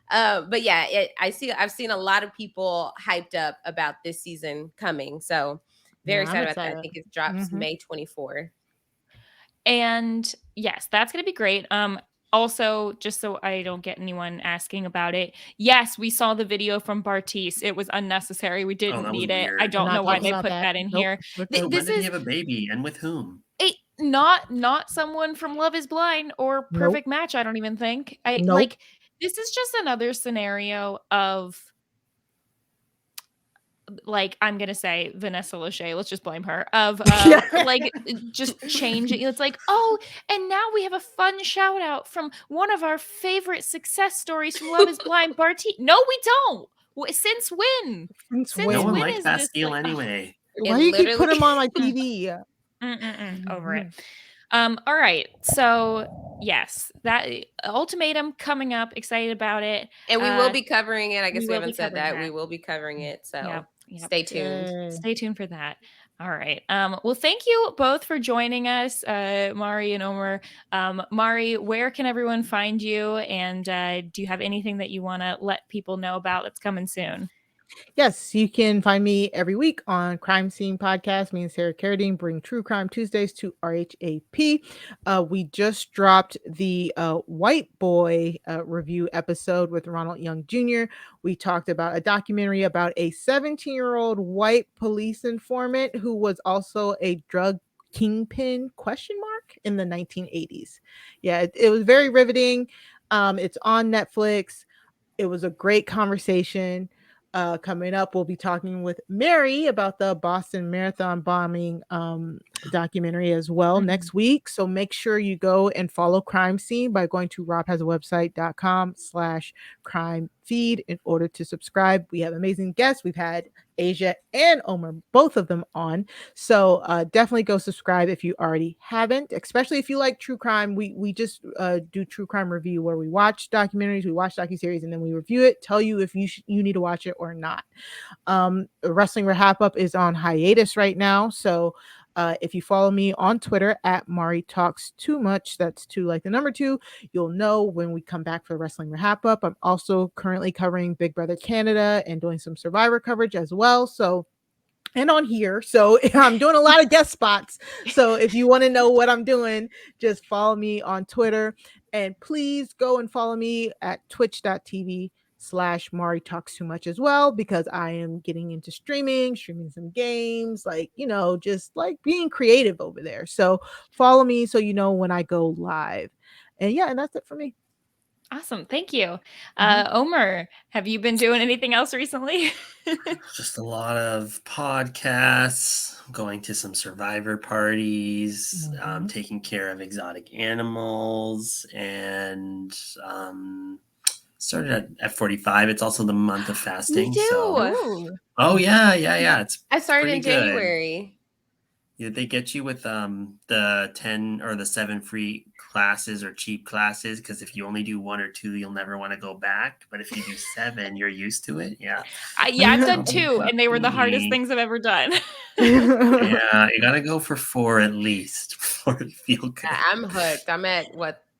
But yeah, I've seen a lot of people hyped up about this season coming. So Very Yeah, I'm sad about that. I excited. think it drops Mhm. May 24th. And yes, that's going to be great. Also, just so I don't get anyone asking about it, yes, we saw the video from Bartice. It was unnecessary. We Oh, didn't that was need it. I weird. We're don't know not why talking they about put that. that in Nope. here. We're So good. when This did he is have a baby and with whom? not someone from Love is Blind or Nope. Perfect Match, I don't even think. I Nope. like this is just another scenario of like I'm gonna say Vanessa Lachey, let's just blame her, of like just changing. It's like, oh, and now we have a fun shout out from one of our favorite success stories from Love is Blind, Barty. No, we don't. Since when? Since Since No one when? when liked is that this steal like anyway. Why It do you keep literally putting him on my TV? over it. Mhm. All right. So yes, that ultimatum coming up. Excited about it. and we will be covering it. I guess We we will be haven't said covering that. We that. will be covering it. Yep. So Yep. stay tuned. Yay. Stay tuned for that. All right. Well, thank you both for joining us, Mari and Omar. Mari, where can everyone find you? And do you have anything that you want to let people know about that's coming soon? Yes, you can find me every week on Crime Scene Podcast. Me and Sarah Carradine bring True Crime Tuesdays to RHAP. We just dropped the White Boy review episode with Ronald Young Jr. We talked about a documentary about a 17-year-old white police informant who was also a drug kingpin in the 1980s. Yeah, it was very riveting. It's on Netflix. It was a great conversation. Coming up, we'll be talking with Mary about the Boston Marathon bombing documentary as well next week. So make sure you go and follow Crime Scene by going to robhasawebsite.com/crime feed in order to subscribe. We have amazing guests. We've had Aysha and Omar, both of them on. So definitely go subscribe if you already haven't, especially if you like true crime. We just do true crime review where we watch documentaries, we watch docuseries, and then we review it, tell you if you need to watch it or not. Wrestling RHAP-Up is on hiatus right now. So if you follow me on Twitter at Mari Talks Too Much, that's 2 like the number 2, you'll know when we come back for Wrestling RHAP-Up. I'm also currently covering Big Brother Canada and doing some Survivor coverage as well. So and on here. So I'm doing a lot of guest spots. So if you want to know what I'm doing, just follow me on Twitter. And please go and follow me at twitch.tv/Mari Talks Too Much as well, because I am getting into streaming some games, like, just like being creative over there. So follow me so you know when I go live. And yeah, and that's it for me. Awesome. Thank you. Omar, have you been doing anything else recently? Just a lot of podcasts, going to some survivor parties, taking care of exotic animals, and started at F45. It's also the month of fasting. Me too. So, oh yeah. I started pretty in good. January. Yeah, they get you with the 10 or the 7 free classes or cheap classes, because if you only do 1 or 2, you'll never want to go back. But if you do 7, you're used to it. Yeah. Yeah, I've done 2, and they were the hardest Definitely. things I've ever done. Yeah, you gotta go for 4 at least before you feel good. I'm hooked. I'm at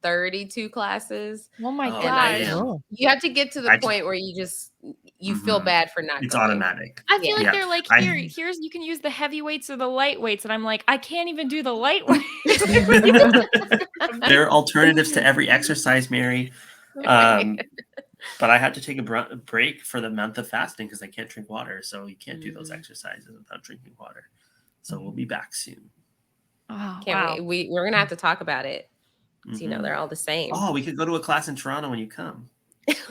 32 classes. Oh my Oh, gosh. damn. Oh. You have to get to the point where you just feel bad for not It's going. automatic. I feel like Yeah. they're like, here's you can use the heavy weights or the light weights, and I'm like, I can't even do the light weights. There are alternatives to every exercise, Mary. But I had to take a break for the month of fasting because I can't drink water. So you can't do those exercises without drinking water. So we'll be back soon. Oh, Can't wait. We're going to have to talk about it. So, they're all the same. Oh, we could go to a class in Toronto when you come.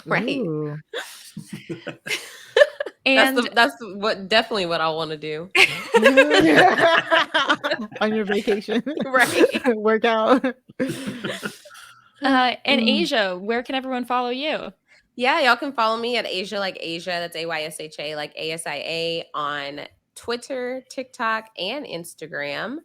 Right. And that's definitely what I want to do. On your vacation. Right. Workout. And Aysha, where can everyone follow you? Yeah, y'all can follow me at Aysha like Asia. That's AYSHA like ASIA on Twitter, TikTok, and Instagram.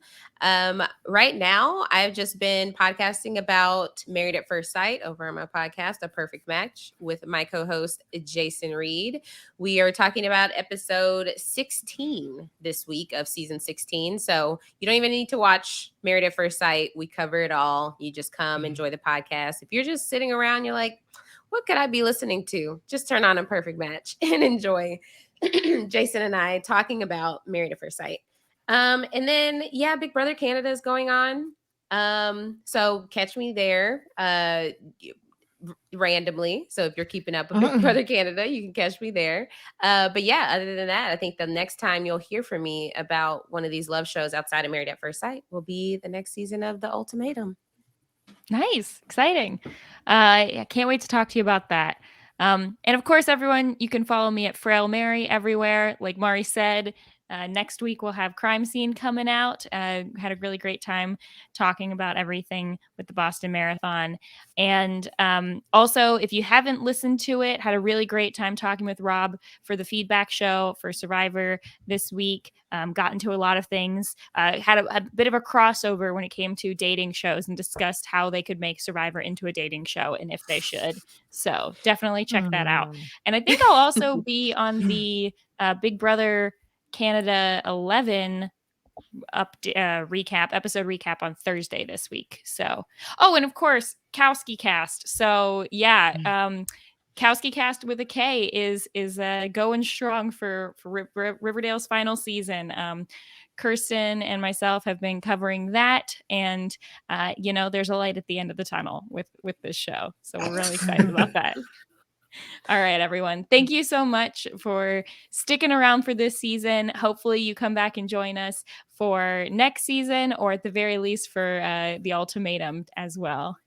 Right now, I've just been podcasting about Married at First Sight over on my podcast, A Perfect Match, with my co-host, Jason Reed. We are talking about episode 16 this week of season 16. So you don't even need to watch Married at First Sight. We cover it all. You just come, enjoy the podcast. If you're just sitting around, you're like, what could I be listening to? Just turn on A Perfect Match and enjoy Jason and I talking about Married at First Sight. And then Big Brother Canada is going on. So catch me there. Randomly. So if you're keeping up with Big Brother Canada, you can catch me there. But yeah, other than that, I think the next time you'll hear from me about one of these love shows outside of Married at First Sight will be the next season of The Ultimatum. Nice. Exciting. I can't wait to talk to you about that. And of course, everyone, you can follow me at Frail Mary everywhere. Like Mari said, next week we'll have Crime Scene coming out. Had a really great time talking about everything with the Boston Marathon. And also, if you haven't listened to it, had a really great time talking with Rob for the feedback show for Survivor this week. Got into a lot of things. Had a bit of a crossover when it came to dating shows and discussed how they could make Survivor into a dating show and if they should. So definitely check that out. And I think I'll also be on the Big Brother Canada 11 episode recap on Thursday this week. So, and of course, Kowski Cast. So Kowski Cast with a K is going strong for Riverdale's final season. Kirsten and myself have been covering that, and there's a light at the end of the tunnel with this show. So we're really excited about that. All right, everyone. Thank you so much for sticking around for this season. Hopefully you come back and join us for next season, or at the very least for the Ultimatum as well.